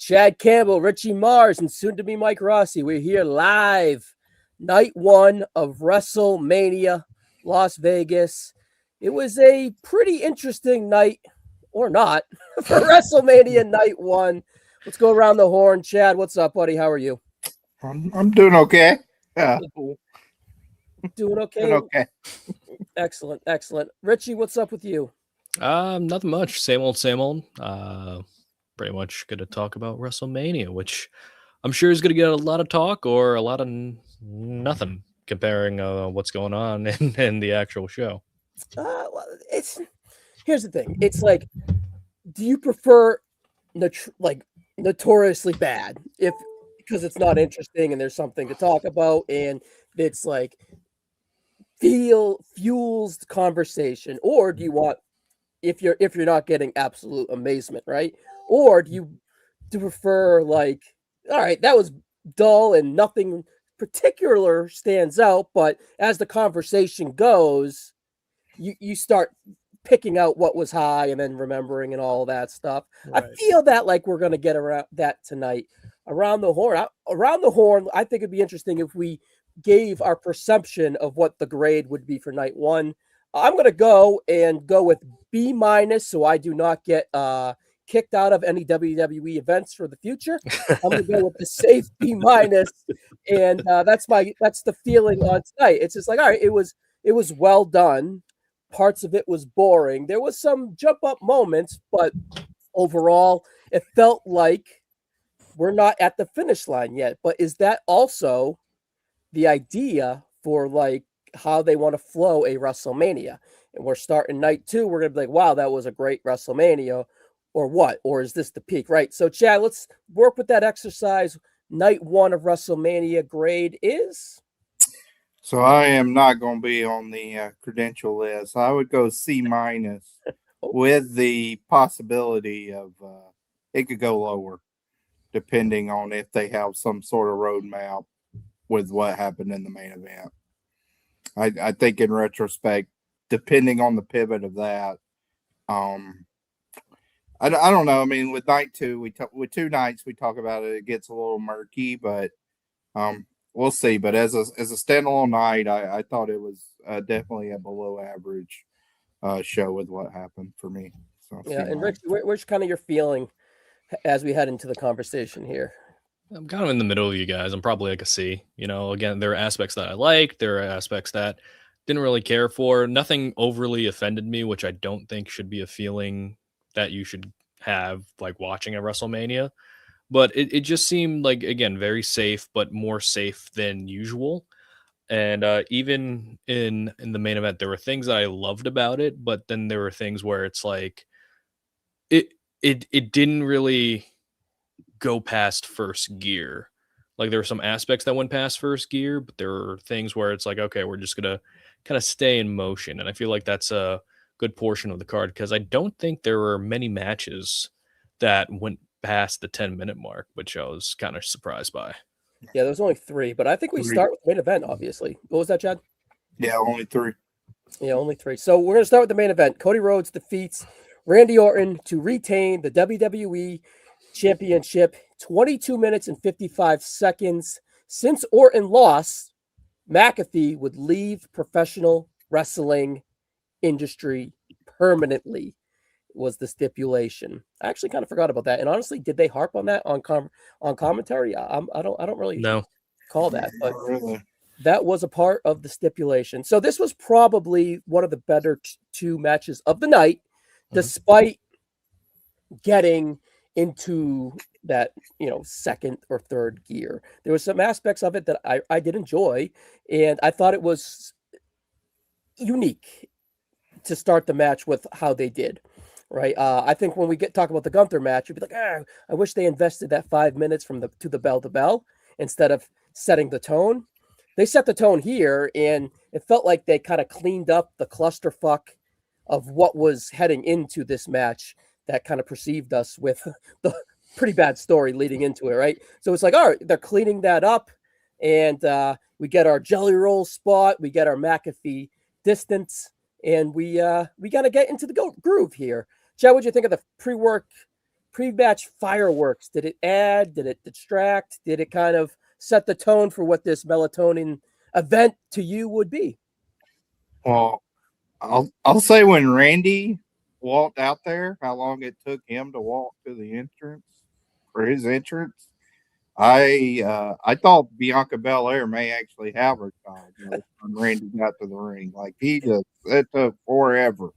Chad Campbell, Richie Mars, and soon to be Mike Rossi. We're here live, night one of WrestleMania, Las Vegas. It was a pretty interesting night, or not, for WrestleMania night one. Let's go around the horn. Chad, what's up, buddy? How are you? I'm doing okay. Yeah. Doing okay? Doing okay. Excellent, excellent. Richie, what's up with you? Nothing much. Same old, same old. Pretty much going to talk about WrestleMania, which I'm sure is going to get a lot of talk or a lot of nothing comparing what's going on in the actual show. Well, here's the thing. It's like, do you prefer notoriously bad because it's not interesting and there's something to talk about and it's like fuels the conversation, or do you want if you're not getting absolute amazement, right? Or do you prefer like, all right, that was dull and nothing particular stands out, but as the conversation goes, you start picking out what was high and then remembering and all that stuff. Right. I feel that like we're going to get around that tonight. Around the horn, I think it'd be interesting if we gave our perception of what the grade would be for night one. I'm going to go with B-, so I do not get kicked out of any WWE events for the future. I'm going to go with the safe B-, and that's the feeling on tonight. It's just like, all right, it was well done. Parts of it was boring. There was some jump up moments, but overall, it felt like we're not at the finish line yet. But is that also the idea for like how they want to flow a WrestleMania? And we're starting night two. We're going to be like, wow, that was a great WrestleMania, or what? Or is this the peak, right? So, Chad, let's work with that exercise. Night one of WrestleMania grade is? So I am not going to be on the credential list. I would go C- with the possibility of it could go lower, depending on if they have some sort of roadmap with what happened in the main event. I think in retrospect, depending on the pivot of that, I don't know. I mean, with night two, with 2 nights we talk about it, it gets a little murky, but we'll see. But as a standalone night, I thought it was definitely a below average show with what happened for me. So yeah, and Rick, where's kind of your feeling as we head into the conversation here? I'm kind of in the middle of you guys. I'm probably like a C. You know, again, there are aspects that I liked. There are aspects that didn't really care for. Nothing overly offended me, which I don't think should be a feeling that you should have like watching a WrestleMania. But it just seemed like, again, very safe, but more safe than usual. And even in the main event, there were things that I loved about it, but then there were things where it's like it didn't really go past first gear. Like there were some aspects that went past first gear, but there were things where it's like, okay, we're just gonna kind of stay in motion. And I feel like that's a good portion of the card because I don't think there were many matches that went past the 10-minute mark, which I was kind of surprised by. Yeah, there was only 3, but I think we start with the main event, obviously. What was that, Chad? Yeah, only 3. Yeah, only 3. So we're going to start with the main event. Cody Rhodes defeats Randy Orton to retain the WWE Championship, 22 minutes and 55 seconds. Since Orton lost, McAfee would leave professional wrestling industry permanently, was the stipulation. I actually kind of forgot about that. And honestly, did they harp on that on commentary? I don't really call that, but that was a part of the stipulation. So this was probably one of the better 2 matches of the night, despite getting into that, second or third gear. There was some aspects of it that I did enjoy, and I thought it was unique to start the match with how they did. Right. I think when we talk about the Gunther match, you'd be like, I wish they invested that 5 minutes from to the bell to bell instead of setting the tone. They set the tone here, and it felt like they kind of cleaned up the clusterfuck of what was heading into this match that kind of perceived us with the pretty bad story leading into it. Right. So it's like, all right, they're cleaning that up, and we get our jelly roll spot, we get our McAfee distance, and we got to get into the groove here. Chad, what do you think of the pre-match fireworks, did it add? Did it distract? Did it kind of set the tone for what this melatonin event to you would be? Well, I'll say when Randy walked out there, how long it took him to walk to the entrance for his entrance. I thought Bianca Belair may actually have her child when Randy got to the ring. Like it took forever.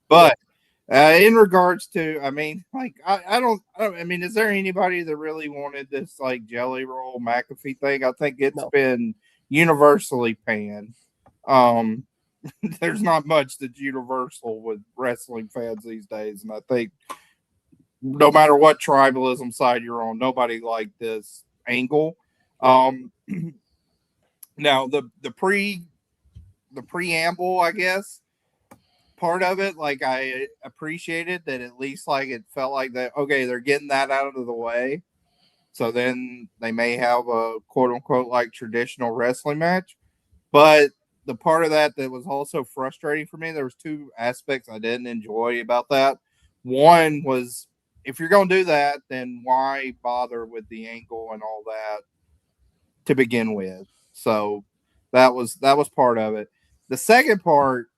But in regards to, I mean, like I don't. I mean, is there anybody that really wanted this like Jelly Roll McAfee thing? I think it's been universally panned. There's not much that's universal with wrestling fans these days, and I think no matter what tribalism side you're on, nobody liked this angle. Now the preamble, I guess, part of it, like I appreciated that at least like it felt like that. Okay, they're getting that out of the way, so then they may have a quote unquote like traditional wrestling match. But the part of that was also frustrating for me, there was two aspects I didn't enjoy about that. One was, if you're going to do that, then why bother with the angle and all that to begin with? So that was part of it. The second part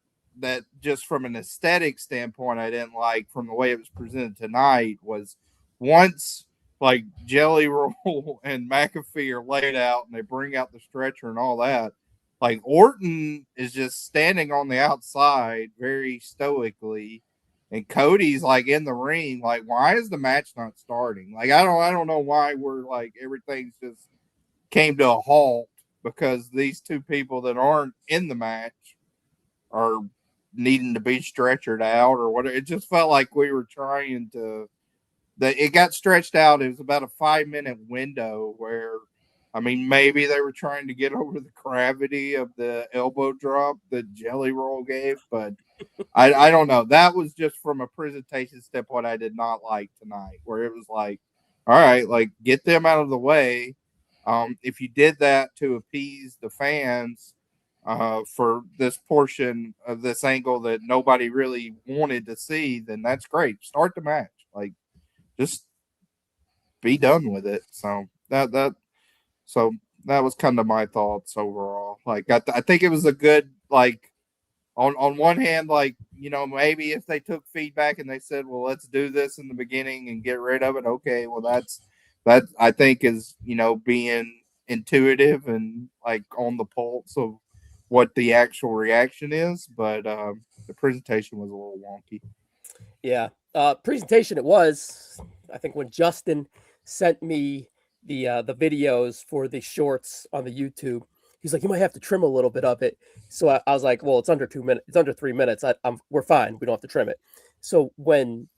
that just from an aesthetic standpoint I didn't like from the way it was presented tonight was once like Jelly Roll and McAfee are laid out and they bring out the stretcher and all that, like Orton is just standing on the outside very stoically, and Cody's like in the ring. Like, why is the match not starting? Like, I don't know why we're like everything's just came to a halt because these two people that aren't in the match are needing to be stretchered out or whatever. It just felt like we were trying to. That it got stretched out. It was about a 5-minute window where. I mean, maybe they were trying to get over the gravity of the elbow drop that Jelly Roll gave, but I don't know. That was just from a presentation standpoint I did not like tonight, where it was like, all right, like get them out of the way. If you did that to appease the fans for this portion of this angle that nobody really wanted to see, then that's great. Start the match. Like, just be done with it. So So that was kind of my thoughts overall. Like, I think it was a good, like, on one hand, like, you know, maybe if they took feedback and they said, well, let's do this in the beginning and get rid of it. Okay, well, that I think is, you know, being intuitive and like on the pulse of what the actual reaction is. But the presentation was a little wonky. Yeah, presentation it was. I think when Justin sent me the videos for the shorts on the YouTube, he's like, you might have to trim a little bit of it. So I was like, well, it's under 2 minutes. It's under 3 minutes. We're fine. We don't have to trim it. So when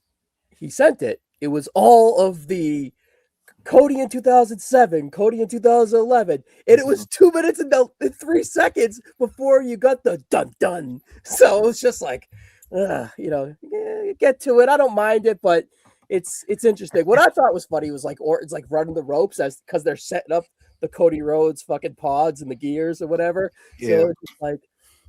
he sent it, it was all of the Cody in 2007, Cody in 2011, and it was 2 minutes and 3 seconds before you got the dun dun. So it was just like, you know, get to it. I don't mind it, but it's interesting. What I thought was funny was like Orton's like running the ropes as because they're setting up the Cody Rhodes fucking pods and the gears or whatever. Yeah. So it's like,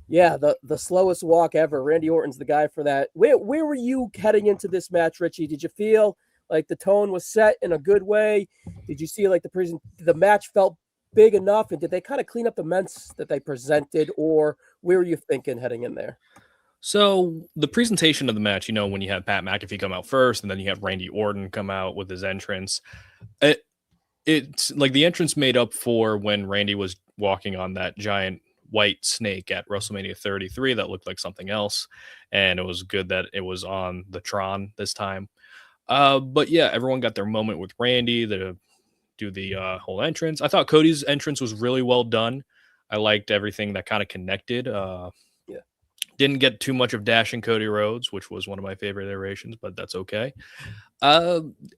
yeah, the slowest walk ever. Randy Orton's the guy for that. Where were you heading into this match, Richie? Did you feel like the tone was set in a good way? Did you see like the match felt big enough, and did they kind of clean up the mess that they presented, or where were you thinking heading in there? So the presentation of the match, you know, when you have Pat McAfee come out first, and then you have Randy Orton come out with his entrance, it's like the entrance made up for when Randy was walking on that giant white snake at WrestleMania 33 that looked like something else, and it was good that it was on the Tron this time. But yeah, everyone got their moment with Randy to do the whole entrance. I thought Cody's entrance was really well done. I liked everything that kind of connected. Didn't get too much of dashing Cody Rhodes, which was one of my favorite iterations, but that's okay.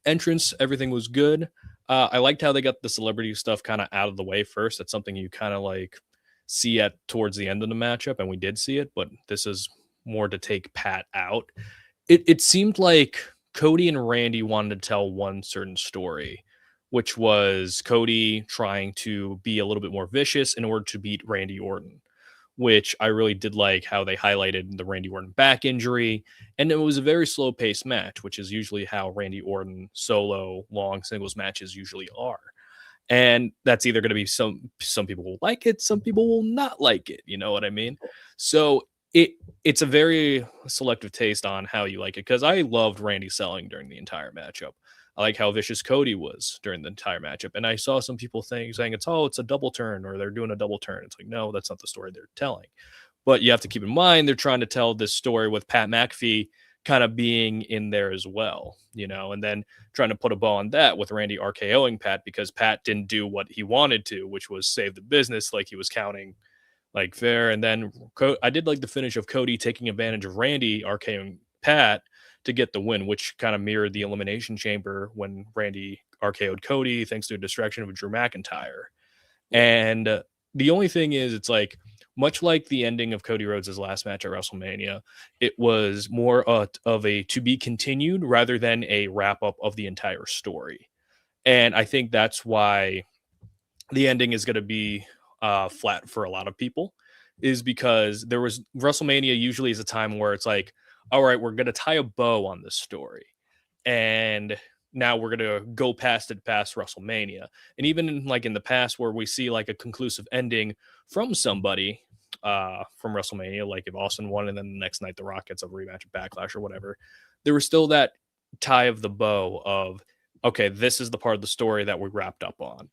Entrance, everything was good. I liked how they got the celebrity stuff kind of out of the way first. That's something you kind of like see at towards the end of the matchup, and we did see it, but this is more to take Pat out. It seemed like Cody and Randy wanted to tell one certain story, which was Cody trying to be a little bit more vicious in order to beat Randy Orton, which I really did like how they highlighted the Randy Orton back injury. And it was a very slow paced match, which is usually how Randy Orton solo long singles matches usually are. And that's either going to be some people will like it, some people will not like it. You know what I mean? So it's a very selective taste on how you like it, because I loved Randy selling during the entire matchup. I like how vicious Cody was during the entire matchup. And I saw some people saying it's a double turn, or they're doing a double turn. It's like, no, that's not the story they're telling. But you have to keep in mind, they're trying to tell this story with Pat McAfee kind of being in there as well, and then trying to put a bow on that with Randy RKOing Pat, because Pat didn't do what he wanted to, which was save the business, like he was counting like fair. And then I did like the finish of Cody taking advantage of Randy RKOing Pat to get the win, which kind of mirrored the Elimination Chamber when Randy RKO'd Cody thanks to a distraction of Drew McIntyre. And the only thing is, it's like, much like the ending of Cody Rhodes' last match at WrestleMania, it was more of a to be continued rather than a wrap up of the entire story. And I think that's why the ending is going to be flat for a lot of people, is because WrestleMania usually is a time where it's like, all right, we're going to tie a bow on this story. And now we're going to go past WrestleMania. And even in the past, where we see like a conclusive ending from somebody from WrestleMania, like if Austin won and then the next night The Rock gets a rematch of Backlash or whatever, there was still that tie of the bow of, okay, this is the part of the story that we wrapped up on.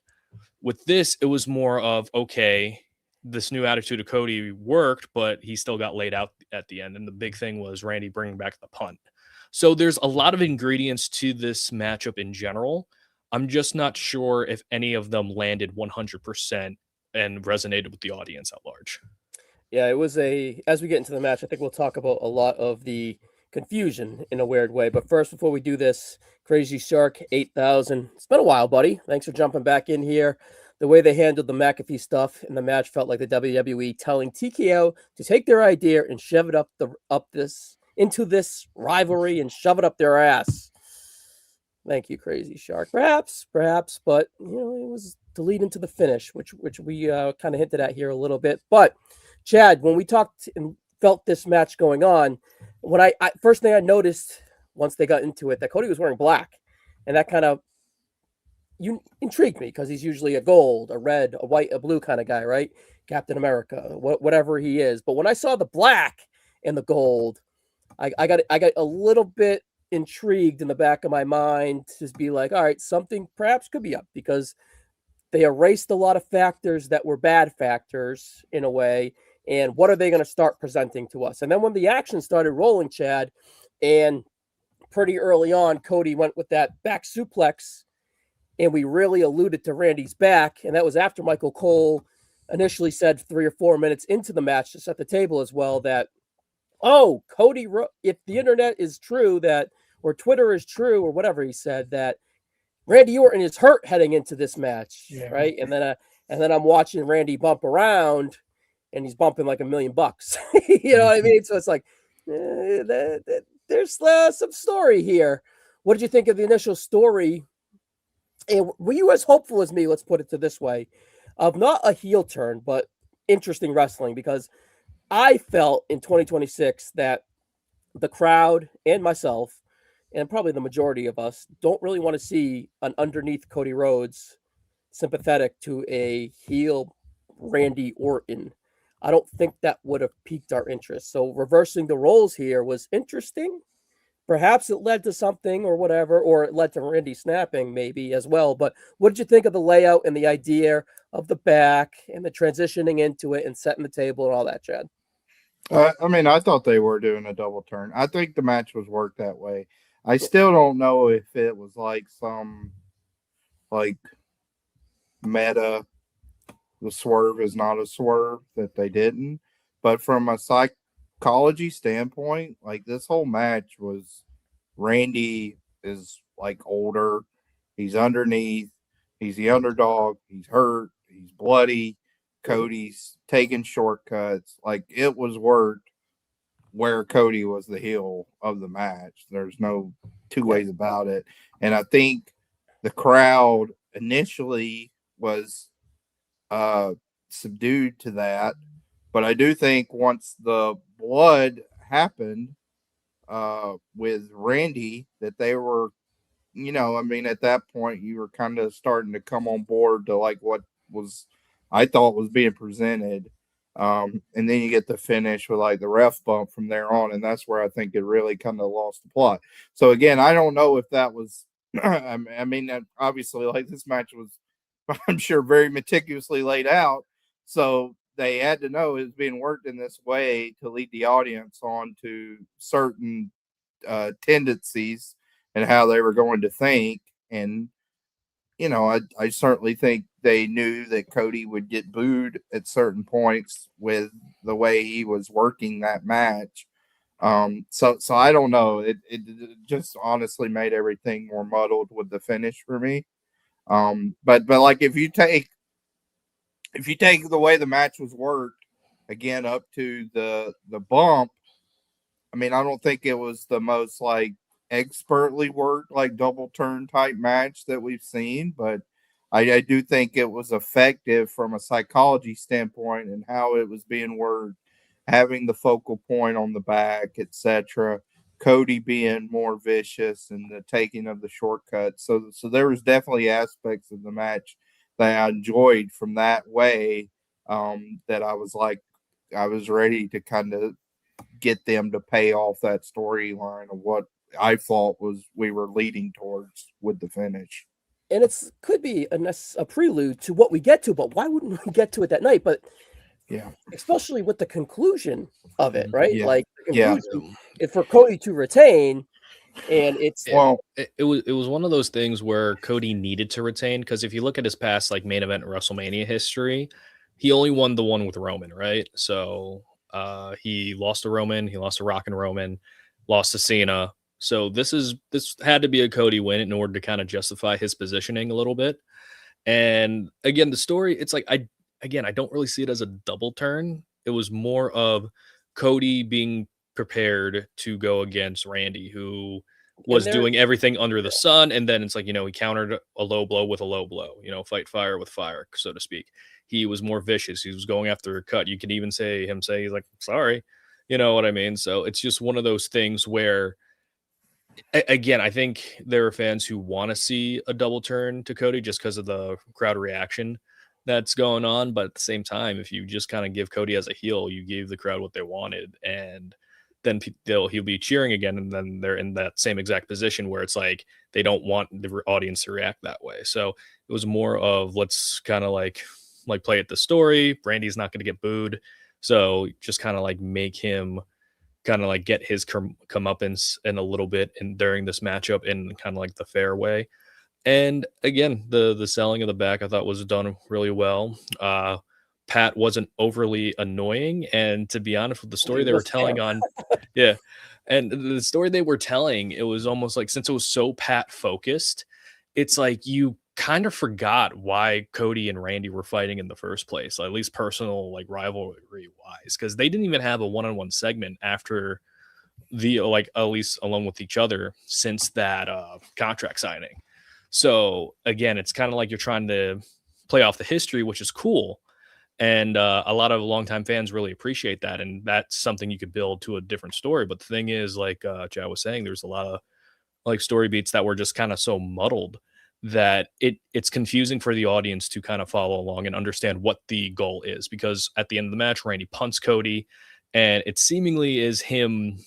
With this, it was more of, okay, this new attitude of Cody worked, but he still got laid out at the end. And the big thing was Randy bringing back the punt. So there's a lot of ingredients to this matchup in general. I'm just not sure if any of them landed 100% and resonated with the audience at large. Yeah, it was as we get into the match, I think we'll talk about a lot of the confusion in a weird way. But first, before we do this, Crazy Shark 8000. It's been a while, buddy. Thanks for jumping back in here. The way they handled the McAfee stuff in the match felt like the WWE telling TKO to take their idea and shove it into this rivalry and shove it up their ass. Thank you, Crazy Shark. Perhaps, but it was to lead into the finish, which we kind of hinted at here a little bit. But Chad, when we talked and felt this match going on, when I first thing I noticed once they got into it, that Cody was wearing black, and that kind of intrigued me, because he's usually a gold, a red, a white, a blue kind of guy, right? Captain America, whatever he is. But when I saw the black and the gold, I got a little bit intrigued in the back of my mind to be like, all right, something perhaps could be up, because they erased a lot of factors that were bad factors in a way. And what are they going to start presenting to us? And then when the action started rolling, Chad, and pretty early on, Cody went with that back suplex, and we really alluded to Randy's back. And that was after Michael Cole initially said 3 or 4 minutes into the match to set the table as well that, oh, Cody, if the internet is true or Twitter is true or whatever he said, that Randy Orton is hurt heading into this match, right? And then I'm watching Randy bump around, and he's bumping like $1 million. You know what I mean? So it's like, there's some story here. What did you think of the initial story? And were you as hopeful as me, let's put it to this way, of not a heel turn, but interesting wrestling? Because I felt in 2026 that the crowd and myself, and probably the majority of us, don't really want to see an underneath Cody Rhodes sympathetic to a heel Randy Orton. I don't think that would have piqued our interest. So reversing the roles here was interesting. Perhaps it led to something or whatever, or it led to Randy snapping maybe as well. But what did you think of the layout and the idea of the back and the transitioning into it and setting the table and all that, Chad? I thought they were doing a double turn. I think the match was worked that way. I still don't know if it was like some meta, the swerve is not a swerve, that they didn't. But from a psychology standpoint, like this whole match was, Randy is like older. He's underneath. He's the underdog. He's hurt. He's bloody. Cody's taking shortcuts. Like, it was worked where Cody was the heel of the match. There's no two ways about it. And I think the crowd initially was subdued to that, But I do think once the blood happened with Randy, that they were, I mean, at that point you were kind of starting to come on board to like what was I thought was being presented. And then you get the finish with like the ref bump from there on, and that's where I think it really kind of lost the plot. So again, I don't know if that was. I mean, obviously, like this match was, I'm sure, very meticulously laid out. So they had to know it was being worked in this way to lead the audience on to certain tendencies and how they were going to think. And I certainly think they knew that Cody would get booed at certain points with the way he was working that match. So I don't know. It just honestly made everything more muddled with the finish for me. But like if you take the way the match was worked again up to the bump, I mean, I don't think it was the most like expertly worked, like double turn type match that we've seen, but I do think it was effective from a psychology standpoint and how it was being worked, having the focal point on the back, etc. Cody being more vicious and the taking of the shortcuts. So there was definitely aspects of the match that I enjoyed from that way, that I was ready to kind of get them to pay off that storyline of what I thought we were leading towards with the finish. And could be a prelude to what we get to, but why wouldn't we get to it that night? But yeah, especially with the conclusion of it, right? Yeah. Like the conclusion is for Cody to retain, and it was one of those things where Cody needed to retain, because if you look at his past like main event WrestleMania history, he only won the one with Roman, right? So he lost to Roman, he lost to Rock and Roman, lost to Cena. So this had to be a Cody win in order to kind of justify his positioning a little bit. And again, the story, it's like I don't really see it as a double turn. It was more of Cody being prepared to go against Randy, who was doing everything under the sun. And then it's like, he countered a low blow with a low blow, fight fire with fire, so to speak. He was more vicious. He was going after a cut. You could even say he's like, sorry, you know what I mean? So it's just one of those things where, again, I think there are fans who want to see a double turn to Cody just because of the crowd reaction that's going on. But at the same time, if you just kind of give Cody as a heel, you gave the crowd what they wanted, and then he'll be cheering again, and then they're in that same exact position where it's like they don't want the audience to react that way. So it was more of let's kind of like play at the story. Randy's not going to get booed, so just kind of like make him kind of like get his comeuppance in a little bit and during this matchup in kind of like the fair way. And again, the selling of the back I thought was done really well. Pat wasn't overly annoying, and to be honest with the story they were telling on, and the story they were telling, it was almost like, since it was so Pat focused, it's like you kind of forgot why Cody and Randy were fighting in the first place, at least personal like rivalry wise, because they didn't even have a one-on-one segment after the at least along with each other since that contract signing. So again, it's kind of like you're trying to play off the history, which is cool. And a lot of longtime fans really appreciate that. And that's something you could build to a different story. But the thing is, like Chad was saying, there's a lot of like story beats that were just kind of so muddled that it's confusing for the audience to kind of follow along and understand what the goal is. Because at the end of the match, Randy punts Cody, and it seemingly is him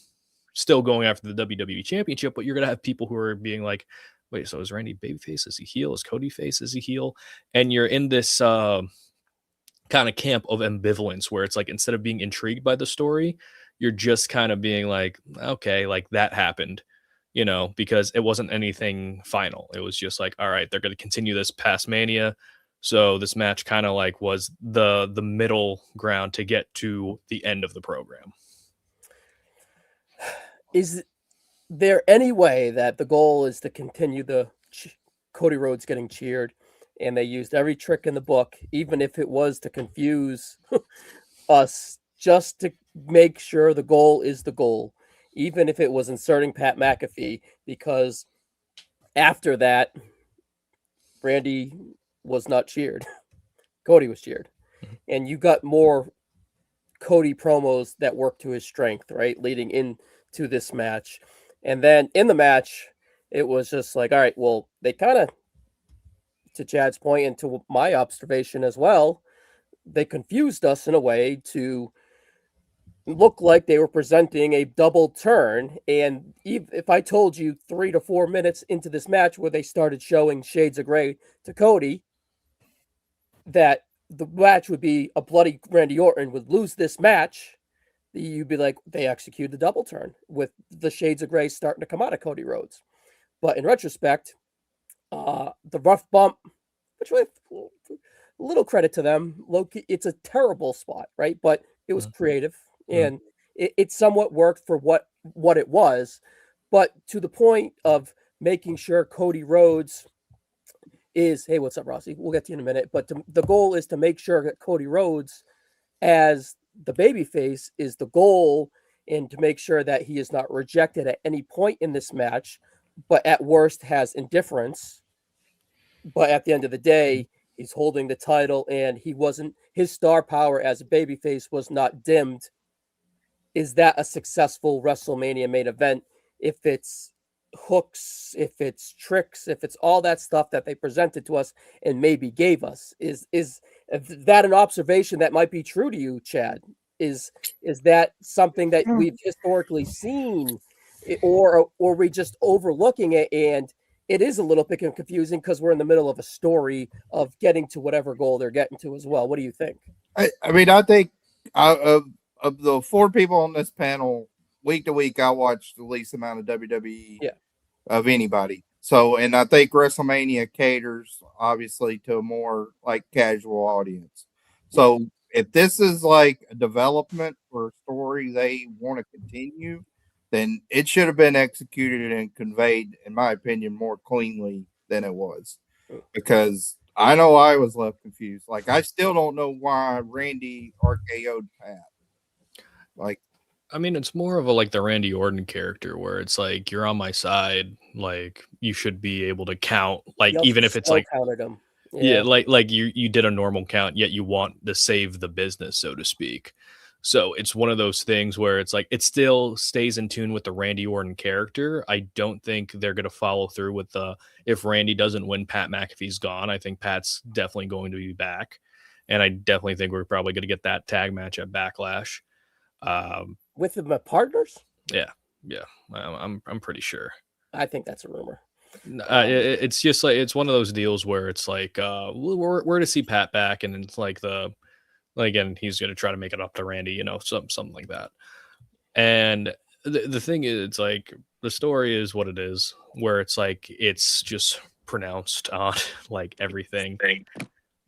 still going after the WWE Championship. But you're going to have people who are being like, wait, so is Randy babyface? Is he heel? Is Cody face? Is he heel? And you're in this kind of camp of ambivalence where it's like, instead of being intrigued by the story, you're just kind of being like, okay, like that happened, because it wasn't anything final. It was just like, all right, they're going to continue this past Mania. So this match kind of like was the middle ground to get to the end of the program. Is there any way that the goal is to continue the Cody Rhodes getting cheered, and they used every trick in the book, even if it was to confuse us, just to make sure the goal is the goal, even if it was inserting Pat McAfee, because after that, Randy was not cheered. Cody was cheered. And you got more Cody promos that work to his strength, right? Leading into this match. And then in the match, it was just like, all right, well, they kind of, to Chad's point and to my observation as well, they confused us in a way to look like they were presenting a double turn. And if I told you 3 to 4 minutes into this match where they started showing shades of gray to Cody, that the match would be a bloody Randy Orton would lose this match, you'd be like, they executed the double turn with the shades of gray starting to come out of Cody Rhodes. But in retrospect, the rough bump, which was a little credit to them, Loki, it's a terrible spot, right? But it was creative and it somewhat worked for what it was. But to the point of making sure Cody Rhodes is, hey, what's up, Rossi? We'll get to you in a minute. But the goal is to make sure that Cody Rhodes, as the babyface, is the goal, and to make sure that he is not rejected at any point in this match, but at worst has indifference. But at the end of the day, he's holding the title, and his star power as a babyface was not dimmed. Is that a successful WrestleMania main event? If it's hooks, if it's tricks, if it's all that stuff that they presented to us and maybe gave us, is that an observation that might be true to you, Chad? Is that something that we've historically seen, or we just overlooking it? And it is a little bit confusing because we're in the middle of a story of getting to whatever goal they're getting to as well. What do you think? I mean, I think of the 4 people on this panel, week to week, I watch the least amount of WWE of anybody. So, and I think WrestleMania caters obviously to a more like casual audience. So, if this is like a development for a story they want to continue, then it should have been executed and conveyed, in my opinion, more cleanly than it was. Because I know I was left confused. Like, I still don't know why Randy RKO'd Pat. Like, I mean, it's more of a like the Randy Orton character where it's like, you're on my side, like you should be able to count, like even if it's like counted him. Yeah, like you did a normal count, yet you want to save the business, so to speak. So it's one of those things where it's like it still stays in tune with the Randy Orton character. I don't think they're going to follow through with the if Randy doesn't win, Pat McAfee's gone. I think Pat's definitely going to be back, and I definitely think we're probably going to get that tag match at Backlash. With the partners? Yeah, I'm pretty sure. I think that's a rumor. It's just like it's one of those deals where it's like we're to see Pat back, and it's like again he's going to try to make it up to Randy, something like that. And the thing is, it's like the story is what it is, where it's like it's just pronounced on like everything,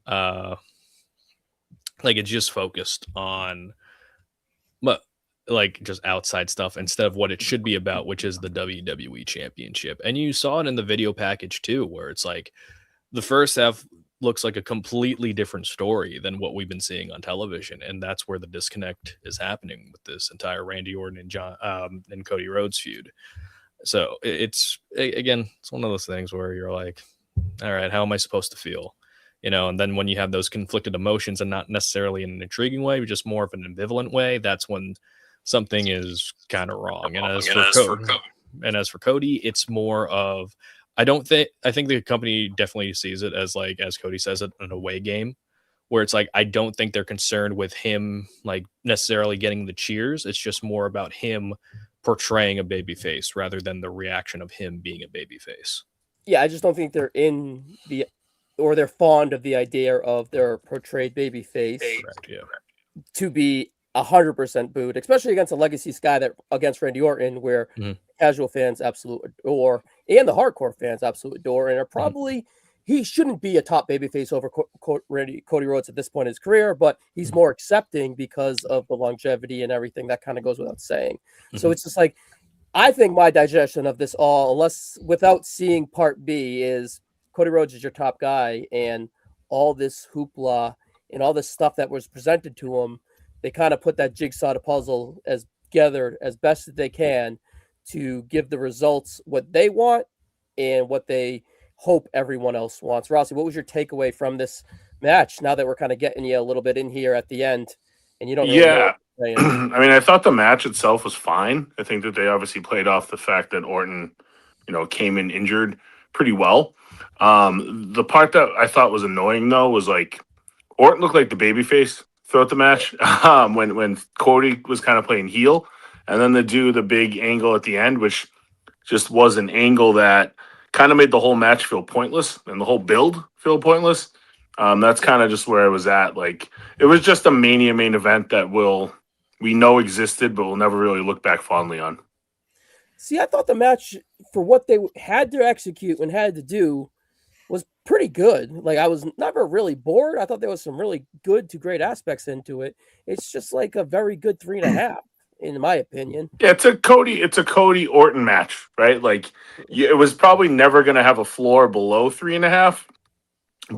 like it's just focused on, but like just outside stuff instead of what it should be about, which is the WWE Championship. And you saw it in the video package too, where it's like the first half looks like a completely different story than what we've been seeing on television, and that's where the disconnect is happening with this entire Randy Orton and Cody Rhodes feud. So it's one of those things where you're like, all right, how am I supposed to feel? And then when you have those conflicted emotions and not necessarily in an intriguing way, but just more of an ambivalent way, that's when something is kind of wrong. And as for Cody, it's more of, I think the company definitely sees it as like, as Cody says it, an away game, where it's like, I don't think they're concerned with him like necessarily getting the cheers. It's just more about him portraying a baby face rather than the reaction of him being a baby face. Yeah, I just don't think they're fond of the idea of their portrayed baby face to be 100% booed, especially against a legacy guy against Randy Orton, where casual fans absolutely adore and the hardcore fans absolutely adore, and are probably he shouldn't be a top babyface over Cody Rhodes at this point in his career, but he's more accepting because of the longevity and everything that kind of goes without saying. So it's just like, I think my digestion of this all, without seeing part B, is Cody Rhodes is your top guy, and all this hoopla and all this stuff that was presented to him, they kind of put that jigsaw to puzzle as together as best as they can to give the results what they want and what they hope everyone else wants. Rossi, what was your takeaway from this match now that we're kind of getting you a little bit in here at the end and you don't really know saying. I mean, I thought the match itself was fine. I think that they obviously played off the fact that Orton, came in injured pretty well. The part that I thought was annoying though was like Orton looked like the babyface throughout the match when Cody was kind of playing heel, and then they do the big angle at the end, which just was an angle that kind of made the whole match feel pointless and the whole build feel pointless. That's kind of just where I was at. Like it was just a Mania main event that we know existed, but we'll never really look back fondly on. See, I thought the match for what they had to execute and had to do was pretty good. Like I was never really bored. I thought there was some really good to great aspects into it. It's just like a very good 3.5, in my opinion. Yeah, it's a Cody Orton match, right? Like it was probably never going to have a floor below 3.5,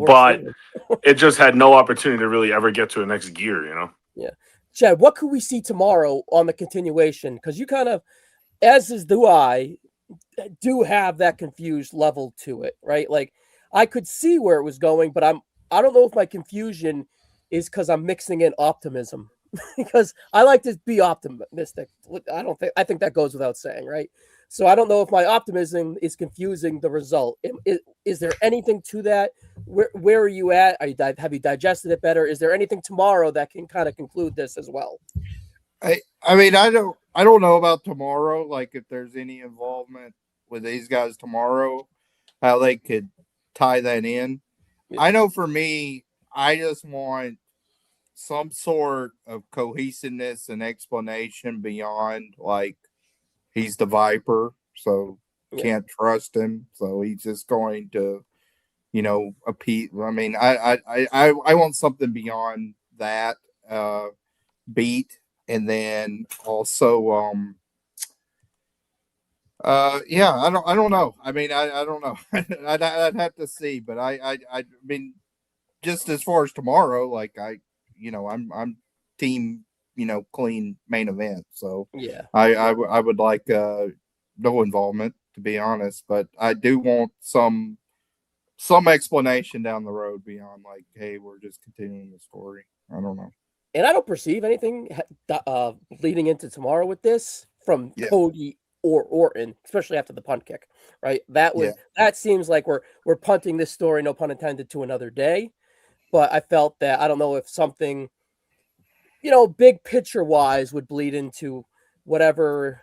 but it just had no opportunity to really ever get to the next gear, Yeah, Chad, what could we see tomorrow on the continuation? Because you kind of, as do I, do have that confused level to it, right? Like I could see where it was going, but I don't know if my confusion is because I'm mixing in optimism because I like to be optimistic. I think that goes without saying, right? So I don't know if my optimism is confusing the result. Is there anything to that? Where are you at? Have you digested it better? Is there anything tomorrow that can kind of conclude this as well? I mean, I don't know about tomorrow. Like if there's any involvement with these guys tomorrow, how they could tie that in. Yeah. I know for me, I just want some sort of cohesiveness and explanation beyond like he's the Viper, so can't trust him. So he's just going to, appease. I mean, I want something beyond that beat. And then also, I don't know. I mean, I don't know. I'd have to see, but I mean, just as far as tomorrow, like I'm team, clean main event. So yeah, I would like no involvement, to be honest, but I do want some explanation down the road beyond like, hey, we're just continuing the story. I don't know. And I don't perceive anything leading into tomorrow with this from Cody or Orton, especially after the punt kick, right? That seems like we're punting this story, no pun intended, to another day. But I felt that I don't know if something, big picture wise would bleed into whatever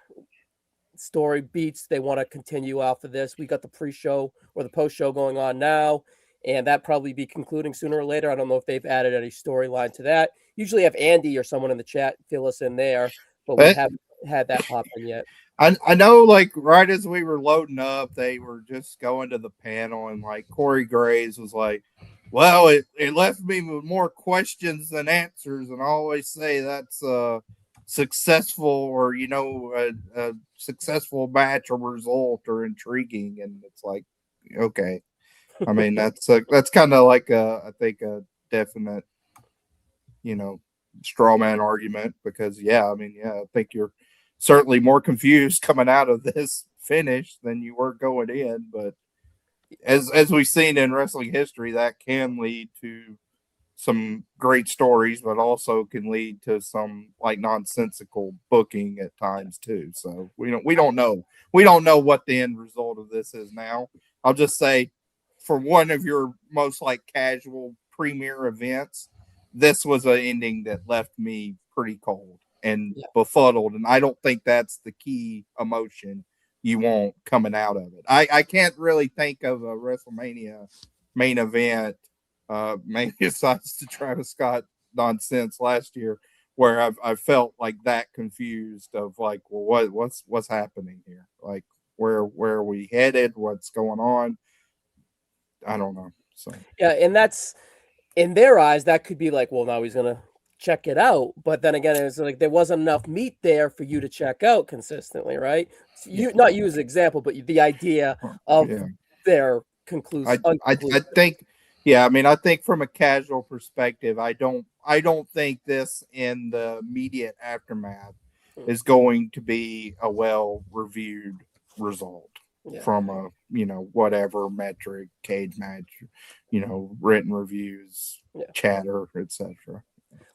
story beats they want to continue off of this. We got the pre-show or the post-show going on now, and that probably be concluding sooner or later. I don't know if they've added any storyline to that. Usually have Andy or someone in the chat fill us in there, but we haven't had that pop in yet. I know, like, right as we were loading up, they were just going to the panel, and, like, Corey Graves was like, well, it left me with more questions than answers, and I always say that's successful or, a successful match or result or intriguing, and it's like, okay. I mean, that's kind of like I think a definite, straw man argument because, I think you're certainly more confused coming out of this finish than you were going in. But as we've seen in wrestling history, that can lead to some great stories, but also can lead to some like nonsensical booking at times too. So we don't know what the end result of this is now. I'll just say, for one of your most like casual premier events, this was an ending that left me pretty cold and befuddled. And I don't think that's the key emotion you want coming out of it. I can't really think of a WrestleMania main event, maybe besides the Travis Scott nonsense last year, where I felt like that confused of like, well, what's happening here? Like, where are we headed? What's going on? I don't know. So and that's in their eyes, that could be like, well, now he's gonna check it out. But then again, it's like there wasn't enough meat there for you to check out consistently, right? So not you as an example, but the idea of their conclusion. I think, I think from a casual perspective, I don't think this in the immediate aftermath is going to be a well-reviewed result. From a whatever metric, cage match, written reviews, chatter, etc.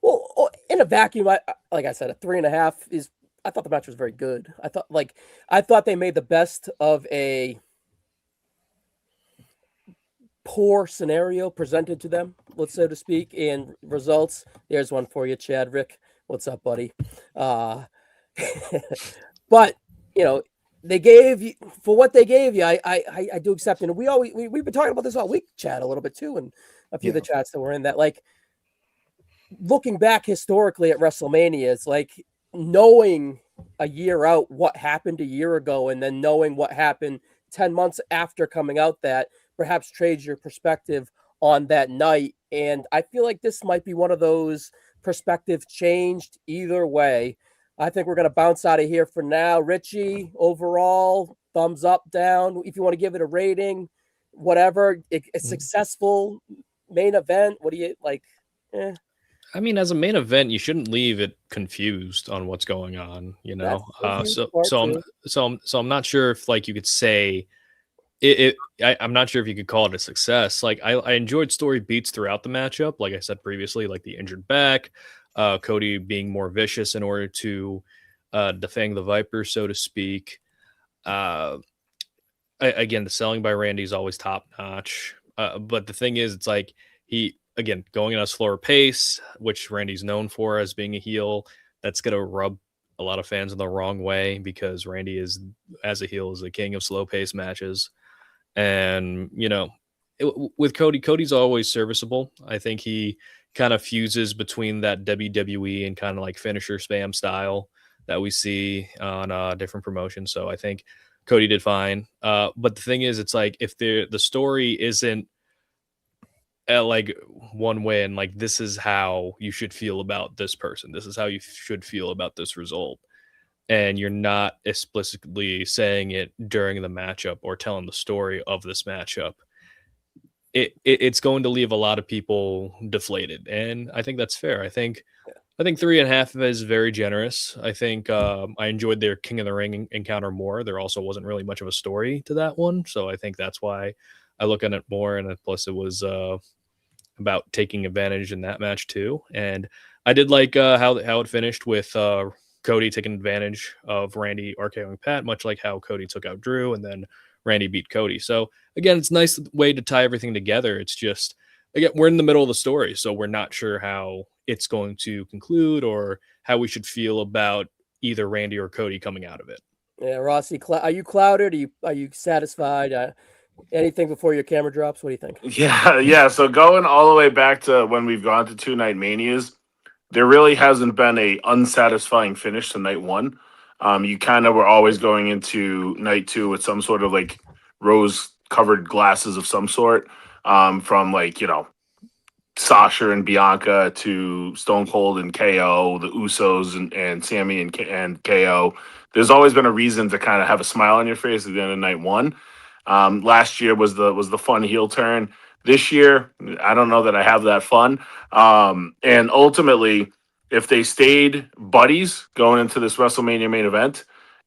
Well, in a vacuum, like I said, a 3.5 is. I thought the match was very good. I thought they made the best of a poor scenario presented to them, let's so to speak, and results. There's one for you, Chadrick. What's up, buddy? But they gave you for what they gave you. I do accept it. And we've been talking about this all week, Chad, a little bit too, and a few of the chats that were in that. Like looking back historically at WrestleMania, it's like knowing a year out what happened a year ago, and then knowing what happened 10 months after coming out that perhaps trades your perspective on that night. And I feel like this might be one of those perspectives changed either way. I think we're going to bounce out of here for now. Richie, overall, thumbs up, down. If you want to give it a rating, whatever, a successful main event. What do you like? I mean, as a main event, you shouldn't leave it confused on what's going on, you know? So I'm not sure if like you could say I'm not sure if you could call it a success. Like I enjoyed story beats throughout the matchup. Like I said previously, like the injured back, Cody being more vicious in order to defang the Viper, so to speak. Again, the selling by Randy is always top notch. But the thing is, it's like he, again, going at a slower pace, which Randy's known for as being a heel, that's going to rub a lot of fans in the wrong way because Randy is, as a heel, is the king of slow pace matches. And, with Cody's always serviceable. I think he kind of fuses between that WWE and kind of like finisher spam style that we see on different promotions. So I think Cody did fine. But the thing is, it's like if the story isn't like one way and like this is how you should feel about this person, this is how you should feel about this result, and you're not explicitly saying it during the matchup or telling the story of this matchup, it's going to leave a lot of people deflated. And I think that's fair. I think 3.5 is very generous. I think I enjoyed their King of the Ring encounter more. There also wasn't really much of a story to that one. So I think that's why I look at it more. And plus it was about taking advantage in that match too. And I did like how it finished with Cody taking advantage of Randy RKOing Pat, much like how Cody took out Drew and then Randy beat Cody. So again, it's a nice way to tie everything together. It's just, again, we're in the middle of the story, so we're not sure how it's going to conclude or how we should feel about either Randy or Cody coming out of it. Yeah, Rossi, are you clouded? Are you satisfied? Anything before your camera drops? What do you think? Yeah. So going all the way back to when we've gone to 2 Night Manias, there really hasn't been a unsatisfying finish to night 1. You kind of were always going into night 2 with some sort of like rose-covered glasses of some sort, from like, Sasha and Bianca to Stone Cold and KO, the Usos and Sammy and KO. There's always been a reason to kind of have a smile on your face at the end of night 1. Last year was the fun heel turn. This year, I don't know that I have that fun. And ultimately, if they stayed buddies going into this WrestleMania main event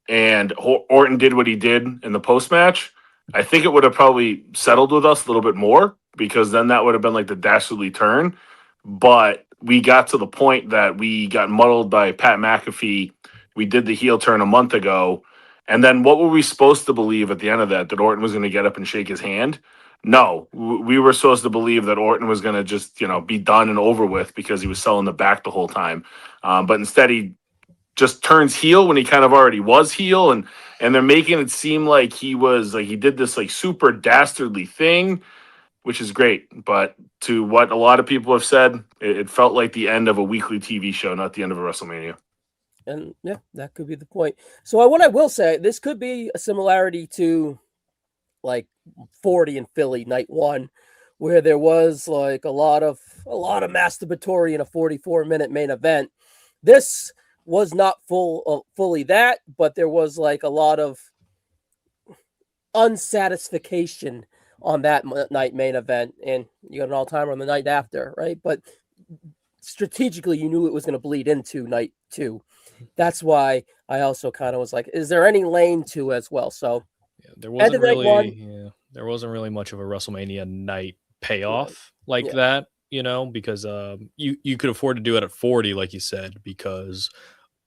and Orton did what he did in the post-match, I think it would have probably settled with us a little bit more because then that would have been like the dastardly turn. But we got to the point that we got muddled by Pat McAfee. We did the heel turn a month ago. And then what were we supposed to believe at the end of that Orton was going to get up and shake his hand? No, we were supposed to believe that Orton was going to just, be done and over with because he was selling the back the whole time. But instead he just turns heel when he kind of already was heel. And they're making it seem like he did this like super dastardly thing, which is great. But to what a lot of people have said, it felt like the end of a weekly TV show, not the end of a WrestleMania. And yeah, that could be the point. So what I will say, this could be a similarity to like 40 in Philly night 1, where there was like a lot of masturbatory in a 44-minute main event. This was not fully that, but there was like a lot of unsatisfaction on that night main event, and you got an all-timer on the night after, right? But strategically, you knew it was going to bleed into night 2. That's why I also kind of was like, is there any lane 2 as well? So yeah, there wasn't really much of a WrestleMania night payoff that. you know, because you could afford to do it at 40, like you said, because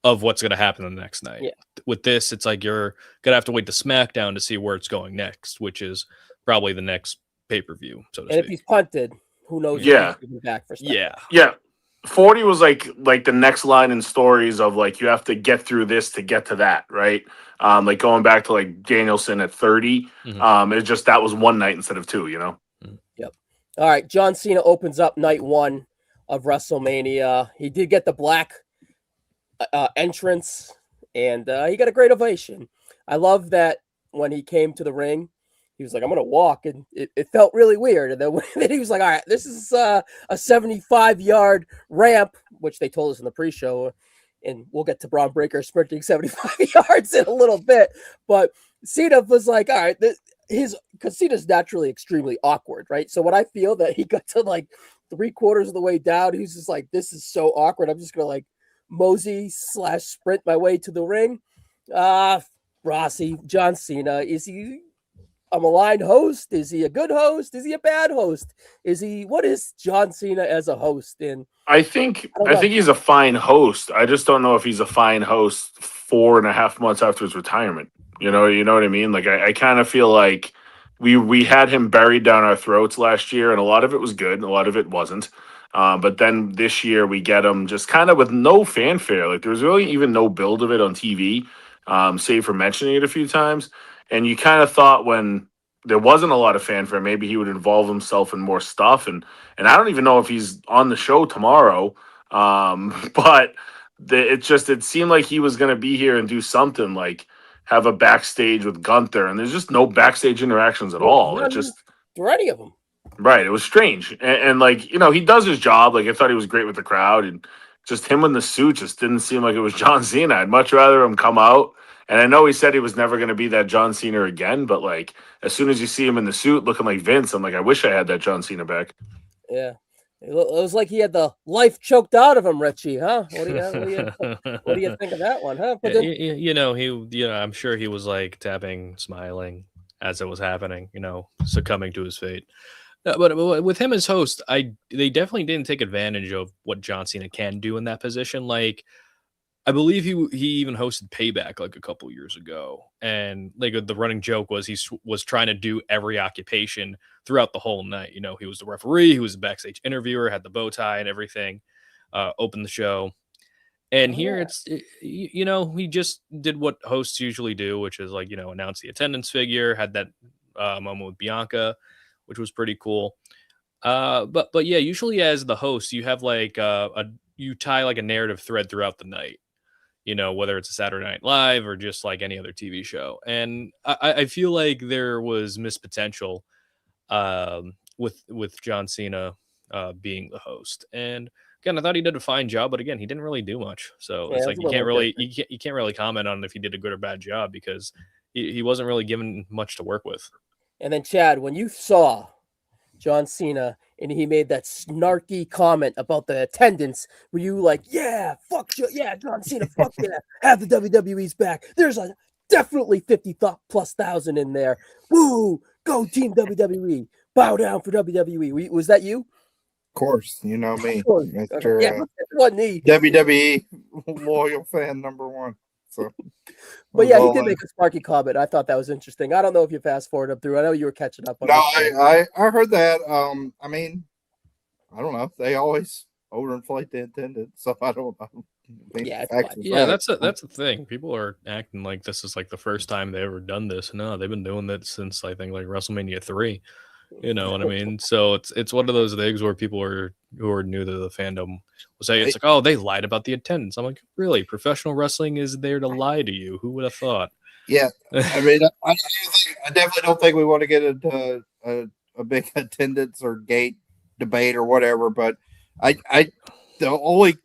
of what's going to happen the next night. Yeah. With this, it's like you're going to have to wait to SmackDown to see where it's going next, which is probably the next pay-per-view, so to And if speak. he's punted, who knows? Yeah. If he's even back for SmackDown. Yeah. Yeah. 40 was like the next line in stories of like you have to get through this to get to that, right? Like going back to like Danielson at 30. It's just that was one night instead of two, you know? Yep. All right. John Cena opens up night 1 of WrestleMania. He did get the black entrance, and he got a great ovation. I love that when he came to the ring, he was like, I'm going to walk, and it felt really weird. And then he was like, all right, this is a 75-yard ramp, which they told us in the pre-show, and we'll get to Braun Breaker sprinting 75 yards in a little bit. But Cena was like, all right, because Cena's naturally extremely awkward, right? So when I feel that he got to like 3/4 of the way down, he's just like, this is so awkward. I'm just going to like mosey/sprint my way to the ring. Rossi, John Cena, is he a maligned host? Is he a good host? Is he a bad host? What is John Cena as a host? And I think he's a fine host. I just don't know if he's a fine host 4.5 months after his retirement. You know what I mean? Like I kind of feel like we had him buried down our throats last year, and a lot of it was good, and a lot of it wasn't. But then this year we get him just kind of with no fanfare. Like there was really even no build of it on TV, save for mentioning it a few times. And you kind of thought when there wasn't a lot of fanfare, maybe he would involve himself in more stuff. And I don't even know if he's on the show tomorrow. But it seemed like he was going to be here and do something like have a backstage with Gunther. And there's just no backstage interactions at all. It just for any of them. Right. It was strange. And like, he does his job. Like I thought he was great with the crowd, and just him in the suit just didn't seem like it was John Cena. I'd much rather him come out. And I know he said he was never going to be that John Cena again, but like as soon as you see him in the suit looking like Vince, I'm like, I wish I had that John Cena back. Yeah. It was like he had the life choked out of him, Richie, huh? What do you think of that one, huh? But then, I'm sure he was like tapping, smiling as it was happening, succumbing to his fate. But with him as host, they definitely didn't take advantage of what John Cena can do in that position. Like, I believe he even hosted Payback like a couple years ago, and like the running joke was he was trying to do every occupation throughout the whole night. He was the referee, he was the backstage interviewer, had the bow tie and everything, opened the show. And here he just did what hosts usually do, which is like announce the attendance figure. Had that moment with Bianca, which was pretty cool. But yeah, usually as the host, you have like you tie like a narrative thread throughout the night. Whether it's a Saturday Night Live or just like any other TV show. And I feel like there was missed potential with John Cena being the host. And again, I thought he did a fine job, but again, he didn't really do much. So it's like you can't really comment on if he did a good or bad job because he wasn't really given much to work with. And then Chad, when you saw John Cena and he made that snarky comment about the attendance, were you like, yeah, fuck yeah, John Cena, fuck yeah, have the WWE's back. There's definitely 50,000+ in there. Woo, go team WWE, bow down for WWE. Was that you? Of course, you know me, Mr. Yeah, WWE loyal fan number one. So, but yeah, he did make a snarky comment. I thought that was interesting. I don't know if you fast forward up through. I know you were catching up on. No, I heard that. I mean, I don't know. They always overinflate the attendance, so I don't know. That's the thing. People are acting like this is like the first time they ever done this. No, they've been doing that since I think like WrestleMania 3. You know what I mean? So it's one of those things where people who are new to the fandom will say it's like, oh, they lied about the attendance. I'm like, really? Professional wrestling is there to lie to you? Who would have thought? Yeah, I mean, I definitely don't think we want to get into a big attendance or gate debate or whatever. But the only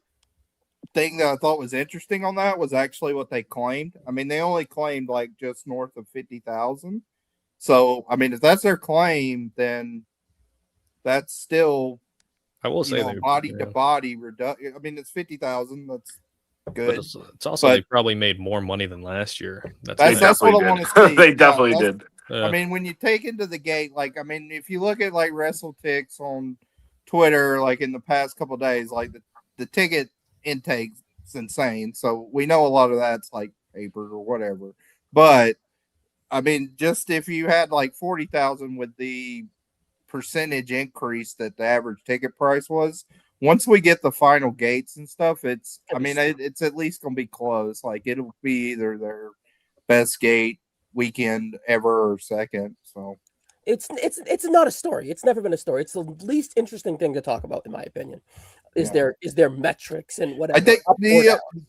thing that I thought was interesting on that was actually what they claimed. I mean, they only claimed like just north of 50,000. So, I mean, if that's their claim, then that's still, I will say, body to body reduction. I mean, it's 50,000. That's good. But it's also they probably made more money than last year. That's what I want to see. They definitely did. I mean, when you take into the gate, like, I mean, if you look at like WrestleTix on Twitter, like in the past couple of days, like the ticket intake's insane. So we know a lot of that's like papered or whatever. But I mean, just if you had like 40,000 with the percentage increase that the average ticket price was, once we get the final gates and stuff, it's at least gonna be close. Like it'll be either their best gate weekend ever or second. So it's not a story. It's never been a story. It's the least interesting thing to talk about, in my opinion. Is there metrics and whatever? I think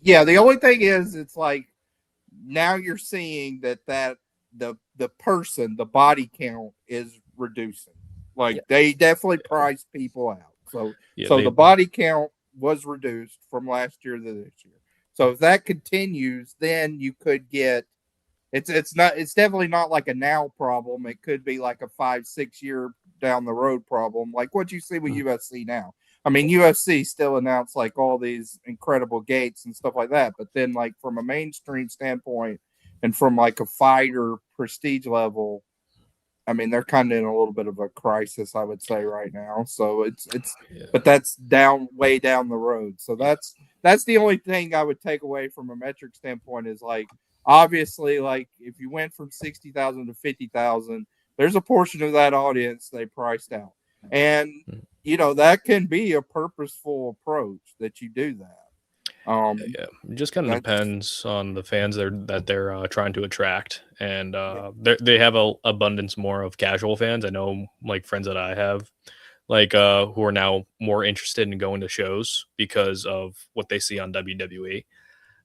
the only thing is it's like now you're seeing that the person, the body count is reducing. Like they definitely price people out. So the body count was reduced from last year to this year. So if that continues, then you could get it's definitely not like a now problem. It could be like a 5-6 year down the road problem, like what you see with UFC now. I mean, UFC still announced like all these incredible gates and stuff like that, but then like from a mainstream standpoint and from like a fighter prestige level, I mean, they're kind of in a little bit of a crisis, I would say, right now. So but that's way down the road. So that's the only thing I would take away from a metric standpoint is like, obviously, like if you went from 60,000 to 50,000, there's a portion of that audience they priced out. And, that can be a purposeful approach that you do that. It just kind of depends on the fans that they're trying to attract, and they have a abundance more of casual fans. I know, like friends that I have, like who are now more interested in going to shows because of what they see on WWE.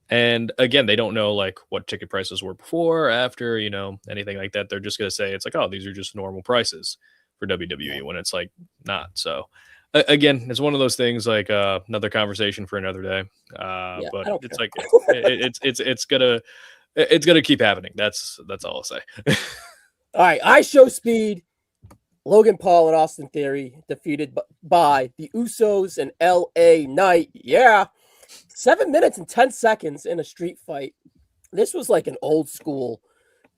And again, they don't know like what ticket prices were before or after, anything like that. They're just gonna say it's like, oh, these are just normal prices for WWE when it's like not. So again, it's one of those things like another conversation for another day. But it's like it's gonna keep happening. That's all I'll say. All right, I show speed. Logan Paul and Austin Theory defeated by the Usos and LA Knight. Yeah, 7 minutes and 10 seconds in a street fight. This was like an old school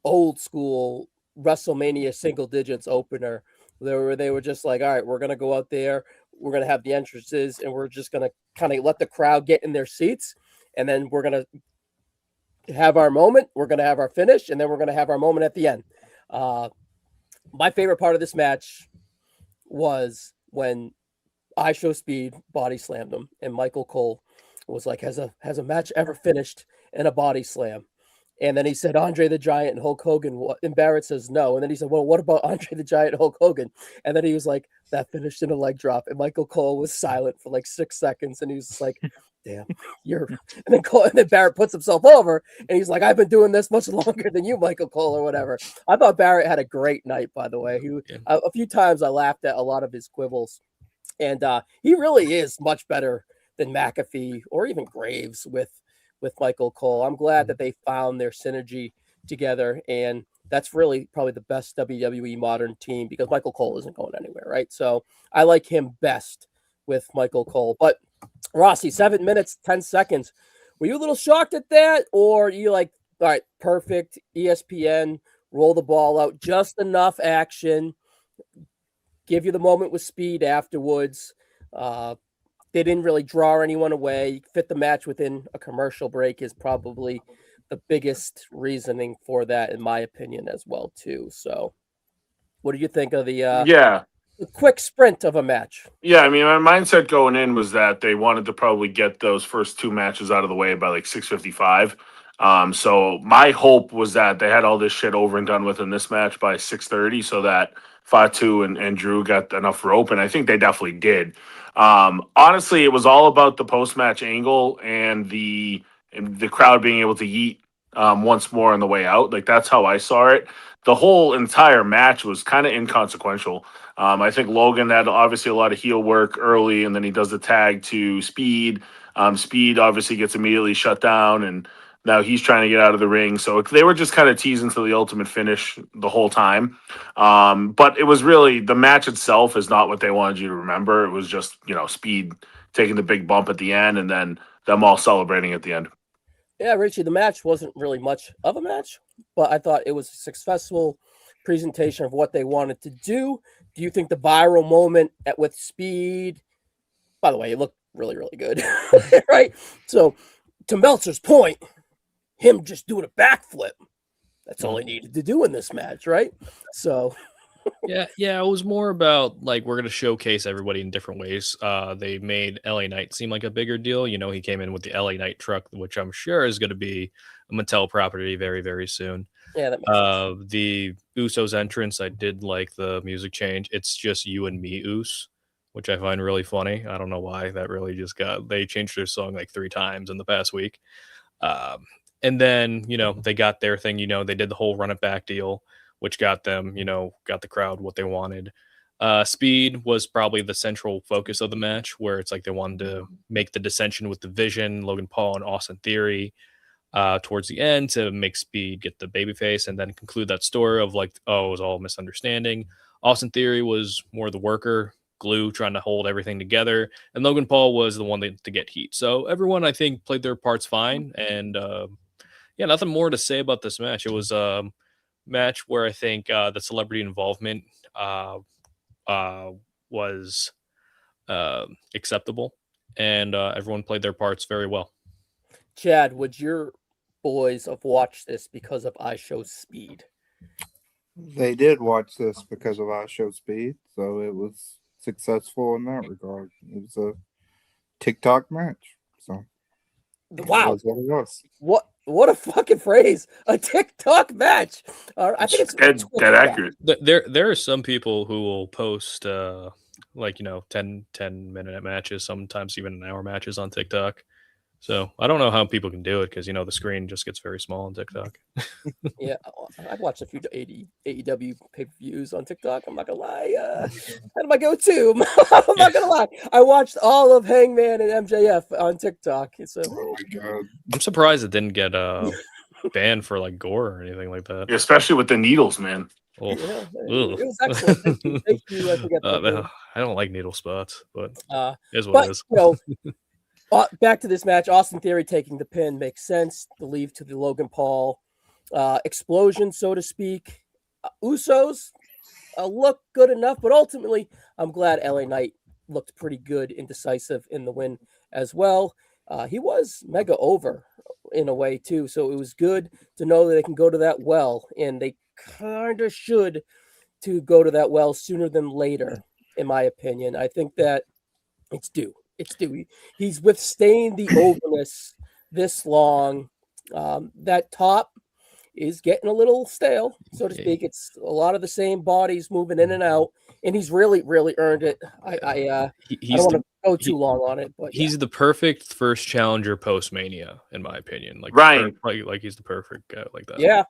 WrestleMania single digits opener. They were just like, all right, we're gonna go out there. We're going to have the entrances and we're just going to kind of let the crowd get in their seats. And then we're going to have our moment. We're going to have our finish. And then we're going to have our moment at the end. My favorite part of this match was when I Show Speed body slammed him. And Michael Cole was like, has a match ever finished in a body slam? And then he said, Andre the Giant and Hulk Hogan. And Barrett says no. And then he said, well, what about Andre the Giant and Hulk Hogan? And then he was like, that finished in a leg drop. And Michael Cole was silent for like 6 seconds. And he was just like, damn, and then Barrett puts himself over. And he's like, I've been doing this much longer than you, Michael Cole, or whatever. I thought Barrett had a great night, by the way. A few times I laughed at a lot of his quibbles. And he really is much better than McAfee or even Graves with Michael Cole. I'm glad that they found their synergy together, and that's really probably the best WWE modern team because Michael Cole isn't going anywhere, right? So I like him best with Michael Cole. But Rossi, 7 minutes, 10 seconds. Were you a little shocked at that, or you like, all right, perfect, ESPN, roll the ball out, just enough action, give you the moment with speed afterwards. They didn't really draw anyone away. Fit the match within a commercial break is probably the biggest reasoning for that, in my opinion, as well, too. So what do you think of the quick sprint of a match? Yeah, I mean, my mindset going in was that they wanted to probably get those first two matches out of the way by like 6:55. So my hope was that they had all this shit over and done with in this match by 6:30 so that Fatu and Drew got enough rope, and I think they definitely did. Honestly, it was all about the post-match angle and the crowd being able to yeet once more on the way out. Like, that's how I saw it. The whole entire match was kind of inconsequential. I think Logan had obviously a lot of heel work early, and then he does the tag to Speed. Speed obviously gets immediately shut down, and now he's trying to get out of the ring. So they were just kind of teasing to the ultimate finish the whole time. But it was really, the match itself is not what they wanted you to remember. It was just, Speed taking the big bump at the end and then them all celebrating at the end. Yeah, Richie, the match wasn't really much of a match, but I thought it was a successful presentation of what they wanted to do. Do you think the viral moment with Speed, by the way, it looked really, really good, right? So to Meltzer's point, him just doing a backflip, that's all he needed to do in this match, right? So yeah, it was more about like we're gonna showcase everybody in different ways. They made LA Knight seem like a bigger deal. You know, he came in with the LA Knight truck, which I'm sure is gonna be a Mattel property very, very soon. yeah, that makes sense. The Usos entrance, I did like the music change. It's just you and me, Us, which I find really funny. I don't know why that really just they changed their song like 3 times in the past week. And then, you know, they got their thing, you know, they did the whole run it back deal, which got them, you know, got the crowd what they wanted. Speed was probably the central focus of the match, where it's like they wanted to make the dissension with the Vision, Logan Paul, and Austin Theory towards the end to make Speed get the babyface and then conclude that story of like, oh, it was all a misunderstanding. Austin Theory was more the worker, glue, trying to hold everything together, and Logan Paul was the one to get heat. So everyone, I think, played their parts fine, and yeah, nothing more to say about this match. It was a match where I think the celebrity involvement was acceptable, and everyone played their parts very well. Chad, would your boys have watched this because of I Show Speed? They did watch this because of I Show Speed, so it was successful in that regard. It was a TikTok match, so Wow, it was what it was. What a fucking phrase! A TikTok match. I think it's dead accurate. There are some people who will post like, you know, 10 minute matches, sometimes even an hour matches on TikTok. So I don't know how people can do it because, you know, the screen just gets very small on TikTok. Yeah, I've watched a few AEW pay-per-views on TikTok. I'm not gonna lie. That's my go-to. I'm not gonna lie. I watched all of Hangman and MJF on TikTok. So Oh my god! I'm surprised it didn't get banned for like gore or anything like that. Yeah, especially with the needles, man. Oh, yeah, it was excellent. Thank you. I forget. I don't like needle spots, but is what but it is. you know, back to this match. Austin Theory taking the pin makes sense. The leave to the Logan Paul explosion, so to speak. Usos look good enough, but ultimately, I'm glad LA Knight looked pretty good and decisive in the win as well. He was mega over in a way too, so it was good to know that they can go to that well, and they kind of should to go to that well sooner than later, in my opinion. I think that it's due. It's due. He's withstaying the overness this long. That top is getting a little stale, so to speak. It's a lot of the same bodies moving in and out, and he's really, really earned it. I don't want to go too long on it, but he's the perfect first challenger post Mania, in my opinion. Like Ryan, like he's the perfect guy like that. Yeah.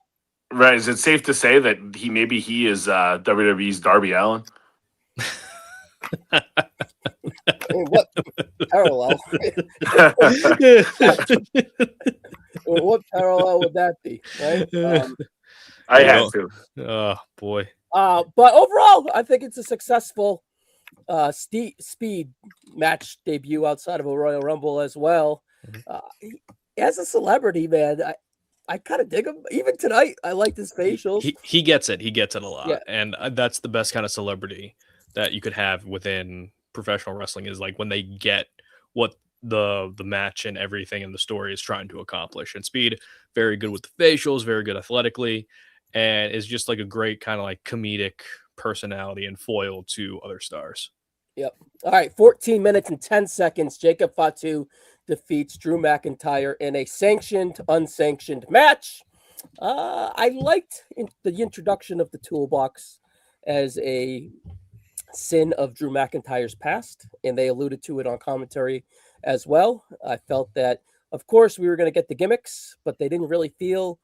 Right. Is it safe to say that he is WWE's Darby Allin? I mean, what parallel? What parallel would that be? Right? I had to. Oh boy. But overall, I think it's a successful Speed match debut outside of a Royal Rumble as well. As a celebrity, man, I kind of dig him. Even tonight, I liked his facials. He gets it. He gets it a lot, Yeah. and that's the best kind of celebrity that you could have within professional wrestling, is like when they get what the match and everything in the story is trying to accomplish. And Speed, very good with the facials, very good athletically, and is just like a great kind of like comedic personality and foil to other stars. Yep. All right, 14 minutes and 10 seconds. Jacob Fatu defeats Drew McIntyre in a sanctioned, unsanctioned match. I liked the introduction of the toolbox as a sin of Drew McIntyre's past, and they alluded to it on commentary as well. I felt that, of course, we were going to get the gimmicks, but they didn't really feel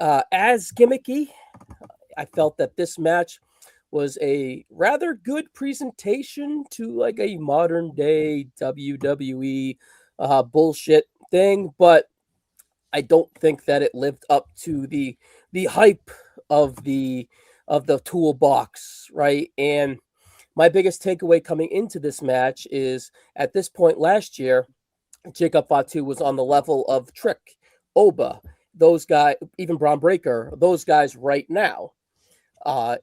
as gimmicky. I felt that this match was a rather good presentation to like a modern day WWE bullshit thing, but I don't think that it lived up to the hype of the toolbox, right? And my biggest takeaway coming into this match is at this point last year, Jacob Fatu was on the level of Trick, Oba, those guys, even Braun Breaker, those guys right now. When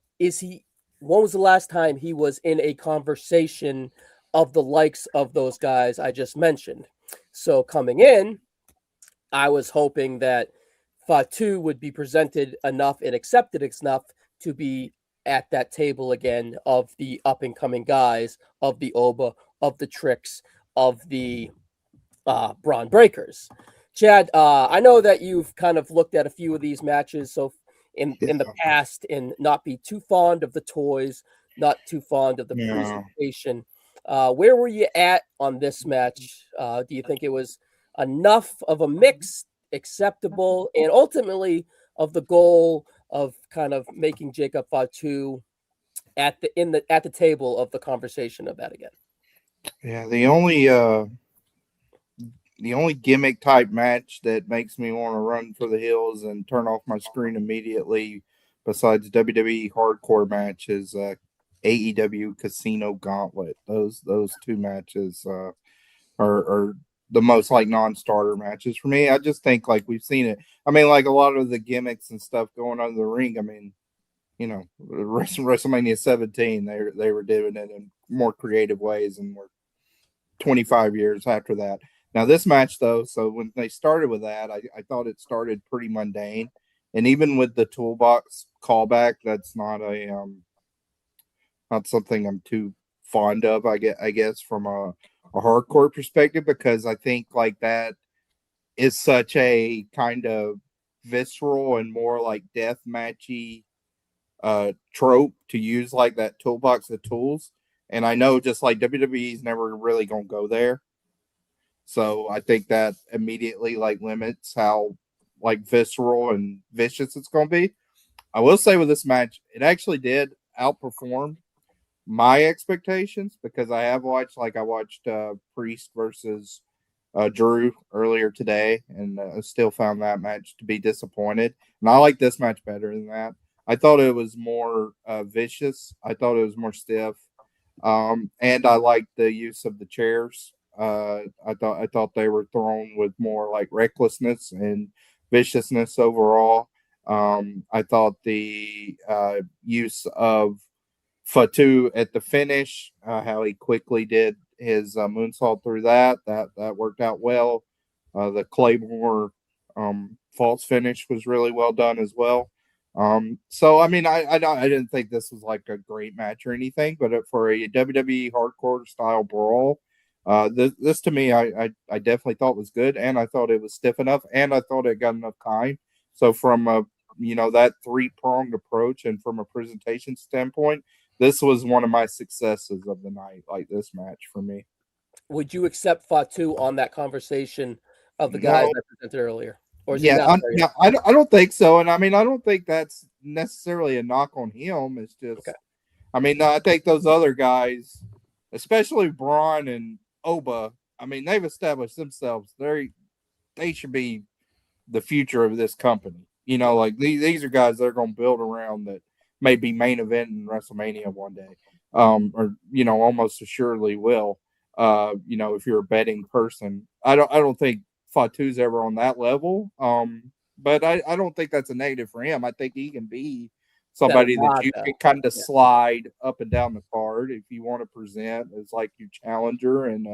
was the last time he was in a conversation of the likes of those guys I just mentioned? So coming in, I was hoping that Fatu would be presented enough and accepted enough to be at that table again of the up and coming guys, of the Oba, of the Tricks, of the Braun Breakers. Chad, I know that you've kind of looked at a few of these matches so in the past and not be too fond of the toys, not too fond of the presentation. Where were you at on this match? Do you think it was enough of a mix, acceptable, and ultimately of the goal of kind of making Jacob Fatu at the table of the conversation of that again? Yeah, the only gimmick type match that makes me want to run for the hills and turn off my screen immediately, besides WWE hardcore matches, AEW Casino Gauntlet. Those two matches are the most like non-starter matches for me. I just think like we've seen it. I mean, like a lot of the gimmicks and stuff going on in the ring. I mean, you know, WrestleMania 17, they were doing it in more creative ways, and we're 25 years after that. Now this match though, so when they started with that, I thought it started pretty mundane, and even with the toolbox callback, that's not not something I'm too fond of. I guess from a hardcore perspective, because I think like that is such a kind of visceral and more like death matchy trope to use like that toolbox of tools. And I know just like WWE's never really gonna go there. So I think that immediately like limits how like visceral and vicious it's gonna be. I will say with this match, it actually did outperform my expectations, because I watched Priest versus Drew earlier today, and still found that match to be disappointed. And I like this match better than that. I thought it was more vicious. I thought it was more stiff, and I liked the use of the chairs. I thought they were thrown with more like recklessness and viciousness overall. I thought the use of Fatu at the finish, how he quickly did his moonsault through that worked out well. The Claymore false finish was really well done as well. So I mean, I didn't think this was like a great match or anything, but for a WWE hardcore style brawl, this to me, I definitely thought was good, and I thought it was stiff enough, and I thought it got enough time. So from a that 3-pronged approach, and from a presentation standpoint, this was one of my successes of the night, like this match for me. Would you accept Fatu on that conversation of the guys I presented earlier? Or is he not I don't think so. And I mean, I don't think that's necessarily a knock on him. It's just, okay. I mean, I think those other guys, especially Braun and Oba, I mean, they've established themselves. They should be the future of this company. Like these are guys that are going to build around that may be main event in WrestleMania one day, or almost assuredly will. If you're a betting person, I don't think Fatu's ever on that level. But I don't think that's a negative for him. I think he can be somebody that you can kind of slide up and down the card if you want to present as like your challenger and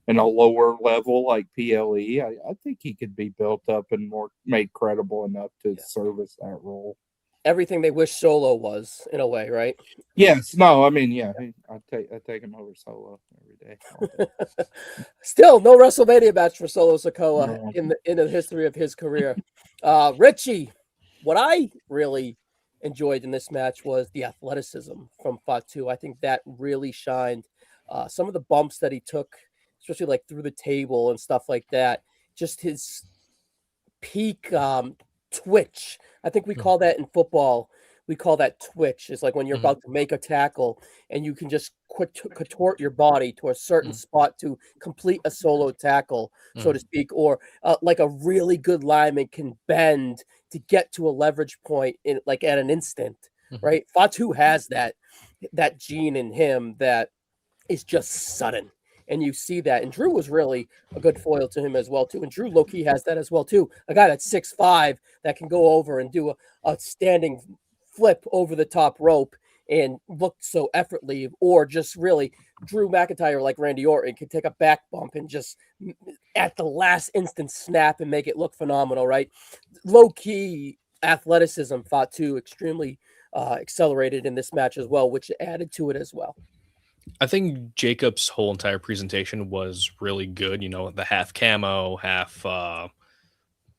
in a lower level like PLE. I think he could be built up and more made credible enough to service that role. Everything they wish Solo was, in a way, right? Yes. No, I mean, I take him over Solo every day. Still, no WrestleMania match for Solo Sikoa in the history of his career. Richie, what I really enjoyed in this match was the athleticism from Fatu. I think that really shined. Some of the bumps that he took, especially like through the table and stuff like that, just his peak twitch. I think we call that in football. We call that twitch. It's like when you're about to make a tackle and you can just contort your body to a certain spot to complete a solo tackle, so to speak, or like a really good lineman can bend to get to a leverage point in like at an instant, right? Fatu has that gene in him that is just sudden. And you see that. And Drew was really a good foil to him as well, too. And Drew low-key has that as well, too. A guy that's 6'5" that can go over and do a standing flip over the top rope and look so effortlessly, or just really Drew McIntyre, like Randy Orton, could take a back bump and just at the last instant snap and make it look phenomenal, right? Low key athleticism, Fatu extremely accelerated in this match as well, which added to it as well. I think Jacob's whole entire presentation was really good. You know, the half camo, half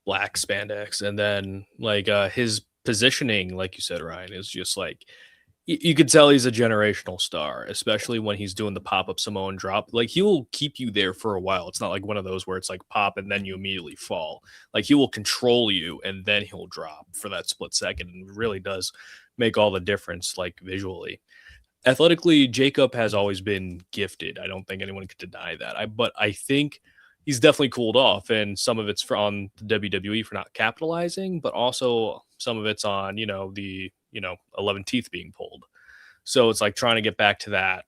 black spandex, and then like his positioning, like you said, Ryan, is just like you could tell he's a generational star, especially when he's doing the pop-up Samoan drop. Like, he will keep you there for a while. It's not like one of those where it's like pop and then you immediately fall. Like, he will control you and then he'll drop for that split second, and really does make all the difference, like, visually. Athletically, Jacob has always been gifted. I don't think anyone could deny that. But I think he's definitely cooled off, and some of it's on the WWE for not capitalizing, but also some of it's on, the 11 teeth being pulled. So it's like trying to get back to that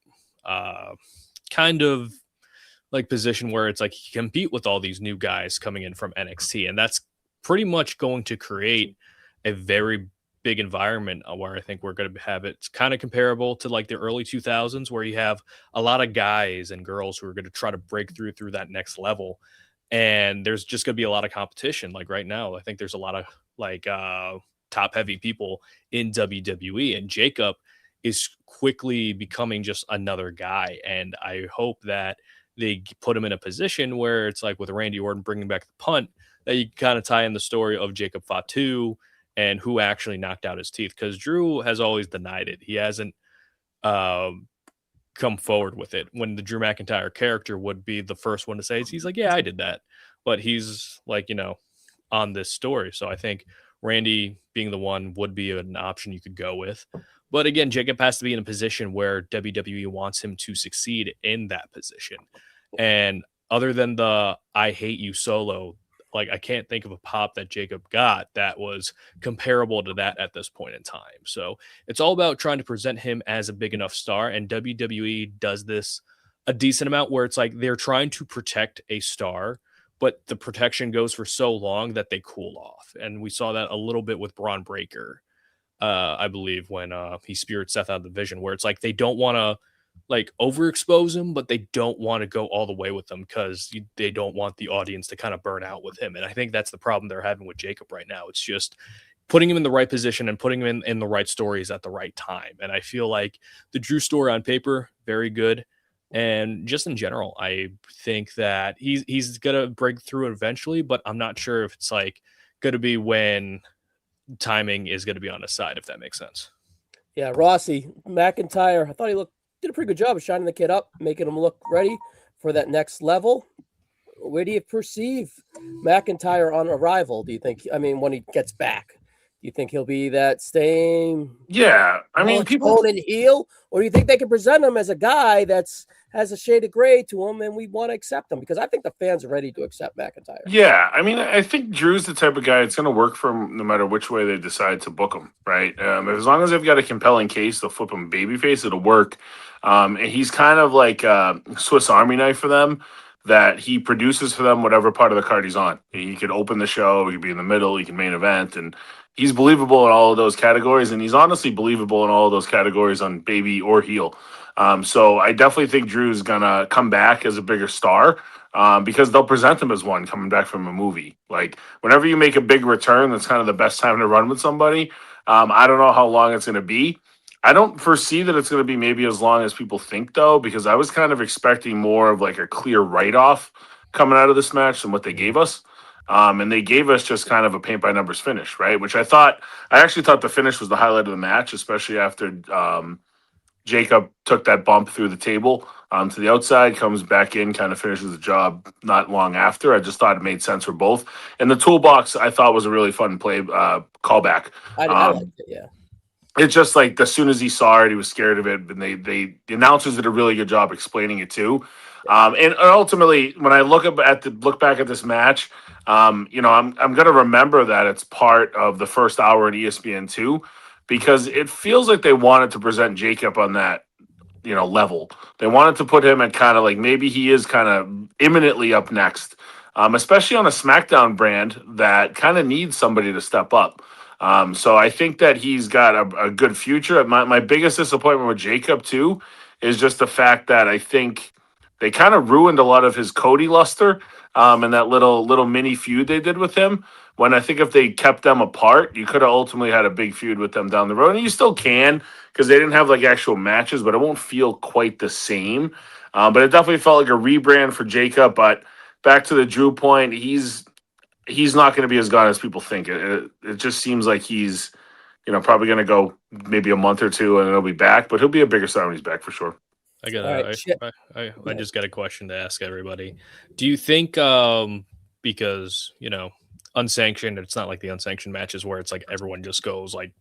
kind of like position where it's like he can compete with all these new guys coming in from NXT. And that's pretty much going to create a very big environment where I think we're going to have it kind of comparable to like the early 2000s, where you have a lot of guys and girls who are going to try to break through that next level. And there's just going to be a lot of competition. Like right now, I think there's a lot of like top heavy people in WWE, and Jacob is quickly becoming just another guy. And I hope that they put him in a position where it's like with Randy Orton bringing back the punt, that you kind of tie in the story of Jacob Fatu and who actually knocked out his teeth, because Drew has always denied it. He hasn't come forward with it, when the Drew McIntyre character would be the first one to say it. He's like, yeah, I did that. But he's like, on this story. So I think Randy being the one would be an option you could go with. But again, Jacob has to be in a position where WWE wants him to succeed in that position. And other than the I hate you solo, like, I can't think of a pop that Jacob got that was comparable to that at this point in time. So it's all about trying to present him as a big enough star. And WWE does this a decent amount, where it's like they're trying to protect a star, but the protection goes for so long that they cool off. And we saw that a little bit with Braun Breaker, I believe, when he speared Seth out of the division, where it's like they don't want to like overexpose him, but they don't want to go all the way with him because they don't want the audience to kind of burn out with him. And I think that's the problem they're having with Jacob right now. It's just putting him in the right position and putting him in the right stories at the right time. And I feel like the Drew story on paper, very good. And just in general, I think that he's going to break through eventually, but I'm not sure if it's like going to be when timing is going to be on his side, if that makes sense. Yeah, Rossi, McIntyre, I thought he did a pretty good job of shining the kid up, making him look ready for that next level. Where do you perceive McIntyre on arrival? Do you think, when he gets back, do you think he'll be that same? Yeah, I mean, people and heel, or do you think they can present him as a guy has a shade of gray to him, and we want to accept him? Because I think the fans are ready to accept McIntyre. Yeah, I mean, I think Drew's the type of guy it's going to work for him no matter which way they decide to book him, right? As long as they've got a compelling case, they'll flip him babyface, it'll work. And he's kind of like a Swiss Army knife for them, that he produces for them whatever part of the card he's on. He could open the show, he could be in the middle, he can main event, and he's believable in all of those categories, and he's honestly believable in all of those categories on baby or heel. So I definitely think Drew's gonna come back as a bigger star, because they'll present him as one coming back from a movie. Like, whenever you make a big return, that's kind of the best time to run with somebody. I don't know how long it's gonna be. I don't foresee that it's gonna be maybe as long as people think, though, because I was kind of expecting more of like a clear write-off coming out of this match than what they gave us. And they gave us just kind of a paint by numbers finish, right? Which I actually thought the finish was the highlight of the match, especially after Jacob took that bump through the table to the outside, comes back in, kind of finishes the job not long after. I just thought it made sense for both. And the toolbox, I thought, was a really fun play callback. I liked it, yeah. It's just like as soon as he saw it, he was scared of it. And the announcers did a really good job explaining it too. And ultimately, when I look back at this match, I'm going to remember that it's part of the first hour in ESPN2, because it feels like they wanted to present Jacob on that, level. They wanted to put him at kind of like, maybe he is kind of imminently up next, especially on a SmackDown brand that kind of needs somebody to step up. So I think that he's got a good future. My biggest disappointment with Jacob too is just the fact that I think they kind of ruined a lot of his Cody luster, and that little mini feud they did with him. When I think if they kept them apart, you could have ultimately had a big feud with them down the road, and you still can because they didn't have like actual matches, but it won't feel quite the same. But it definitely felt like a rebrand for Jacob. But back to the Drew point, he's not going to be as gone as people think. It just seems like he's probably going to go maybe a month or two and he'll be back, but he'll be a bigger star when he's back for sure. I got Right, I just got a question to ask everybody. Do you think because unsanctioned, it's not like the unsanctioned matches where it's like everyone just goes like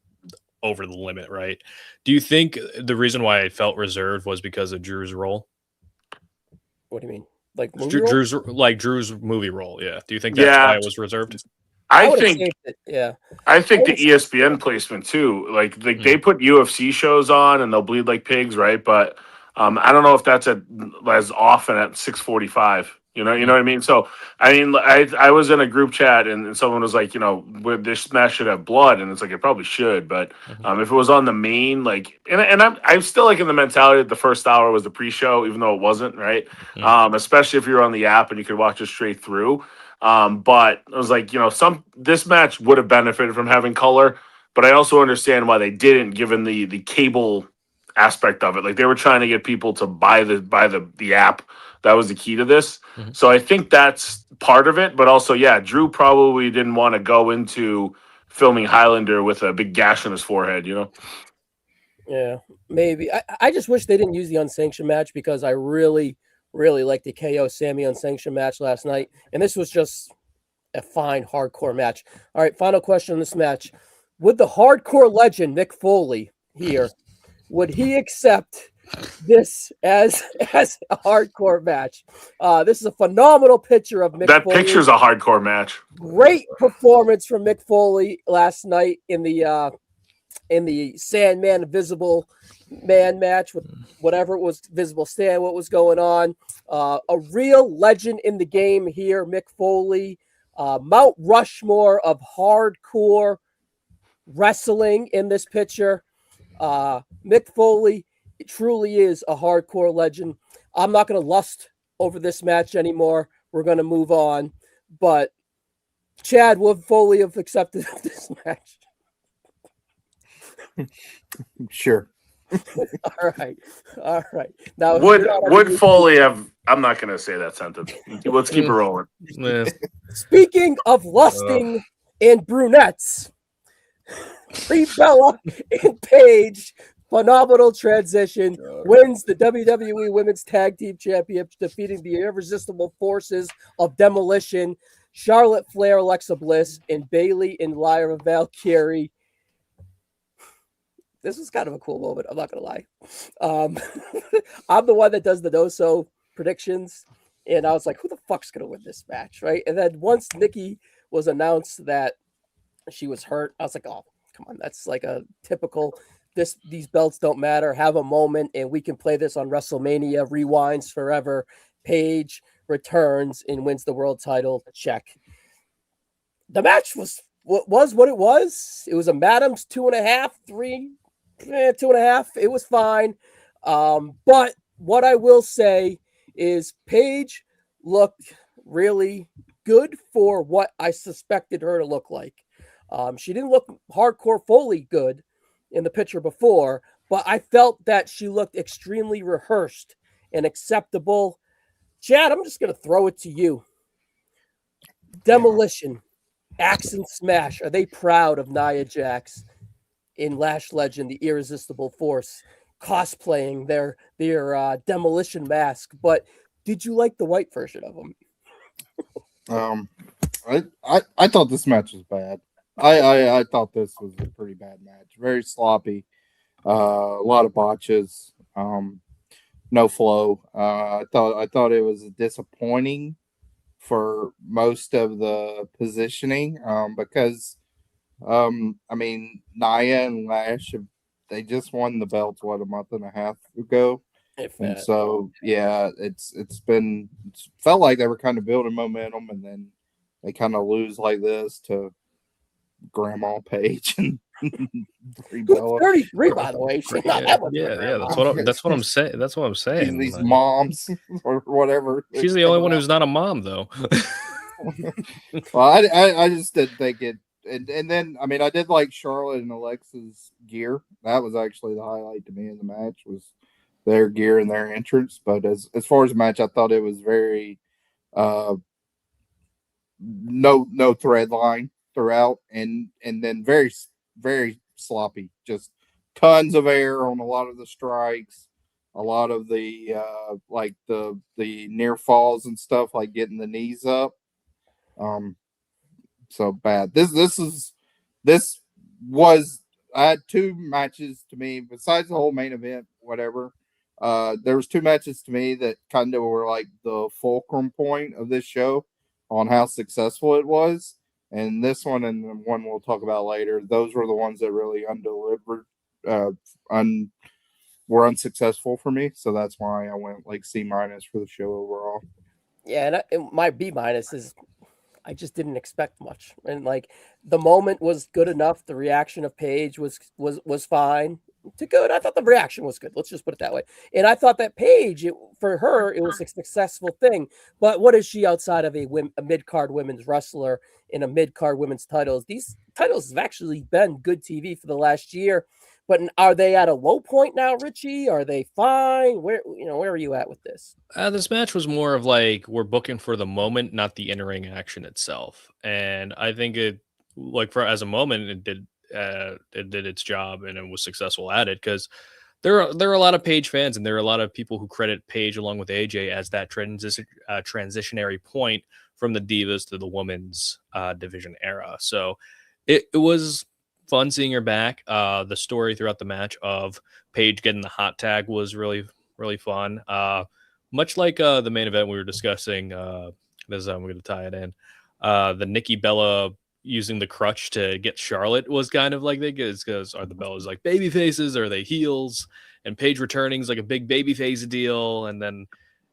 over the limit, right? Do you think the reason why I felt reserved was because of Drew's role? What do you mean? Like movie role? Drew's movie role, yeah. Do you think that's why it was reserved? I I would have think saved it. Yeah. I think I the ESPN placement too. Like they put UFC shows on and they'll bleed like pigs, right? But I don't know if that's as often at 6:45. You know what I mean. So I mean, I was in a group chat and someone was like, this match should have blood, and it's like it probably should, but if it was on the main, like, and I'm still like in the mentality that the first hour was the pre-show, even though it wasn't, right? Especially if you're on the app and you could watch it straight through. But I was like, this match would have benefited from having color, but I also understand why they didn't, given the cable aspect of it. Like they were trying to get people to buy the app. That was the key to this. So I think that's part of it. But also, yeah, Drew probably didn't want to go into filming Highlander with a big gash on his forehead, Yeah, maybe. I just wish they didn't use the unsanctioned match because I really, really liked the KO Sammy unsanctioned match last night. And this was just a fine hardcore match. All right, final question on this match. Would the hardcore legend Mick Foley here, would he accept this as a hardcore match? This is a phenomenal picture of Mick That Foley. picture's a hardcore match. Great performance from Mick Foley last night in the Sandman Invisible Man match with whatever it was, Visible Stand, what was going on. A real legend in the game here, Mick Foley. Mount Rushmore of hardcore wrestling in this picture. Mick Foley truly is a hardcore legend. I'm not going to lust over this match anymore. We're going to move on. But Chad, would Foley have accepted this match? Sure. All right. Now, would Foley have? I'm not going to say that sentence. Let's keep it rolling. Speaking of lusting and brunettes, Brie Bella and Paige, phenomenal transition, wins the WWE Women's Tag Team Championship, defeating the irresistible forces of Demolition, Charlotte Flair, Alexa Bliss, and Bayley and Lyra Valkyrie. This was kind of a cool moment. I'm not going to lie. I'm the one that does the NoSo predictions. And I was like, who the fuck's going to win this match? Right. And then once Nikki was announced that she was hurt, I was like, oh, come on. That's like a typical, these belts don't matter. Have a moment and we can play this on WrestleMania, rewinds forever. Paige returns and wins the world title. Check. The match was what it was. It was a Madam's 2.5, 3. 2.5. It was fine. But what I will say is Paige looked really good for what I suspected her to look like. She didn't look hardcore Foley good in the picture before, but I felt that she looked extremely rehearsed and acceptable. Chad, I'm just going to throw it to you. Demolition, Axe and Smash. Are they proud of Nia Jax in Lash Legend, the Irresistible Force, cosplaying their Demolition mask? But did you like the white version of them? I thought this match was bad. I thought this was a pretty bad match. Very sloppy. A lot of botches. No flow. I thought it was disappointing for most of the positioning. Because I mean, Nia and Lash, they just won the belts a month and a half ago. And so yeah, it's felt like they were kind of building momentum, and then they kind of lose like this to Grandma Paige and Brie Who's Bella. 33, by the way? She's not that much. Yeah. That's what I'm saying. That's what I'm saying. These Like, moms or whatever. she's the only one who's not a mom, though. Well, I just didn't think it. And then, I mean, I did like Charlotte and Alexa's gear. That was actually the highlight to me in the match was their gear and their entrance. But as far as the match, I thought it was very no thread line throughout, and then very sloppy. Just tons of air on a lot of the strikes, a lot of the like the near falls and stuff, like getting the knees up. So bad. This was, I had two matches to me besides the whole main event, whatever. There was two matches to me that kind of were like the fulcrum point of this show on how successful it was. And this one and the one we'll talk about later, those were the ones that really undelivered, were unsuccessful for me. So that's why I went like C- for the show overall. Yeah, and my B- is I just didn't expect much, and like the moment was good enough. The reaction of Paige was fine to good. I thought the reaction was good. Let's just put it that way. And I thought that Paige, for her, it was a successful thing. But what is she outside of a mid-card women's wrestler in a mid-card women's titles? These titles have actually been good TV for the last year. But are they at a low point now, Richie? Are they fine? Where are you at with this? This match was more of like we're booking for the moment, not the in-ring action itself. And I think it, like for as a moment, it did its job and it was successful at it because there are a lot of Paige fans and there are a lot of people who credit Paige along with AJ as that transitionary point from the Divas to the women's division era. So it was fun seeing her back. The story throughout the match of Paige getting the hot tag was really, really fun. Much like the main event we were discussing, this is how I'm going to tie it in. The Nikki Bella using the crutch to get Charlotte was kind of like they get because are the Bellas like baby faces or are they heels? And Paige returning is like a big baby face deal, and then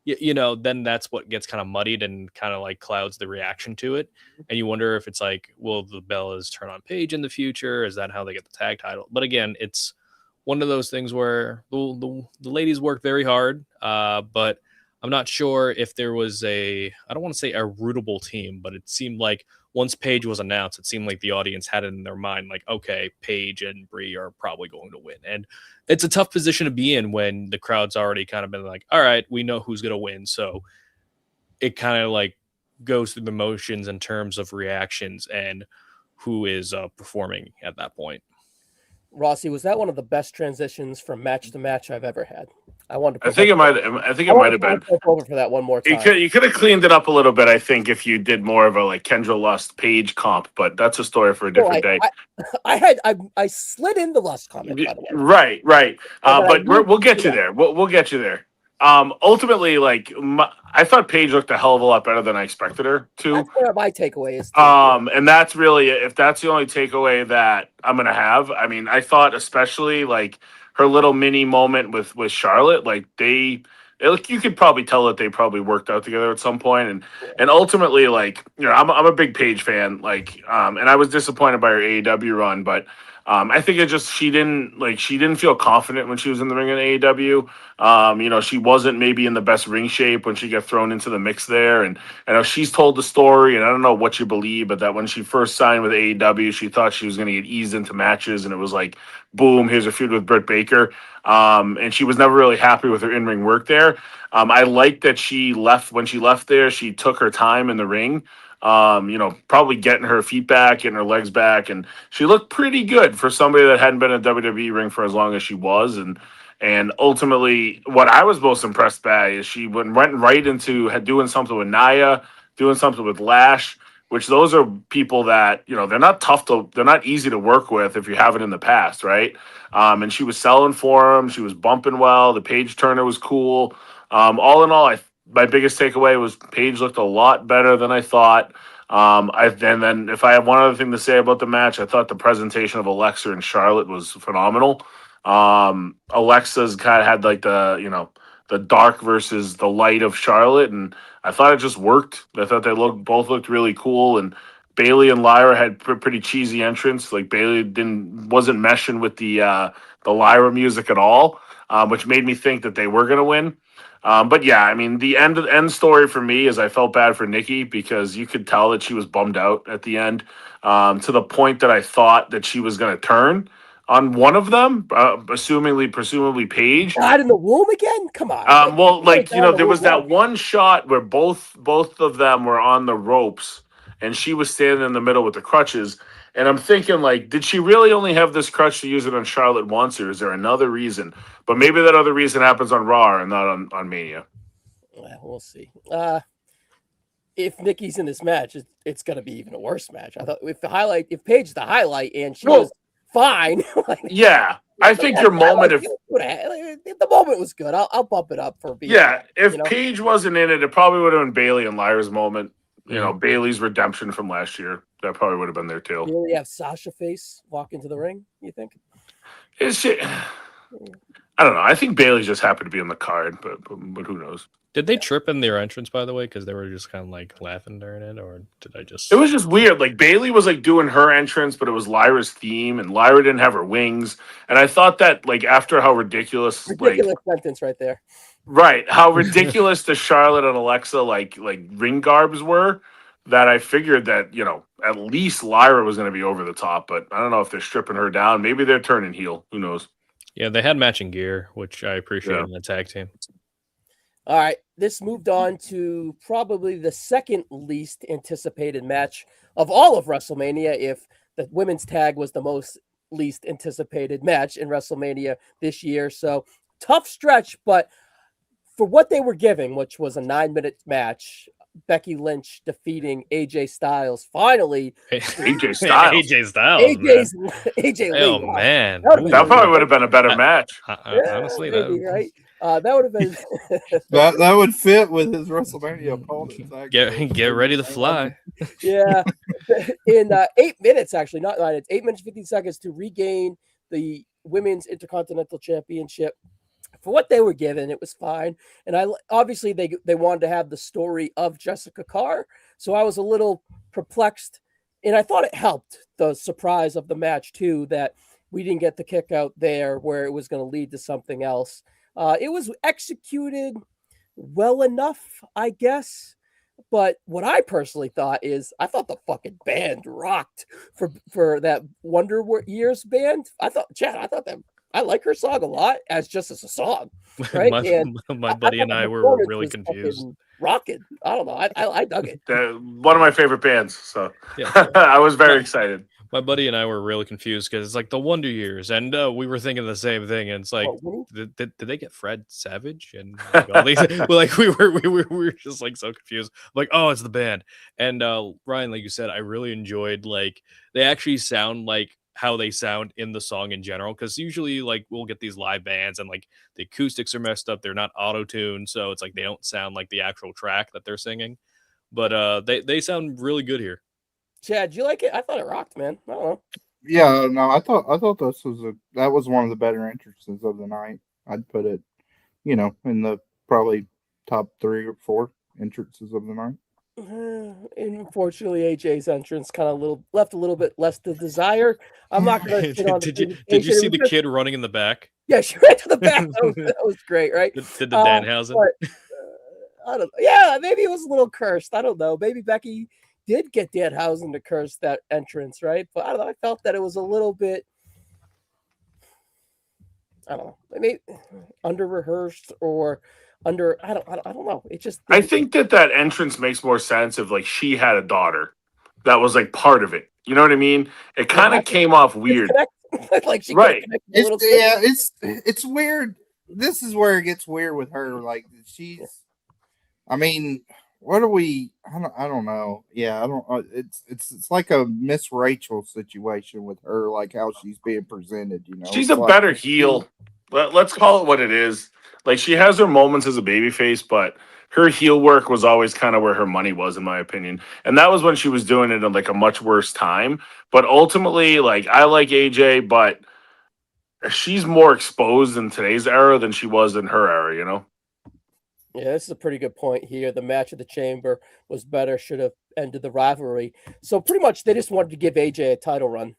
then that's what gets kind of muddied and kind of like clouds the reaction to it. And you wonder if it's like, will the Bellas turn on Paige in the future? Is that how they get the tag title? But again, it's one of those things where the ladies worked very hard, but I'm not sure if there was I don't want to say a rootable team, but it seemed like once Paige was announced, it seemed like the audience had it in their mind, like, okay, Paige and Brie are probably going to win. And it's a tough position to be in when the crowd's already kind of been like, all right, we know who's going to win. So it kind of like goes through the motions in terms of reactions and who is performing at that point. Rossi, was that one of the best transitions from match to match I've ever had? I think it might have been over for that one more time. You could have cleaned it up a little bit, I think, if you did more of a like Kendra Lust Paige comp, but that's a story for a different day. I slid in the Lust comment, by the way. Right. But we'll get you there. We'll get you there. Ultimately, like I thought Paige looked a hell of a lot better than I expected her to. That's where my takeaway is. And that's really, if that's the only takeaway that I'm gonna have. I mean, I thought especially like her little mini moment with Charlotte, like you could probably tell that they probably worked out together at some point, and ultimately, like I'm a big Paige fan, like and I was disappointed by her AEW run, but. I think it just she didn't feel confident when she was in the ring in AEW. She wasn't maybe in the best ring shape when she got thrown into the mix there. And I know she's told the story, and I don't know what you believe, but that when she first signed with AEW, she thought she was going to get eased into matches, and it was like, boom, here's a feud with Britt Baker. And she was never really happy with her in-ring work there. I like that when she left there, she took her time in the ring. Probably getting her feet back and her legs back, and she looked pretty good for somebody that hadn't been in a WWE ring for as long as she was. And ultimately, what I was most impressed by is she went right into doing something with Nia, doing something with Lash, which those are people that they're not easy to work with if you haven't in the past, right? And she was selling for them, she was bumping well. The Paige Turner was cool. All in all, my biggest takeaway was Paige looked a lot better than I thought. And then if I have one other thing to say about the match, I thought the presentation of Alexa and Charlotte was phenomenal. Alexa's kind of had like the dark versus the light of Charlotte, and I thought it just worked. I thought they both looked really cool, and Bailey and Lyra had pretty cheesy entrance. Like Bailey wasn't meshing with the Lyra music at all, which made me think that they were going to win. But yeah, I mean, the end story for me is I felt bad for Nikki because you could tell that she was bummed out at the end, to the point that I thought that she was going to turn on one of them, presumably Paige. God in the womb again? Come on. Well, like, there was that one shot where both of them were on the ropes, and she was standing in the middle with the crutches. And I'm thinking, like, did she really only have this crutch to use it on Charlotte once, or is there another reason? But maybe that other reason happens on Raw and not on Mania. Well, we'll see. If Nikki's in this match, it's going to be even a worse match. I thought if Paige's the highlight and she was fine. Yeah, I think your moment the moment was good. I'll bump it up for being. Yeah, if Paige wasn't in it, it probably would have been Bailey and Lyra's moment. Bailey's redemption from last year. That probably would have been there too. Really have Sasha face walk into the ring, you think? Is she? I don't know. I think Bailey just happened to be on the card, but who knows? Did they trip in their entrance, by the way, because they were just kind of like laughing during it, or did I just? It was just weird. Like Bailey was like doing her entrance, but it was Lyra's theme, and Lyra didn't have her wings. And I thought that like after how ridiculous sentence right there. Right, how ridiculous the Charlotte and Alexa like ring garbs were, that I figured that at least Lyra was going to be over the top. But I don't know if they're stripping her down. Maybe they're turning heel. Who knows? Yeah, they had matching gear, which I appreciate in the tag team. All right, this moved on to probably the second least anticipated match of all of WrestleMania, if the women's tag was the most least anticipated match in WrestleMania this year. So tough stretch, but for what they were giving, which was a 9-minute match, Becky Lynch defeating AJ Styles. Finally, AJ Styles. AJ Lee. Oh man, that probably would have been a better match. Honestly, maybe, right? That would have been that would fit with his WrestleMania opponent. Get ready to fly. Yeah, in 8 minutes, actually, not 9 minutes, 8 minutes 50 seconds to regain the Women's Intercontinental Championship. For what they were given, it was fine. And obviously they wanted to have the story of Jessica Carr, so I was a little perplexed, and I thought it helped the surprise of the match too, that we didn't get the kick out there where it was going to lead to something else. It was executed well enough, I guess. But what I personally thought is, I thought the fucking band rocked for that Wonder Years band. I thought that I like her song a lot as a song, right? my buddy and I were really confused. Rocking. I don't know. I dug it. One of my favorite bands. So yeah. I was very excited. My buddy and I were really confused because it's like the Wonder Years, and we were thinking the same thing. And it's like, did they get Fred Savage and all these? we were just like so confused. Like, oh, it's the band. And Ryan, like you said, I really enjoyed they actually sound like how they sound in the song in general, because usually we'll get these live bands and the acoustics are messed up, they're not auto-tuned, so it's they don't sound like the actual track that they're singing, but they sound really good here. Chad, do you like it? I thought it rocked, man. I don't know. Yeah, no, I thought that was one of the better entrances of the night. I'd put it, in the probably top 3 or 4 entrances of the night. Unfortunately, AJ's entrance kind of left a little bit less to desire. I'm not going to. Did you see the kid running in the back? Yeah, she ran to the back. That was great, right? Did the Danhausen? I don't know. Yeah, maybe it was a little cursed. I don't know. Maybe Becky did get Danhausen to curse that entrance, right? But I don't know. I felt that it was a little bit, I don't know, maybe under rehearsed or under. I don't know. It just. I think that entrance makes more sense if she had a daughter that was part of it. You know what I mean? It kind of came off weird. Right. It's weird. This is where it gets weird with her. I mean, what are we? I don't know. Yeah, I don't. It's like a Miss Rachel situation with her, how she's being presented. She's a better heel. Let's call it what it is. She has her moments as a babyface, but her heel work was always kind of where her money was, in my opinion. And that was when she was doing it in a much worse time. But ultimately, I like AJ, but she's more exposed in today's era than she was in her era, Yeah, this is a pretty good point here. The match of the Chamber was better, should have ended the rivalry. So pretty much they just wanted to give AJ a title run,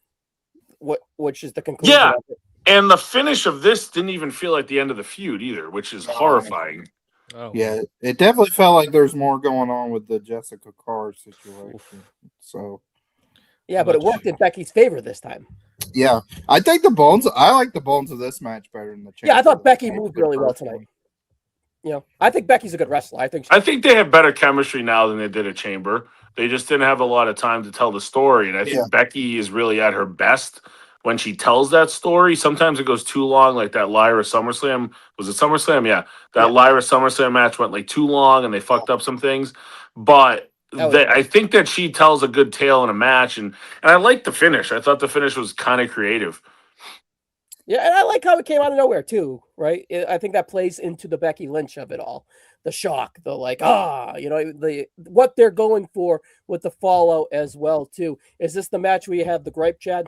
which is the conclusion Yeah, of it. and the finish of this didn't even feel like the end of the feud either, which is horrifying. Oh, Yeah, it definitely felt like there's more going on with the Jessica Carr situation. So Yeah, but it worked in Becky's favor this time. yeah, I think I like the bones of this match better than the Chamber. Yeah, I thought Becky moved really well tonight. You know, I think Becky's a good wrestler. I think they have better chemistry now than they did at Chamber. They just didn't have a lot of time to tell the story, and I think Becky is really at her best when she tells that story. Sometimes it goes too long, like that Lyra SummerSlam. Was it SummerSlam? Yeah, Lyra SummerSlam match went like too long, and they fucked up some things. But I think that she tells a good tale in a match, and I like the finish. I thought the finish was kind of creative. Yeah, and I like how it came out of nowhere too, right? I think that plays into the Becky Lynch of it all. The shock, the what they're going for with the fallout as well too. Is this the match where you have the gripe, Chad?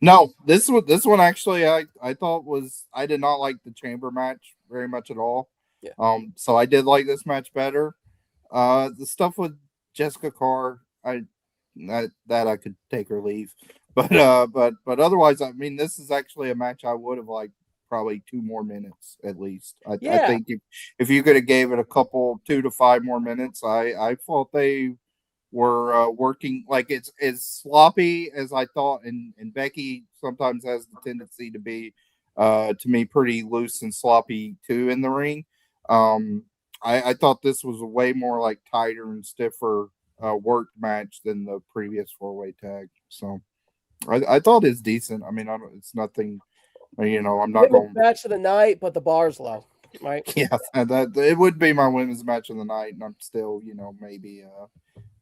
No, this one actually I thought I did not like the Chamber match very much at all. Yeah. So I did like this match better. The stuff with Jessica Carr, that I could take or leave. But otherwise, I mean, this is actually a match I would have liked probably 2 more minutes at least. I think if you could have gave it a couple 2 to 5 more minutes, I thought they were working like it's as sloppy as I thought, and Becky sometimes has the tendency to be to me pretty loose and sloppy too in the ring. I thought this was a way more like tighter and stiffer worked match than the previous 4-way tag. So I thought it's decent. I mean, it's nothing. I'm not going match of the night, but the bar's low, right? Yeah, that it would be my women's match of the night, and I'm still, maybe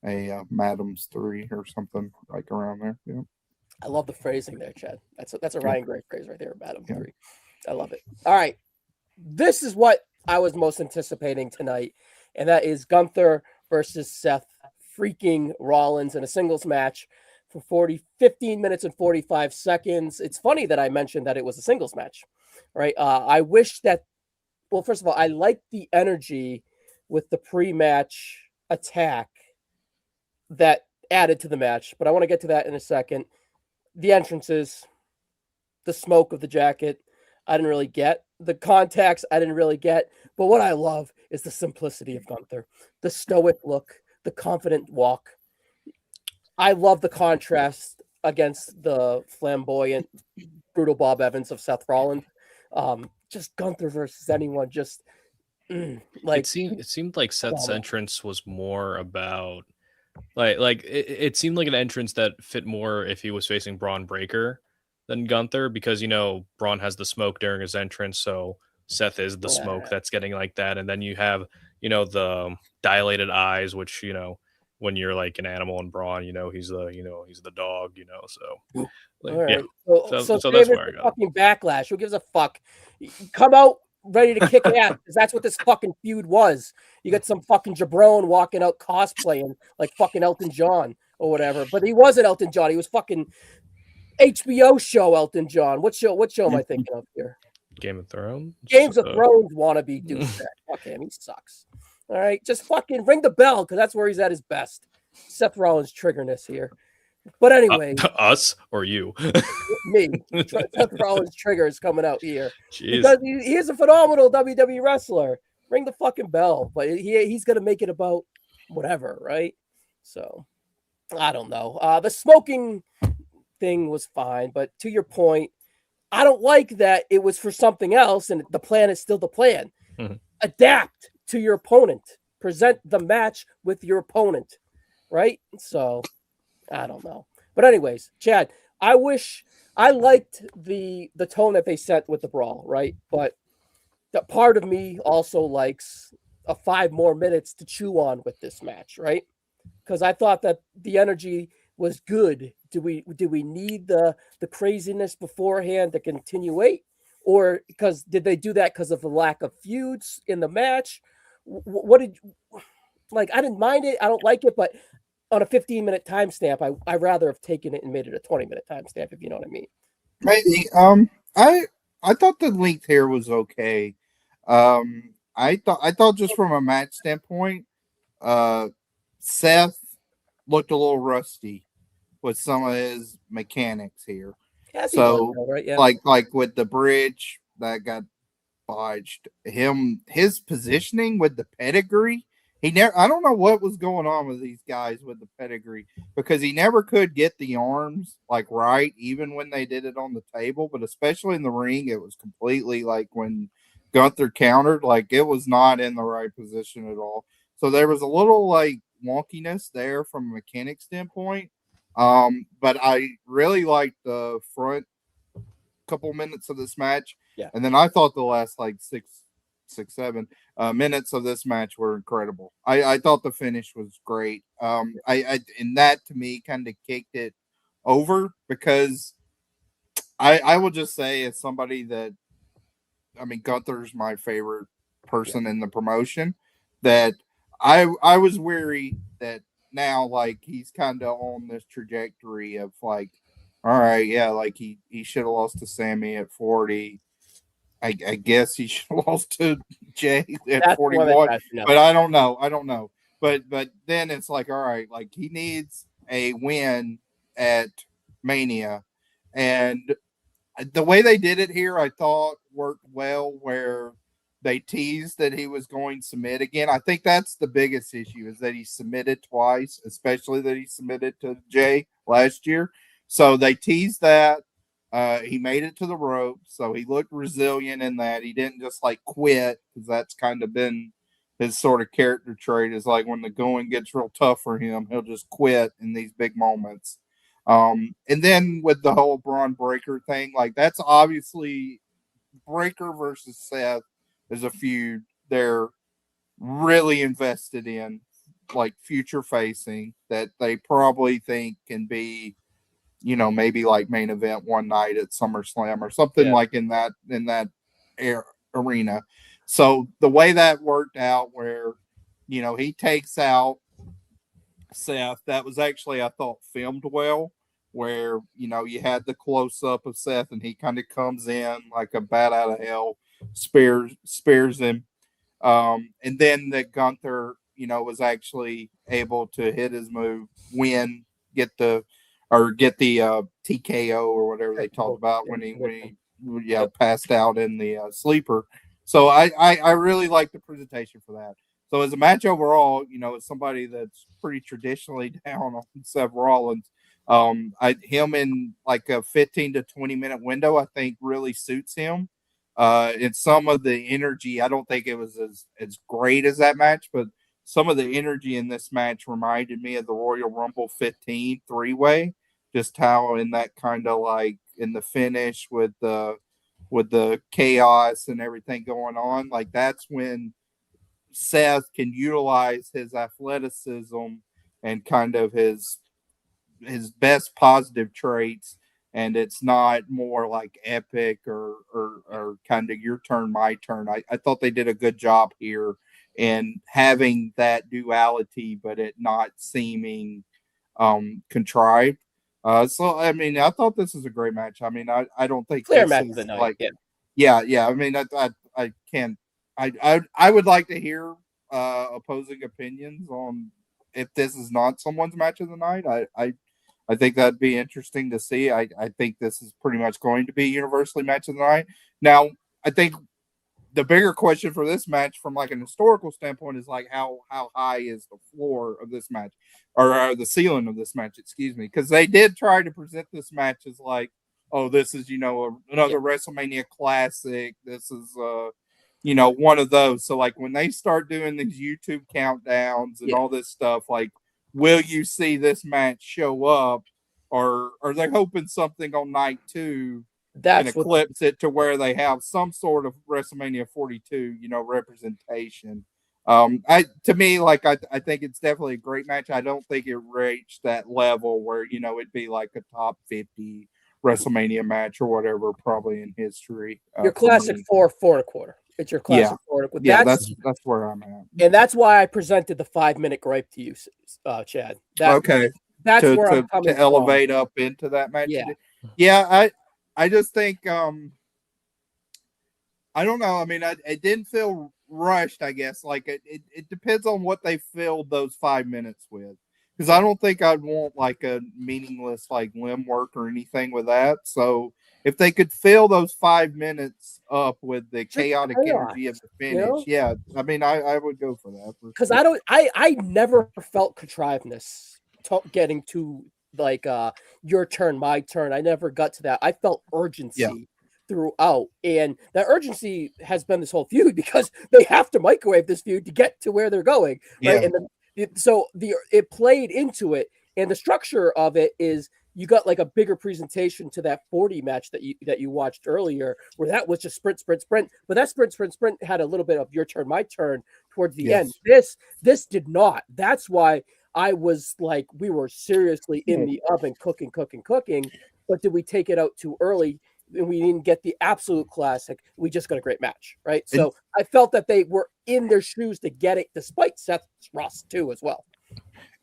a Madams 3 or something like around there. Yeah. I love the phrasing there, Chad. That's a Ryan Gray phrase right there, Madam 3. I love it. All right. This is what I was most anticipating tonight, and that is Gunther versus Seth freaking Rollins in a singles match for 15 minutes and 45 seconds. It's funny that I mentioned that it was a singles match, right? I wish that, well, first of all, I like the energy with the pre-match attack that added to the match, but I want to get to that in a second. The entrances, the smoke of the jacket, I didn't really get. The contacts, I didn't really get. But what I love is the simplicity of Gunther, the stoic look, the confident walk. I love the contrast against the flamboyant, brutal Bob Evans of Seth Rollins. Just Gunther versus anyone. Just like it seemed like Seth's entrance was more about it seemed like an entrance that fit more if he was facing Braun Breaker than Gunther, because Braun has the smoke during his entrance, so Seth is the smoke that's getting like that, and then you have the dilated eyes, which when you're like an animal in Braun, he's the dog, so like, all right. yeah. So that's where I got fucking backlash. Who gives a fuck? Come out ready to kick ass, because that's what this fucking feud was. You got some fucking jabron walking out cosplaying like fucking Elton John or whatever, but he wasn't Elton John. He was fucking HBO show Elton John. What show am I thinking of here? Game of Thrones. Games of Thrones wannabe douchebag. Fuck him, he sucks. All right, just fucking ring the bell, because that's where he's at his best. Seth Rollins triggerness here. But anyway, us or you? Me. Seth Rollins trigger is coming out here. Jeez. Because he is a phenomenal WWE wrestler. Ring the fucking bell. But he's going to make it about whatever, right? So, I don't know. The smoking thing was fine. But to your point, I don't like that it was for something else, and the plan is still the plan. Mm-hmm. Adapt to your opponent. Present the match with your opponent, right? So, I don't know. But anyways, Chad, I liked the tone that they set with the brawl, right? But that part of me also likes 5 more minutes to chew on with this match, right? Because I thought that the energy was good. Do we need the craziness beforehand to continuate? Or did they do that because of the lack of feuds in the match? I didn't mind it. I don't like it, but on a 15-minute timestamp, I'd rather have taken it and made it a 20-minute timestamp, if you know what I mean. Maybe. I thought the length here was okay. I thought just from a match standpoint, Seth looked a little rusty with some of his mechanics here. As he So, was, though, right? Yeah. like with the bridge that got botched, his positioning with the pedigree, I don't know what was going on with these guys with the pedigree, because he never could get the arms like right, even when they did it on the table, but especially in the ring, it was completely like when Gunther countered, like it was not in the right position at all. So there was a little like wonkiness there from a mechanic standpoint. But I really liked the front couple minutes of this match. Yeah. And then I thought the last like six, 7 minutes of this match were incredible. I thought the finish was great. And that to me kind of kicked it over, because I will just say, as somebody that, I mean, Gunther's my favorite person in the promotion, that I was weary that now, like, he's kind of on this trajectory of like, all right, yeah, like he should have lost to Sammy at 40. I guess he should have lost to Jay at 41, but I don't know. But then it's like, all right, like he needs a win at Mania, and the way they did it here, I thought worked well, where they teased that he was going to submit again. I think that's the biggest issue, is that he submitted twice, especially that he submitted to Jay last year. So they teased that. He made it to the ropes, so he looked resilient in that. He didn't just like quit, because that's kind of been his sort of character trait, is like when the going gets real tough for him, he'll just quit in these big moments. And then with the whole Braun Breaker thing, like that's obviously Breaker versus Seth is a feud they're really invested in, like future facing, that they probably think can be, maybe like main event one night at SummerSlam or something, like in that arena. So the way that worked out, where, he takes out Seth, that was actually, I thought, filmed well, where, you had the close up of Seth and he kind of comes in like a bat out of hell, spears him. And then that Gunther, was actually able to hit his move, win, get the TKO or whatever they talked about when he passed out in the sleeper. So I really like the presentation for that. So as a match overall, as somebody that's pretty traditionally down on Seth Rollins, him in like a 15 to 20 minute window, I think really suits him. And some of the energy, I don't think it was as great as that match, but some of the energy in this match reminded me of the Royal Rumble 15 3-way, just how in that kind of like in the finish with the chaos and everything going on, like that's when Seth can utilize his athleticism and kind of his best positive traits, and it's not more like epic or kind of your turn, my turn. I thought they did a good job here in having that duality, but it not seeming contrived. So I mean, I thought this is a great match. I mean, I don't think Clear this match is of the night. like, yeah. I mean, I can't. I would like to hear opposing opinions on if this is not someone's match of the night. I think that'd be interesting to see. I think this is pretty much going to be universally match of the night. Now, I think the bigger question for this match from like an historical standpoint is like how high is the floor of this match, or the ceiling of this match, excuse me, because they did try to present this match as like, oh, this is, another WrestleMania classic. This is, one of those. So like when they start doing these YouTube countdowns and all this stuff, like, will you see this match show up, or are they hoping something on night 2 and eclipse it to where they have some sort of WrestleMania 42, representation? To me, like, I think it's definitely a great match. I don't think it reached that level where, it'd be like a top 50 WrestleMania match or whatever, probably in history. Your classic 4.25. It's your classic 4.25. Yeah, that's where I'm at. And that's why I presented the 5-minute gripe to you, Chad. Okay. That's where I'm coming to elevate up into that match. Yeah. I just think I don't know. I mean, it didn't feel rushed, I guess. Like it depends on what they filled those 5 minutes with. Because I don't think I'd want like a meaningless like limb work or anything with that. So if they could fill those 5 minutes up with the chaotic energy of the finish, yeah, I mean, I would go for that. Because I never felt contrivedness getting to like your turn, my turn. I never got to that. I felt urgency throughout, and that urgency has been this whole feud because they have to microwave this feud to get to where they're going, right? And it played into it, and the structure of it is you got like a bigger presentation to that 40 match that you watched earlier, where that was just sprint, but that sprint had a little bit of your turn, my turn towards the end. This did not. That's why I was like, we were seriously in the oven cooking. But did we take it out too early? And we didn't get the absolute classic. We just got a great match, right? So I felt that they were in their shoes to get it, despite Seth Ross too as well.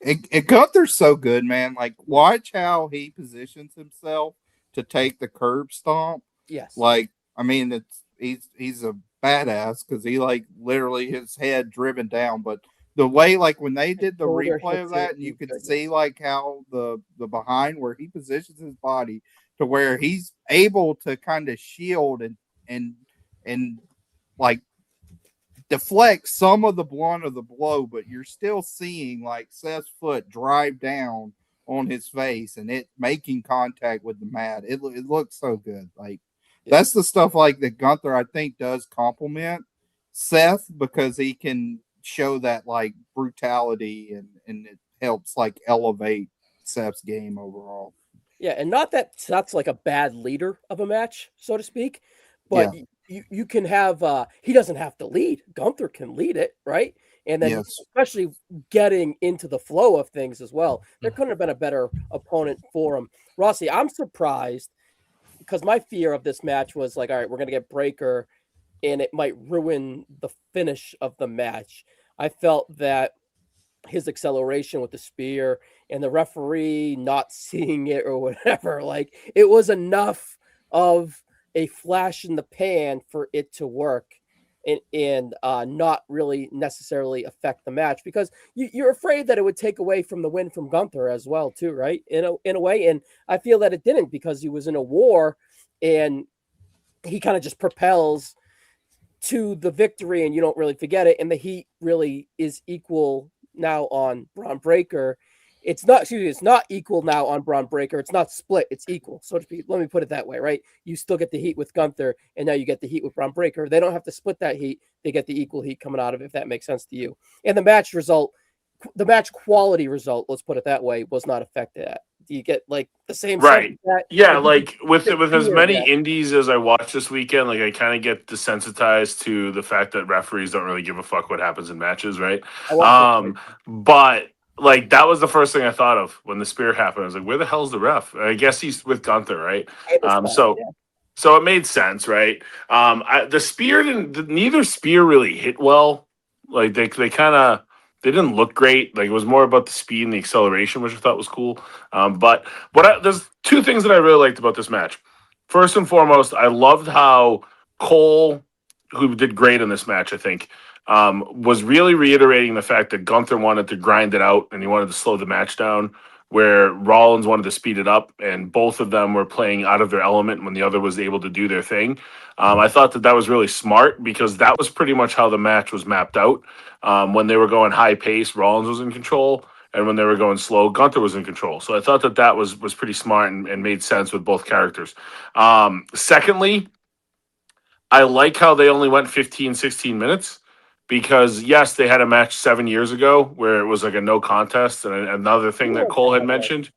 And Gunther's so good, man. Like, watch how he positions himself to take the curb stomp. Yes. Like, I mean, he's a badass because he like literally his head driven down, but the way like when they did the replay of that, and you could see like how the behind where he positions his body to where he's able to kind of shield and like deflect some of the blunt of the blow, but you're still seeing like Seth's foot drive down on his face and it making contact with the mat. It looks so good. Like that's the stuff like that Gunther I think does complement Seth because he can show that like brutality and it helps like elevate Seth's game overall. Yeah, and not that Seth's like a bad leader of a match, so to speak, but you can have he doesn't have to lead. Gunther can lead it, right? And then especially getting into the flow of things as well. There couldn't have been a better opponent for him. Rossi, I'm surprised because my fear of this match was like, all right, we're gonna get Breaker and it might ruin the finish of the match. I felt that his acceleration with the spear and the referee not seeing it or whatever, like it was enough of a flash in the pan for it to work and not really necessarily affect the match because you're afraid that it would take away from the win from Gunther as well too, right? In a way. And I feel that it didn't because he was in a war and he kind of just propels to the victory and you don't really forget it. And the heat really is equal now on Braun Breaker. It's not equal now on Braun Breaker. It's not split. It's equal. So to speak, let me put it that way, right? You still get the heat with Gunther, and now you get the heat with Braun Breaker. They don't have to split that heat. They get the equal heat coming out of it, if that makes sense to you. And the match quality result, let's put it that way, was not affected. Do you get like the same? Right. Yeah. Like with as many indies as I watched this weekend, like I kind of get desensitized to the fact that referees don't really give a fuck what happens in matches, right? But like that was the first thing I thought of when the spear happened. I was like, where the hell's the ref? I guess he's with Gunther, right? So it made sense, right? The spear neither spear really hit well. Like they didn't look great. Like it was more about the speed and the acceleration, which I thought was cool. But there's two things that I really liked about this match. First and foremost, I loved how Cole, who did great in this match, I think, was really reiterating the fact that Gunther wanted to grind it out and he wanted to slow the match down, where Rollins wanted to speed it up, and both of them were playing out of their element when the other was able to do their thing. I thought that was really smart because that was pretty much how the match was mapped out. When they were going high pace, Rollins was in control, and when they were going slow, Gunther was in control. So I thought that was pretty smart and made sense with both characters. Secondly, I like how they only went 15, 16 minutes. Because, yes, they had a match 7 years ago where it was like a no contest. And another thing that Cole had mentioned.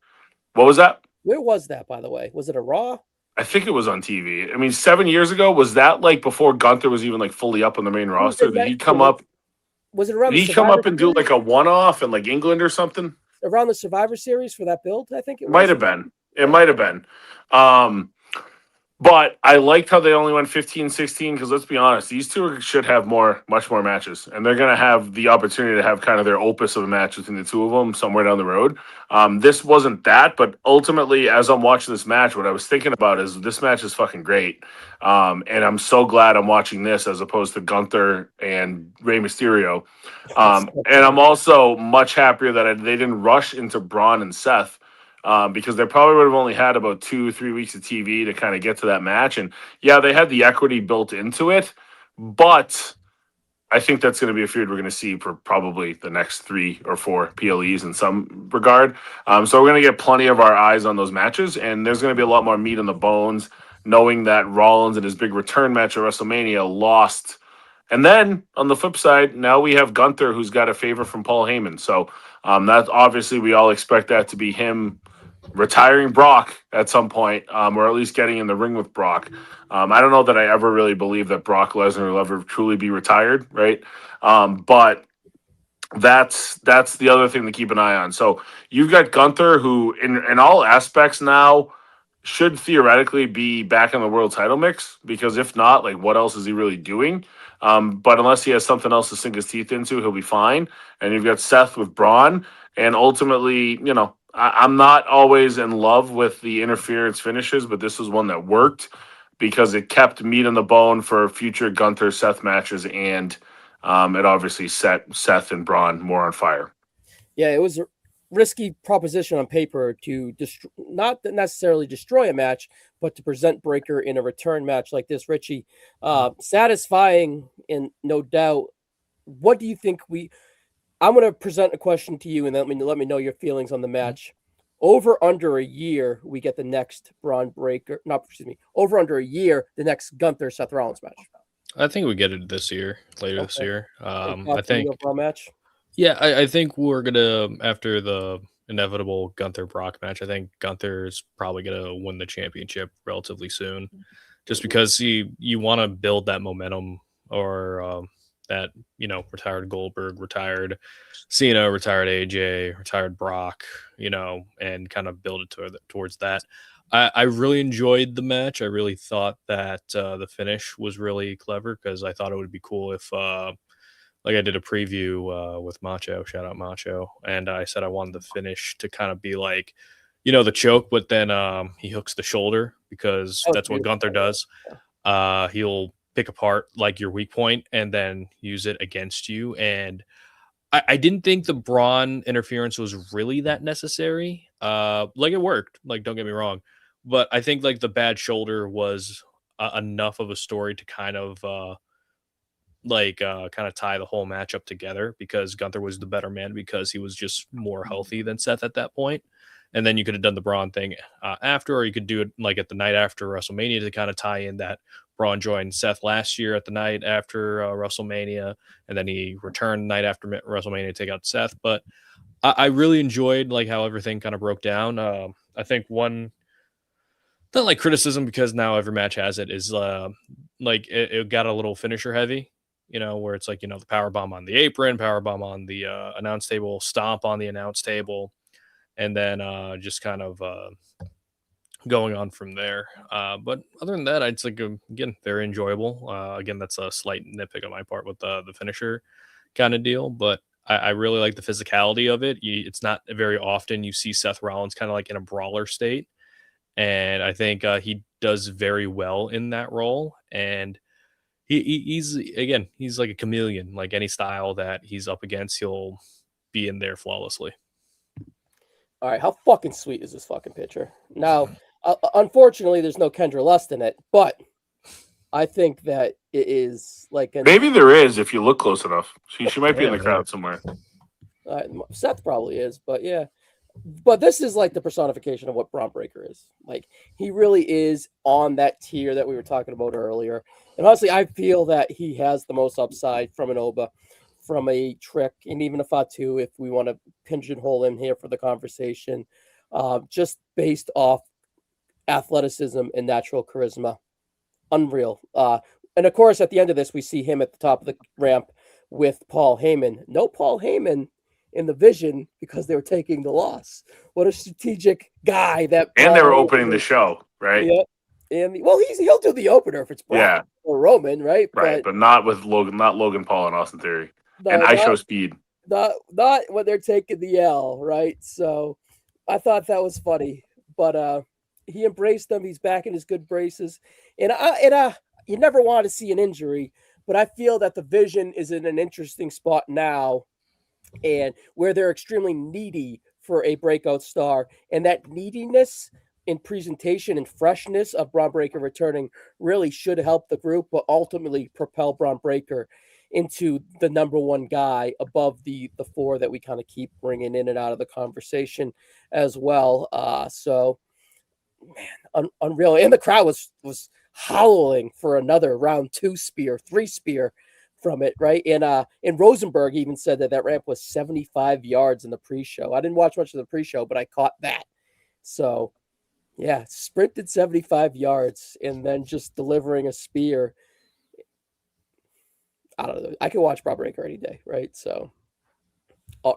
What was that? Where was that, by the way? Was it a Raw? I think it was on TV. I mean, 7 years ago, was that like before Gunther was even like fully up on the main roster? Did he come up? Was it around? Did he come up and do like a one-off in like England or something? Around the Survivor Series for that build, I think it was. Might have been. It might have been. But I liked how they only went 15-16 because let's be honest, these two should have much more matches, and they're going to have the opportunity to have kind of their opus of a match between the two of them somewhere down the road. This wasn't that, but ultimately, as I'm watching this match, what I was thinking about is this match is fucking great, and I'm so glad I'm watching this as opposed to Gunther and Rey Mysterio. And I'm also much happier that they didn't rush into Braun and Seth. Because they probably would have only had about 2-3 weeks of TV to kind of get to that match. And yeah, they had the equity built into it, but I think that's going to be a feud we're going to see for probably the next 3 or 4 PLEs in some regard. So we're going to get plenty of our eyes on those matches, and there's going to be a lot more meat on the bones, knowing that Rollins in his big return match at WrestleMania lost. And then on the flip side, now we have Gunther, who's got a favor from Paul Heyman. So that's obviously we all expect that to be him retiring Brock at some point, or at least getting in the ring with Brock. I don't know that I ever really believe that Brock Lesnar will ever truly be retired, right? But that's the other thing to keep an eye on. So you've got Gunther, who in all aspects now should theoretically be back in the world title mix, because if not, like, what else is he really doing? But unless he has something else to sink his teeth into, he'll be fine. And you've got Seth with Braun, and ultimately, I'm not always in love with the interference finishes, but this was one that worked because it kept meat on the bone for future Gunther Seth matches, and it obviously set Seth and Braun more on fire. Yeah, it was a risky proposition on paper to not necessarily destroy a match, but to present Breaker in a return match like this, Richie. Satisfying, and no doubt. What do you think I'm going to present a question to you, and let me know your feelings on the match. Over under a year, we get the next Braun Breaker. Over under a year, the next Gunther Seth Rollins match. I think we get it this year, later this year. I think match. Yeah, I think we're gonna, after the inevitable Gunther Brock match, I think Gunther's probably gonna win the championship relatively soon, just because you want to build that momentum, or that retired Goldberg, retired Cena, retired AJ, retired Brock, and kind of build it towards that. I really enjoyed the match. I really thought that the finish was really clever, because I thought it would be cool if like I did a preview with Macho, shout out Macho, and I said I wanted the finish to kind of be like, the choke, but then he hooks the shoulder, because that's what Gunther does. He'll pick apart like your weak point and then use it against you. And I didn't think the Braun interference was really that necessary. Like, it worked, like, don't get me wrong, but I think like the bad shoulder was enough of a story to kind of tie the whole matchup together, because Gunther was the better man, because he was just more healthy than Seth at that point. And then you could have done the Braun thing after, or you could do it like at the night after WrestleMania to kind of tie in that Braun joined Seth last year at the night after WrestleMania, and then he returned night after WrestleMania to take out Seth. But I really enjoyed like how everything kind of broke down. I think one, not like criticism, because now every match has it, is like it got a little finisher heavy. Where it's like, the power bomb on the apron, power bomb on the announce table, stomp on the announce table, and then just kind of going on from there. But other than that, it's like, again, very enjoyable. Again, that's a slight nitpick on my part with the finisher kind of deal, but I really like the physicality of it. It's not very often you see Seth Rollins kind of like in a brawler state, and I think he does very well in that role. And he's like a chameleon. Like, any style that he's up against, he'll be in there flawlessly. All right, how fucking sweet is this fucking picture? Now, unfortunately, there's no Kendra Lust in it, but I think that it is like maybe there is if you look close enough. She might be in the crowd somewhere. Seth probably is, but yeah. But this is like the personification of what Braun Breaker is. Like, he really is on that tier that we were talking about earlier. And honestly, I feel that he has the most upside from an Oba, from a Trick, and even a Fatu, if we want to pigeonhole him here for the conversation, just based off athleticism and natural charisma. Unreal. And of course, at the end of this, we see him at the top of the ramp with Paul Heyman. No Paul Heyman in the vision, because they were taking the loss. What a strategic guy that. And they were opening the show, right? Yep. And he'll do the opener if it's Brock or Roman, right? Right, but not with Logan, not Logan Paul and Austin Theory. And I show speed. Not when they're taking the L, right? So I thought that was funny. But he embraced them. He's back in his good braces. And you never want to see an injury, but I feel that the Vision is in an interesting spot now, and where they're extremely needy for a breakout star, and that neediness in presentation and freshness of Braun Breaker returning really should help the group, but ultimately propel Braun Breaker into the number one guy above the four that we kind of keep bringing in and out of the conversation as well. So, man, unreal. And the crowd was howling for another round 2 spear, 3 spear from it, right? And Rosenberg even said that ramp was 75 yards in the pre-show. I didn't watch much of the pre-show, but I caught that. So, yeah, sprinted 75 yards and then just delivering a spear. I don't know. I can watch Braun Breaker any day, right? So,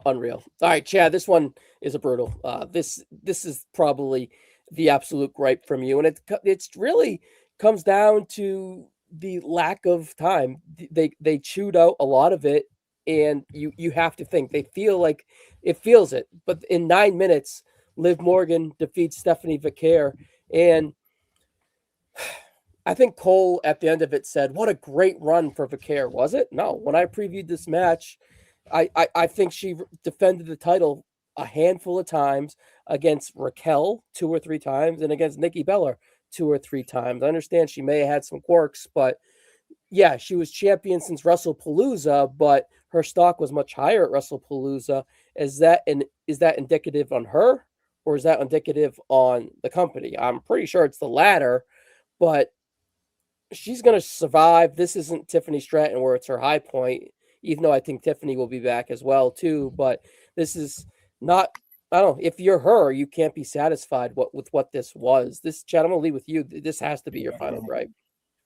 unreal. All right, Chad, this one is a brutal. This is probably the absolute gripe from you, and it's really comes down to the lack of time. They chewed out a lot of it, and you have to think they feel like it feels it. But in 9 minutes, Liv Morgan defeats Stephanie Vaquer, and I think Cole at the end of it said, "What a great run for Vaquer." Was it? No. When I previewed this match, I think she defended the title a handful of times against Raquel 2 or 3 times and against Nikki Bella 2 or 3 times. I understand she may have had some quirks, but yeah, she was champion since WrestlePalooza, but her stock was much higher at WrestlePalooza. Is that indicative on her, or is that indicative on the company? I'm pretty sure it's the latter, but she's going to survive. This isn't Tiffany Stratton where it's her high point, even though I think Tiffany will be back as well too. But this is not, I don't know, if you're her, you can't be satisfied with what this was. This, Chad, I'm going to leave with you. This has to be your final gripe.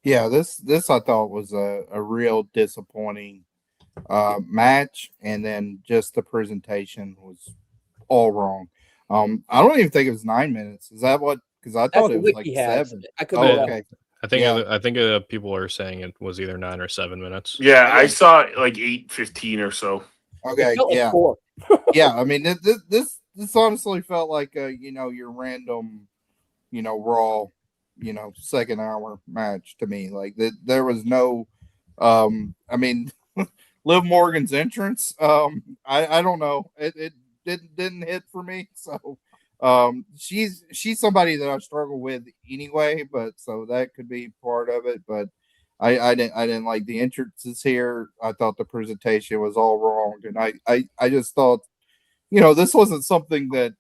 Yeah, this I thought was a real disappointing match, and then just the presentation was all wrong. I don't even think it was 9 minutes. Is that what? Because I thought it was like 7. I could be okay. I think people are saying it was either 9 or 7 minutes. Yeah, I saw like 8:15 or so. Okay, yeah, yeah. I mean, this honestly felt like your random, Raw, second hour match to me. Like there was no, I mean, Liv Morgan's entrance. I don't know. It didn't hit for me. So, she's somebody that I struggle with anyway. But so that could be part of it. But I didn't like the entrances here. I thought the presentation was all wrong, and I just thought, this wasn't something that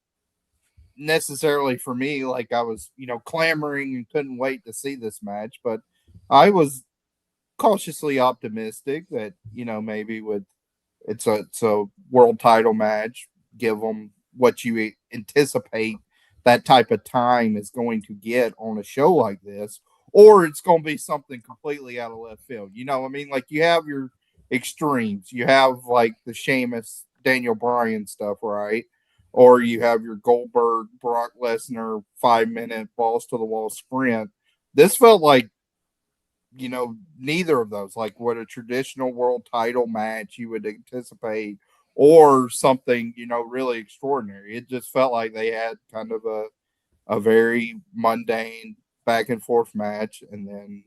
necessarily for me, like I was, clamoring and couldn't wait to see this match, but I was cautiously optimistic that, maybe it's a world title match, give them what you anticipate that type of time is going to get on a show like this, or it's going to be something completely out of left field. I mean, like you have your extremes, you have like the Sheamus, Daniel Bryan stuff, right? Or you have your Goldberg, Brock Lesnar 5-minute balls to the wall sprint. This felt like, neither of those, like what a traditional world title match you would anticipate, or something, really extraordinary. It just felt like they had kind of a very mundane back and forth match, and then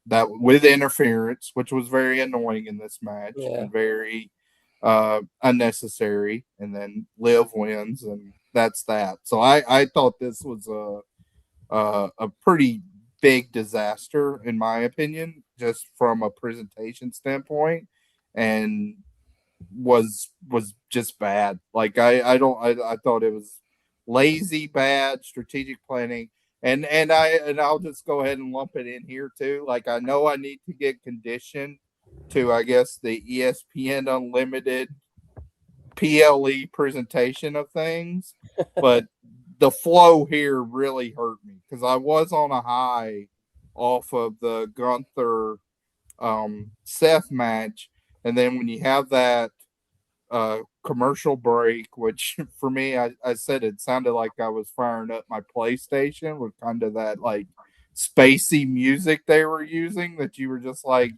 that with interference, which was very annoying in this match, and very unnecessary, and then Liv wins, and that's that. So I thought this was a pretty big disaster in my opinion, just from a presentation standpoint, and was just bad. Like I thought it was lazy, bad strategic planning, and I'll just go ahead and lump it in here too. Like I know I need to get conditioned to, I guess, the ESPN Unlimited PLE presentation of things, but the flow here really hurt me because I was on a high off of the Gunther Seth match, and then when you have that commercial break, which for me, I said it sounded like I was firing up my PlayStation with kind of that like spacey music they were using that you were just like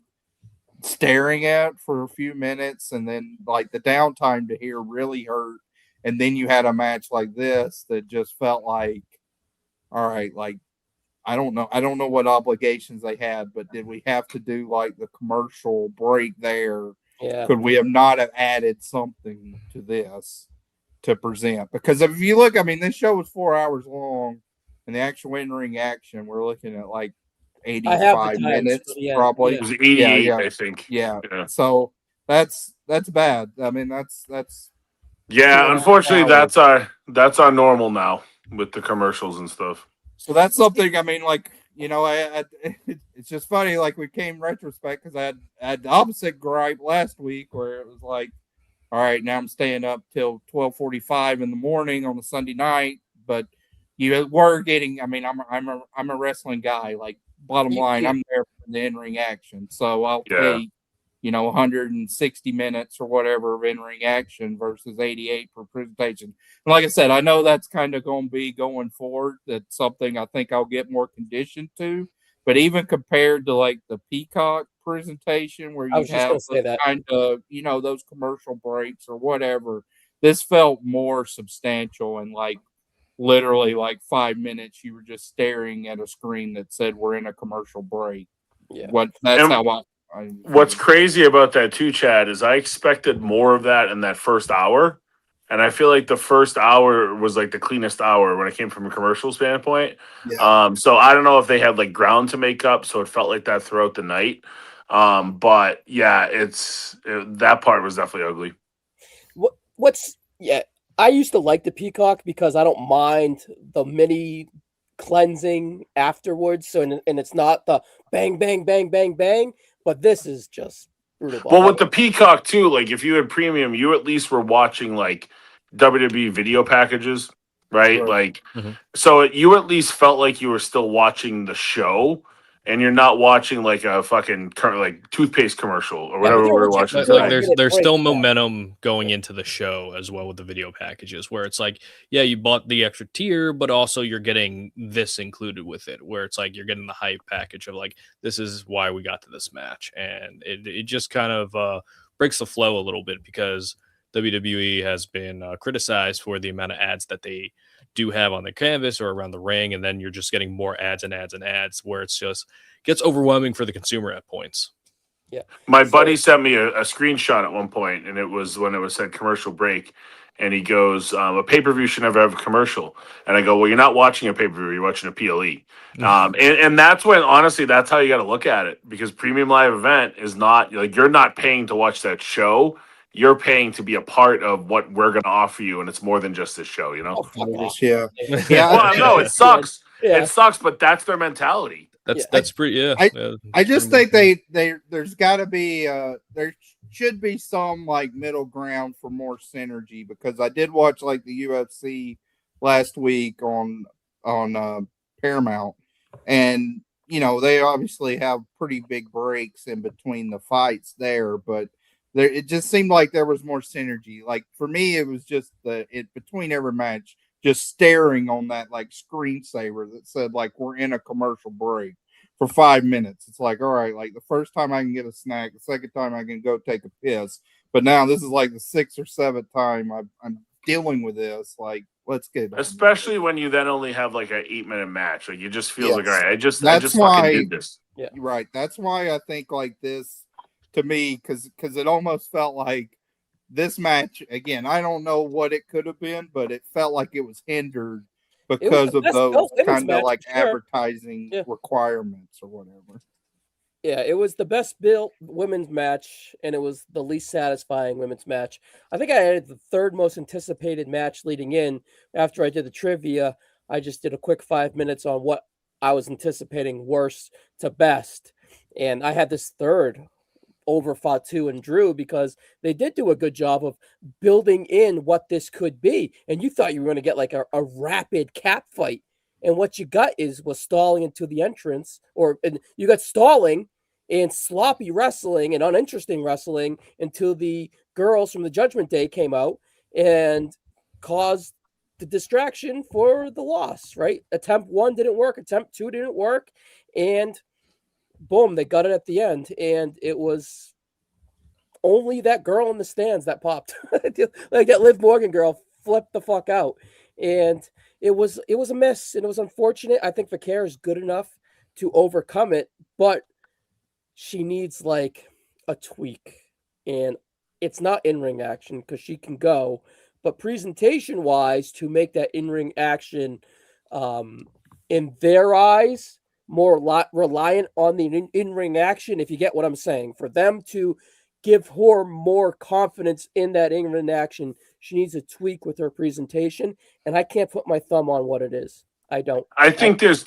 staring at for a few minutes, and then like the downtime to hear really hurt. And then you had a match like this that just felt like, all right, like I don't know what obligations they had, but did we have to do like the commercial break there? Yeah. Could we have not have added something to this to present? Because if you look, I mean, this show was 4 hours long, and the actual in-ring action, we're looking at like 85 minutes, probably. It was 88, yeah. I think. Yeah. So that's bad. I mean, that's yeah. Unfortunately, that's our normal now with the commercials and stuff. So that's something. I mean, like, you know, it's just funny. Like, we came retrospect because I had the opposite gripe last week where it was like, all right, now I'm staying up till 12:45 in the morning on a Sunday night. But you were getting. I mean, I'm a wrestling guy. Like, bottom line, I'm there for the in-ring action. So I'll take, you know, 160 minutes or whatever of in-ring action versus 88 for presentation. And like I said, I know that's kind of going to be going forward. That's something I think I'll get more conditioned to. But even compared to like the Peacock presentation where you have kind of, you know, those commercial breaks or whatever, this felt more substantial and like literally like 5 minutes you were just staring at a screen that said we're in a commercial break. Yeah. What's crazy about that too, Chad, is I expected more of that in that first hour. And I feel like the first hour was like the cleanest hour when it came from a commercial standpoint. Yeah. So I don't know if they had like ground to make up, so it felt like that throughout the night. But yeah, that part was definitely ugly. I used to like the Peacock because I don't mind the mini cleansing afterwards. So and it's not the bang, bang, bang, bang, bang. But this is just brutal. Well, with the Peacock too, like if you had premium, you at least were watching like WWE video packages, right? Like, so you at least felt like you were still watching the show, and you're not watching like a fucking like toothpaste commercial or whatever we were watching. Like there's still momentum going into the show as well with the video packages, where it's like, yeah, you bought the extra tier, but also you're getting this included with it, where it's like you're getting the hype package of like, this is why we got to this match, and it just kind of breaks the flow a little bit because WWE has been criticized for the amount of ads that they do have on the canvas or around the ring, and then you're just getting more ads and ads and ads where it's just gets overwhelming for the consumer at points. Yeah. My buddy sent me a screenshot at one point, and it was when it was said commercial break, and he goes, a pay-per-view should never have a commercial. And I go, well, you're not watching a pay-per-view, you're watching a PLE. And that's when, honestly, that's how you got to look at it, because premium live event is not, like, you're not paying to watch that show. You're paying to be a part of what we're going to offer you, and it's more than just this show, you know? Yeah. Well, no, it sucks. Yeah. It sucks, but that's their mentality. That's pretty. I just think there's got to be there should be some like middle ground for more synergy, because I did watch like the UFC last week on Paramount, and you know they obviously have pretty big breaks in between the fights there, but it just seemed like there was more synergy. Like for me, it was just between every match, just staring on that like screensaver that said like we're in a commercial break for 5 minutes. It's like, all right, like the first time I can get a snack, the second time I can go take a piss, but now this is like the 6th or 7th time I'm dealing with this. Like, let's get it. Especially when you then only have like an 8-minute match. Like you just feel like, all right, I just fucking did this. Yeah, right. That's why I think like this to me, because it almost felt like this match again. I don't know what it could have been, but it felt like it was hindered because of those kind of like advertising requirements or whatever. Yeah, it was the best built women's match, and it was the least satisfying women's match. I think I had the third most anticipated match leading in. After I did the trivia, I just did a quick 5 minutes on what I was anticipating worst to best. And I had this third over Fatu and Drew because they did do a good job of building in what this could be. And you thought you were going to get like a rapid cap fight. And what you got was stalling into the entrance, and you got stalling and sloppy wrestling and uninteresting wrestling until the girls from the Judgment Day came out and caused the distraction for the loss, right? Attempt 1 didn't work, attempt 2 didn't work, and boom, they got it at the end. And it was only that girl in the stands that popped. Like that Liv Morgan girl flipped the fuck out. And it was a miss, and it was unfortunate. I think Vaquer is good enough to overcome it, but she needs like a tweak. And it's not in-ring action because she can go, but presentation-wise, to make that in-ring action in their eyes more reliant on the in-ring action, if you get what I'm saying, for them to give her more confidence in that in-ring action, she needs a tweak with her presentation, and I can't put my thumb on what it is. I don't. I think there's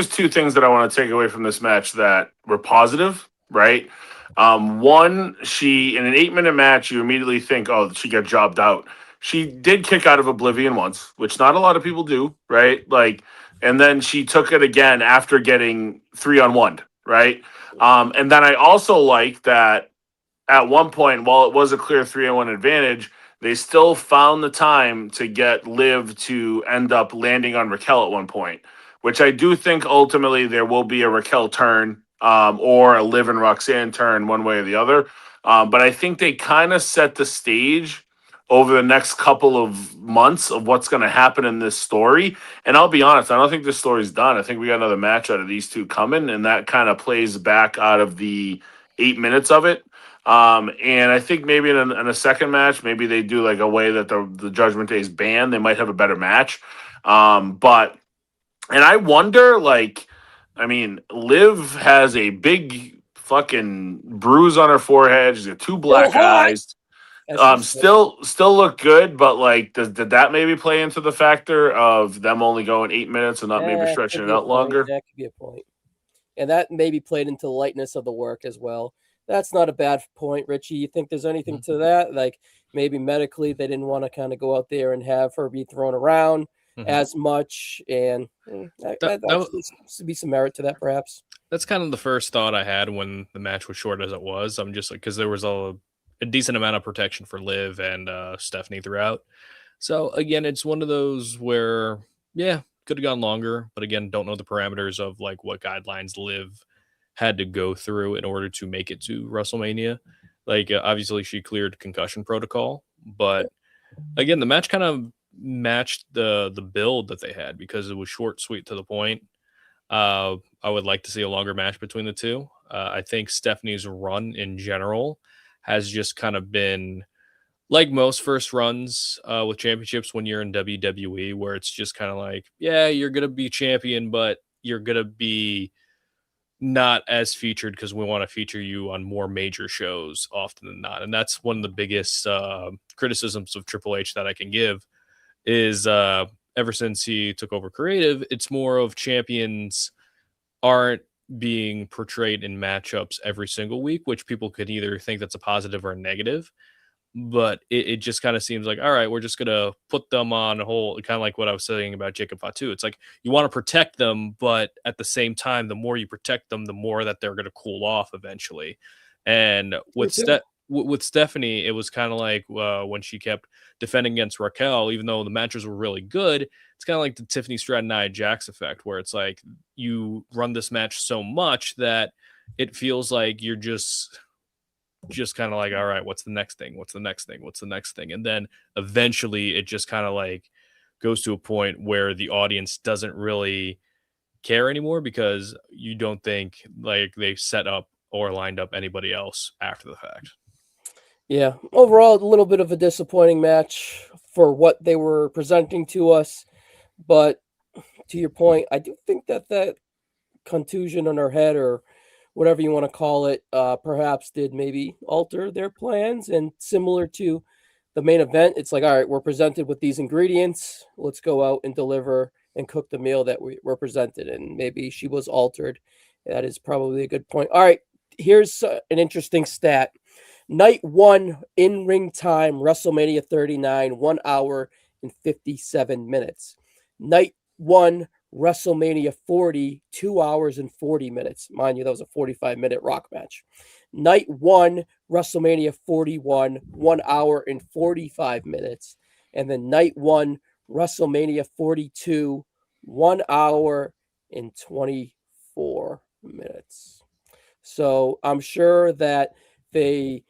two things that I want to take away from this match that were positive, right? One, she in an 8-minute match, you immediately think, oh, she got jobbed out. She did kick out of Oblivion once, which not a lot of people do, right? Like, and then she took it again after getting 3-on-1, right? And then I also like that at one point, while it was a clear 3-on-1 advantage, they still found the time to get Liv to end up landing on Raquel at one point, which I do think ultimately there will be a Raquel turn or a Liv and Roxanne turn one way or the other. But I think they kind of set the stage over the next couple of months of what's going to happen in this story. And I'll be honest, I don't think this story's done. I think we got another match out of these two coming, and that kind of plays back out of the 8 minutes of it. And I think maybe in a second match, maybe they do like a way that the Judgment Day is banned. They might have a better match. And I wonder, like, I mean, Liv has a big fucking bruise on her forehead. She's got 2 black eyes. Still look good, but like, did that maybe play into the factor of them only going 8 minutes and not maybe stretching it out longer? That could be a point. And that maybe played into the lightness of the work as well. That's not a bad point, Richie. You think there's anything to that? Like maybe medically they didn't want to kind of go out there and have her be thrown around as much. And that be some merit to that, perhaps. That's kind of the first thought I had when the match was short as it was. I'm just like, because there was a decent amount of protection for Liv and Stephanie throughout. So again, it's one of those where, yeah, could have gone longer, but again, don't know the parameters of like what guidelines Liv had to go through in order to make it to WrestleMania. Like obviously she cleared concussion protocol, but again, the match kind of matched the build that they had because it was short, sweet, to the point. I would like to see a longer match between the two. I think Stephanie's run in general has just kind of been like most first runs with championships when you're in WWE, where it's just kind of like, yeah, you're going to be champion, but you're going to be not as featured because we want to feature you on more major shows often than not. And that's one of the biggest criticisms of Triple H that I can give is ever since he took over creative, it's more of champions aren't being portrayed in matchups every single week, which people could either think that's a positive or a negative. But it just kind of seems like, all right, we're just going to put them on a whole, kind of like what I was saying about Jacob Fatu. It's like you want to protect them, but at the same time, the more you protect them, the more that they're going to cool off eventually. And with Stephanie, it was kind of like when she kept defending against Raquel, even though the matches were really good, it's kind of like the Tiffany Stratton Nia Jax effect, where it's like you run this match so much that it feels like you're just kind of like, all right, what's the next thing? What's the next thing? What's the next thing? And then eventually it just kind of like goes to a point where the audience doesn't really care anymore because you don't think like they've set up or lined up anybody else after the fact. Yeah. Overall, a little bit of a disappointing match for what they were presenting to us. But to your point, I do think that contusion on her head or whatever you want to call it, perhaps did maybe alter their plans. And similar to the main event, it's like, all right, we're presented with these ingredients. Let's go out and deliver and cook the meal that we were presented. And maybe she was altered. That is probably a good point. All right, here's an interesting stat. Night 1 in-ring time, WrestleMania 39, 1 hour and 57 minutes. Night 1 WrestleMania 40, 2 hours and 40 minutes. Mind you, that was a 45-minute Rock match. Night 1, WrestleMania 41, 1 hour and 45 minutes. And then night 1, WrestleMania 42, 1 hour and 24 minutes. So I'm sure that they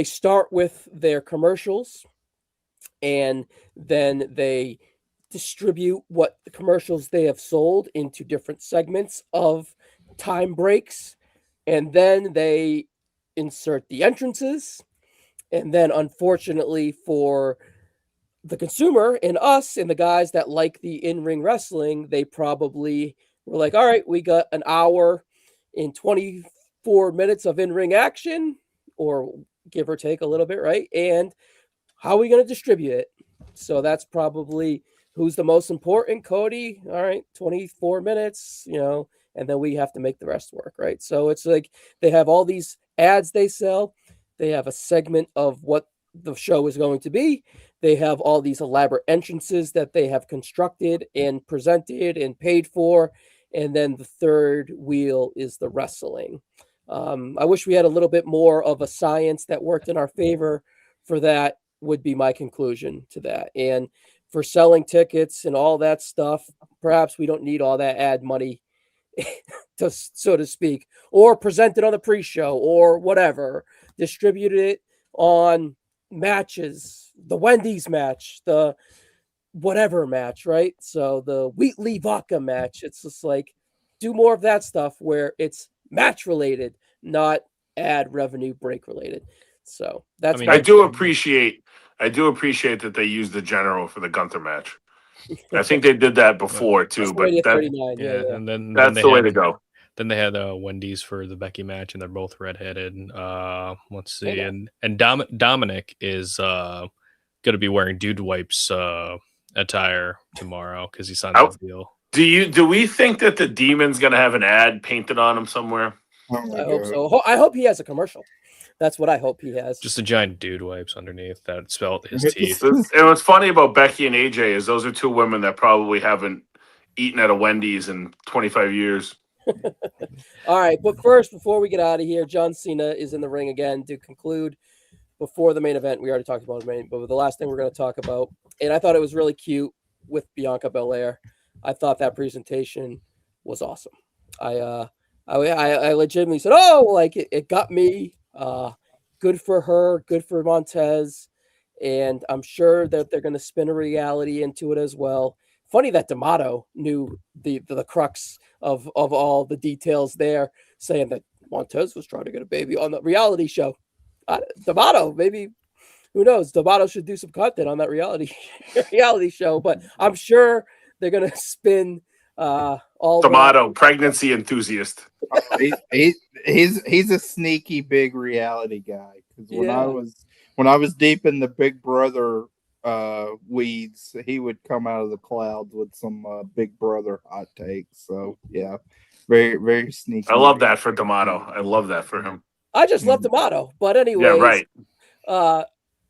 start with their commercials, and then they distribute what the commercials they have sold into different segments of time breaks, and then they insert the entrances. And then, unfortunately for the consumer and us and the guys that like the in-ring wrestling, they probably were like, all right, we got an hour and 24 minutes of in-ring action, or give or take a little bit, right? And how are we going to distribute it? So that's probably who's the most important. Cody, all right, 24 minutes, and then we have to make the rest work, right? So it's like they have all these ads they sell. They have a segment of what the show is going to be. They have all these elaborate entrances that they have constructed and presented and paid for. And then the third wheel is the wrestling. I wish we had a little bit more of a science that worked in our favor for that, would be my conclusion to that. And for selling tickets and all that stuff, perhaps we don't need all that ad money, to so to speak, or present it on the pre-show or whatever. Distribute it on matches, the Wendy's match, the whatever match, right? So the Wheatley Vodka match, it's just like, do more of that stuff where it's match related, not ad revenue break related. So that's, I do appreciate that they used the general for the Gunther match. I think they did that before too, but and then that's the way to go. Then they had Wendy's for the Becky match, and they're both redheaded. Let's see, and Dominic is going to be wearing Dude Wipes attire tomorrow because he signed that deal. Do we think that the Demon's going to have an ad painted on him somewhere? I hope so. I hope he has a commercial. That's what I hope he has. Just a giant Dude Wipes underneath that spelled his teeth. And what's funny about Becky and AJ is those are two women that probably haven't eaten at a Wendy's in 25 years. All right, but first, before we get out of here, John Cena is in the ring again to conclude before the main event. We already talked about the main, but the last thing we're going to talk about, and I thought it was really cute with Bianca Belair. I thought that presentation was awesome. I legitimately said, "Oh, like it got me." Good for her, good for Montez, and I'm sure that they're going to spin a reality into it as well. Funny that D'Amato knew the crux of all the details there, saying that Montez was trying to get a baby on the reality show. D'Amato, maybe, who knows? D'Amato should do some content on that reality show, but I'm sure they're going to spin all D'Amato, pregnancy enthusiast. He's a sneaky big reality guy. Because when I was deep in the Big Brother weeds, he would come out of the clouds with some Big Brother hot takes. So yeah, very very sneaky. I love that for D'Amato. I love that for him. I just love D'Amato, but anyway, yeah, right.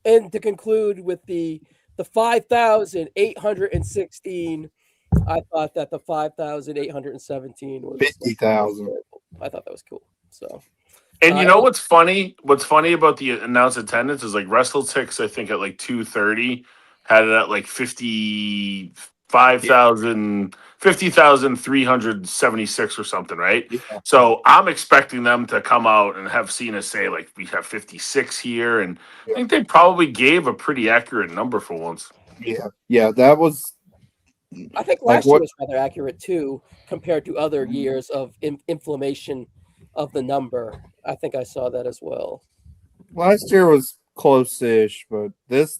And to conclude with the 5,816. I thought that the 5,817 was 50,000. I thought that was cool. So, and you know what's funny? What's funny about the announced attendance is like WrestleTix, I think at like 2:30 had it at like 50,376 or something, right? Yeah. So I'm expecting them to come out and have Cena say like we have 56 here, and I think they probably gave a pretty accurate number for once. Yeah, that was. I think last year was rather accurate too, compared to other years of inflammation of the number. I think I saw that as well. Last year was close-ish, but this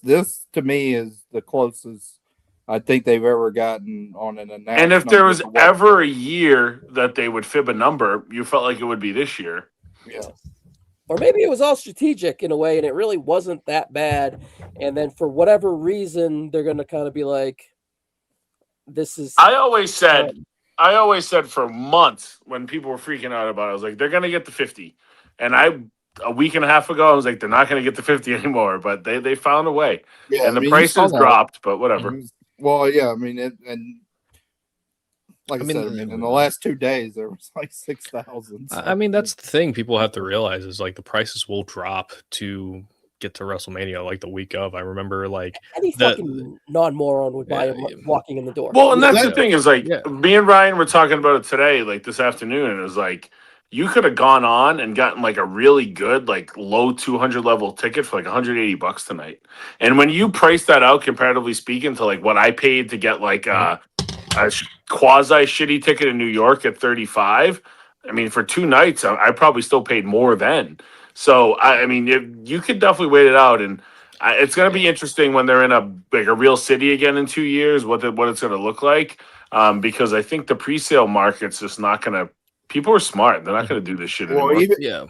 to me is the closest I think they've ever gotten on an announcement. And if there was ever a year that they would fib a number, you felt like it would be this year. Yeah. Or maybe it was all strategic in a way, and it really wasn't that bad. And then for whatever reason, they're going to kind of be like, this is. I always said for months when people were freaking out about it, I was like, they're going to get the 50. And a week and a half ago, I was like, they're not going to get the 50 anymore. But they found a way. Yeah, and the prices dropped, but whatever. Well, yeah, I mean, and like I said, in the last 2 days there was like 6,000. I mean, that's the thing people have to realize is like the prices will drop to get to WrestleMania like the week of. I remember like any fucking non-moron would buy him walking in the door. Well, and that's the thing is like me and Ryan were talking about it today, like this afternoon, and it was like you could have gone on and gotten like a really good, like low 200 level ticket for like $180 tonight. And when you price that out, comparatively speaking, to like what I paid to get like a quasi shitty ticket in New York at 35, I mean, for 2 nights, I probably still paid more then. So I mean, you could definitely wait it out, and it's going to be interesting when they're in a real city again in 2 years. What it's going to look like, because I think the pre-sale market's just not going to. People are smart; they're not going to do this shit anymore.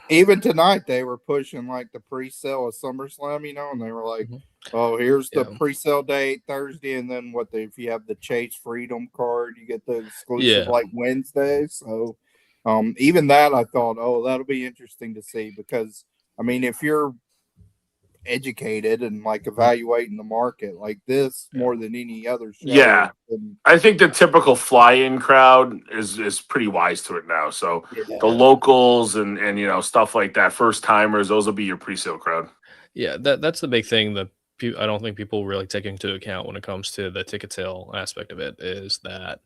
Even tonight they were pushing like the pre-sale of SummerSlam, and they were like, "Oh, here's the pre-sale date Thursday, and then if you have the Chase Freedom card, you get the exclusive like Wednesday." So. Even that, I thought, that'll be interesting to see because, I mean, if you're educated and like evaluating the market like this more than any other show, I think the typical fly-in crowd is pretty wise to it now. So the locals and stuff like that, first timers, those will be your pre-sale crowd. Yeah, that's the big thing that I don't think people really take into account when it comes to the ticket sale aspect of it is that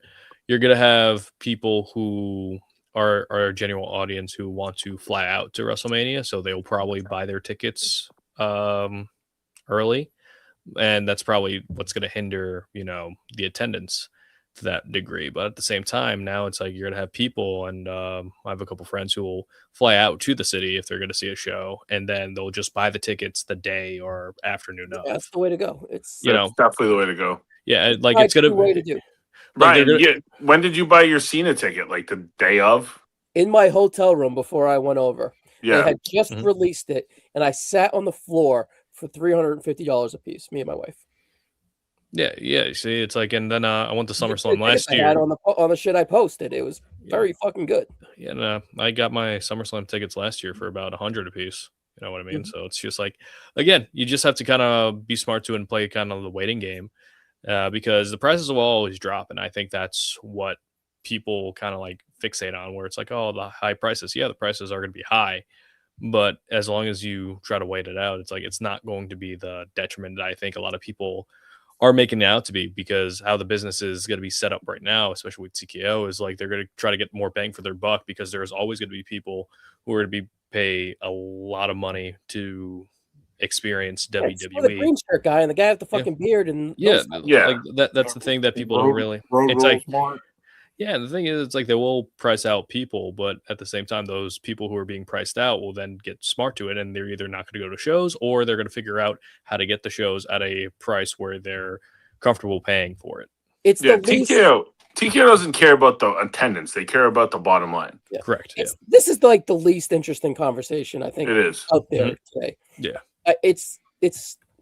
you're gonna have people who are a genuine audience who want to fly out to WrestleMania, so they'll probably buy their tickets early, and that's probably what's going to hinder the attendance to that degree. But at the same time, now it's like you're going to have people, and I have a couple friends who will fly out to the city if they're going to see a show, and then they'll just buy the tickets the day or afternoon of. That's the way to go. It's definitely the way to go. Yeah, like it's going to way to do. Ryan, when did you buy your Cena ticket? Like the day of? In my hotel room before I went over. Yeah. They had just released it, and I sat on the floor for $350 a piece, me and my wife. Yeah. You see, it's like, and then I went to SummerSlam last year. I had on the shit I posted. It was very fucking good. Yeah, and I got my SummerSlam tickets last year for about $100 a piece. You know what I mean? So it's just like, again, you just have to kind of be smart to and play kind of the waiting game. Because the prices will always drop, and I think that's what people kind of like fixate on, where it's like, oh, the high prices. Yeah, the prices are going to be high, but as long as you try to wait it out, it's like it's not going to be the detriment that I think a lot of people are making it out to be, because how the business is going to be set up right now, especially with TKO, is like they're going to try to get more bang for their buck, because there's always going to be people who are going to pay a lot of money to experience WWE. The green shirt guy and the guy with the fucking beard and like that's the thing that people don't really. It's like smart. Yeah, the thing is, it's like they will price out people, but at the same time, those people who are being priced out will then get smart to it, and they're either not going to go to shows or they're going to figure out how to get the shows at a price where they're comfortable paying for it. It's the TKO doesn't care about the attendance; they care about the bottom line. Yeah. Correct. This is like the least interesting conversation I think it is out there today. Yeah. It's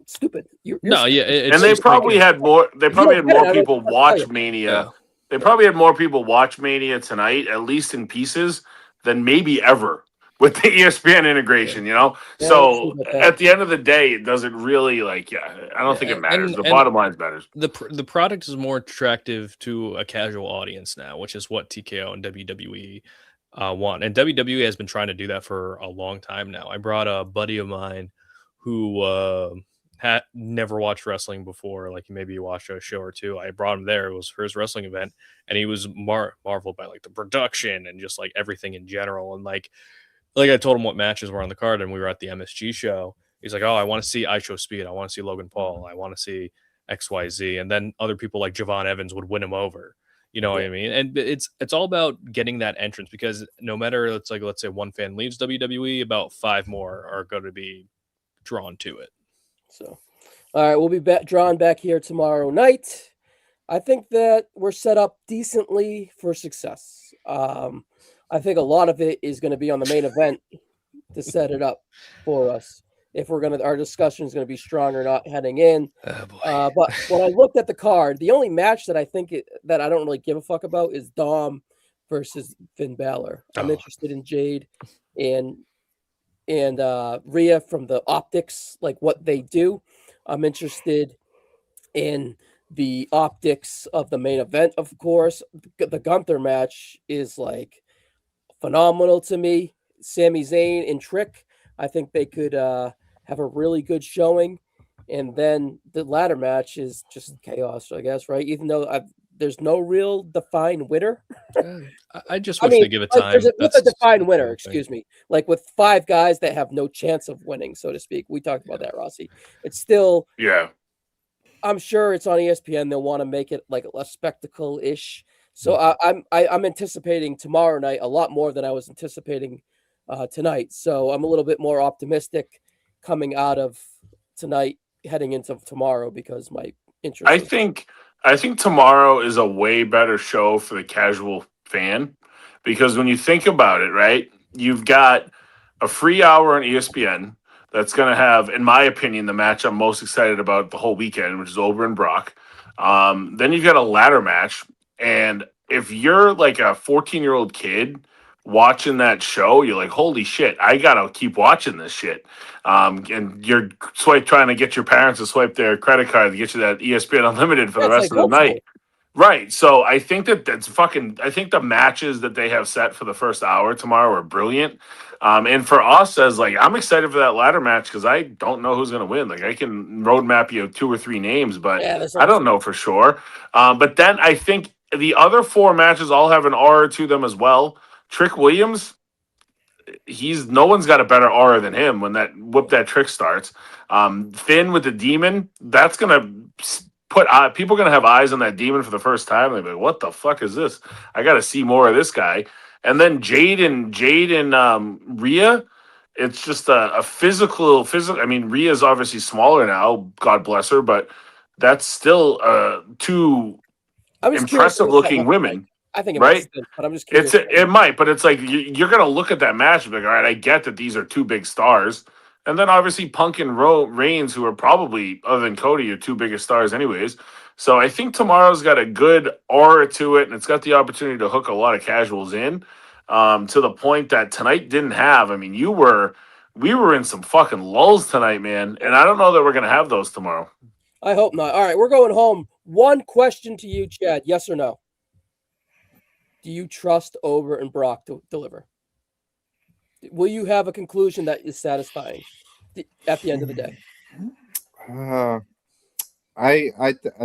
stupid. And they probably had more. They probably had more people watch Mania. They probably had more people watch Mania tonight, at least in pieces, than maybe ever with the ESPN integration. So at the end of the day, it doesn't really I don't think it matters. The bottom line matters. The product is more attractive to a casual audience now, which is what TKO and WWE want, and WWE has been trying to do that for a long time now. I brought a buddy of mine who had never watched wrestling before, like maybe you watched a show or two. I brought him there. It was for his wrestling event, and he was marveled by like the production and just like everything in general. And like I told him what matches were on the card, and we were at the MSG show. He's like, "Oh, I want to see ISHO Speed. I want to see Logan Paul. I want to see XYZ." And then other people like Javon Evans would win him over. You know what I mean? And it's all about getting that entrance, because no matter let's say one fan leaves WWE, about 5 more are going to be drawn to it. So, all right, we'll be drawn back here tomorrow night. I think that we're set up decently for success. I think a lot of it is going to be on the main event to set it up for us. If our discussion is going to be strong or not heading in. But when I looked at the card, the only match that I think that I don't really give a fuck about is Dom versus Finn Balor. I'm interested in Jade and Rhea from the optics, like what they do. I'm interested in the optics of the main event, of course. The Gunther match is like phenomenal to me. Sami Zayn and Trick, I think they could have a really good showing. And then the latter match is just chaos, I guess, right? Even though there's no real defined winner. I just I wish mean, they give it time. with a defined winner, the thing. excuse me. Like with 5 guys that have no chance of winning, so to speak. We talked about that, Rossi. It's still, Yeah. I'm sure it's on ESPN. They'll want to make it like a spectacle-ish. So I'm anticipating tomorrow night a lot more than I was anticipating tonight. So I'm a little bit more optimistic coming out of tonight, heading into tomorrow, because my interest. I think tomorrow is a way better show for the casual fan, because when you think about it, right, you've got a free hour on ESPN that's going to have, in my opinion, the match I'm most excited about the whole weekend, which is Ober and Brock. Then you've got a ladder match, and if you're like a 14-year-old kid watching that show, you're like, holy shit, I gotta keep watching this shit. And you're trying to get your parents to swipe their credit card to get you that ESPN Unlimited for the It's rest like of the old night. Right. So I think I think the matches that they have set for the first hour tomorrow are brilliant. And for us, as like, I'm excited for that ladder match because I don't know who's going to win. Like, I can roadmap you 2 or 3 names, but Yeah, I don't know for sure. But then I think the other 4 matches all have an aura to them as well. Trick Williams, no one's got a better aura than him when that trick starts. Finn with the demon, that's gonna put people are gonna have eyes on that demon for the first time. They're like, what the fuck is this? I got to see more of this guy. And then Jade and Rhea, it's just a physical. I mean, Rhea's obviously smaller now, God bless her, but that's still 2 I'm just curious impressive what that looking looks like. women. I think it might Right? stink, but I'm just curious. It might, but it's like you're gonna look at that match and be like, all right, I get that these are 2 big stars, and then obviously Punk and Reigns, who are probably, other than Cody, your 2 biggest stars, anyways. So I think tomorrow's got a good aura to it, and it's got the opportunity to hook a lot of casuals in, to the point that tonight didn't have. I mean, we were in some fucking lulls tonight, man, and I don't know that we're gonna have those tomorrow. I hope not. All right, we're going home. One question to you, Chad. Yes or no? Do you trust Ober and Brock to deliver? Will you have a conclusion that is satisfying at the end of the day? I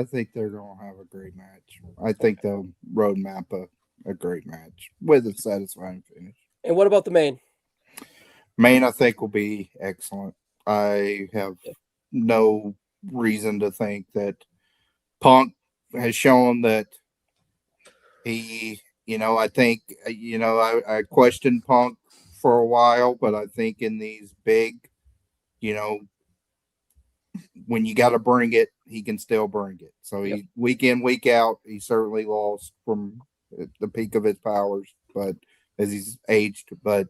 think they're gonna have a great match. I think they'll roadmap a great match with a satisfying finish. And what about the main? Main, I think, will be excellent. I have no reason to think that Punk has shown that he, I think, I questioned Punk for a while, but I think in these big, when you got to bring it, he can still bring it. So he, week in, week out, he certainly lost from the peak of his powers, but as he's aged, but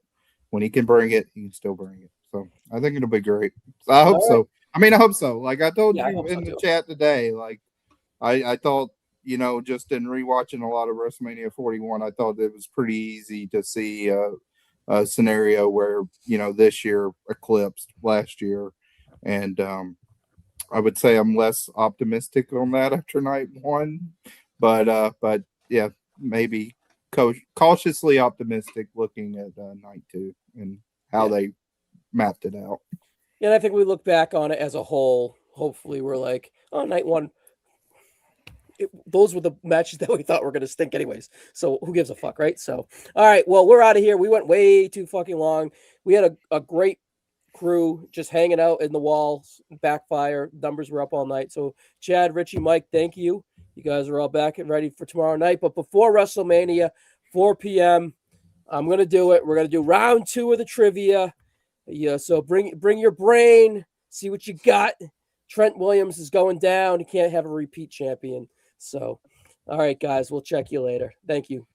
when he can bring it, he can still bring it. So I think it'll be great. I hope so. I mean, I hope so. Like I told you in the chat today, like I thought, just in rewatching a lot of WrestleMania 41, I thought it was pretty easy to see a scenario where, this year eclipsed last year. And I would say I'm less optimistic on that after night 1. But yeah, maybe cautiously optimistic looking at night 2 and how they mapped it out. Yeah, and I think we look back on it as a whole. Hopefully, we're like, oh, night 1. Those were the matches that we thought were going to stink anyways. So who gives a fuck, right? So, all right, well, we're out of here. We went way too fucking long. We had a great crew just hanging out in the walls. Backfire. Numbers were up all night. So Chad, Richie, Mike, thank you. You guys are all back and ready for tomorrow night. But before WrestleMania, 4 p.m., I'm going to do it. We're going to do round 2 of the trivia. Yeah, so bring your brain. See what you got. Trent Williams is going down. He can't have a repeat champion. So, all right, guys, we'll check you later. Thank you.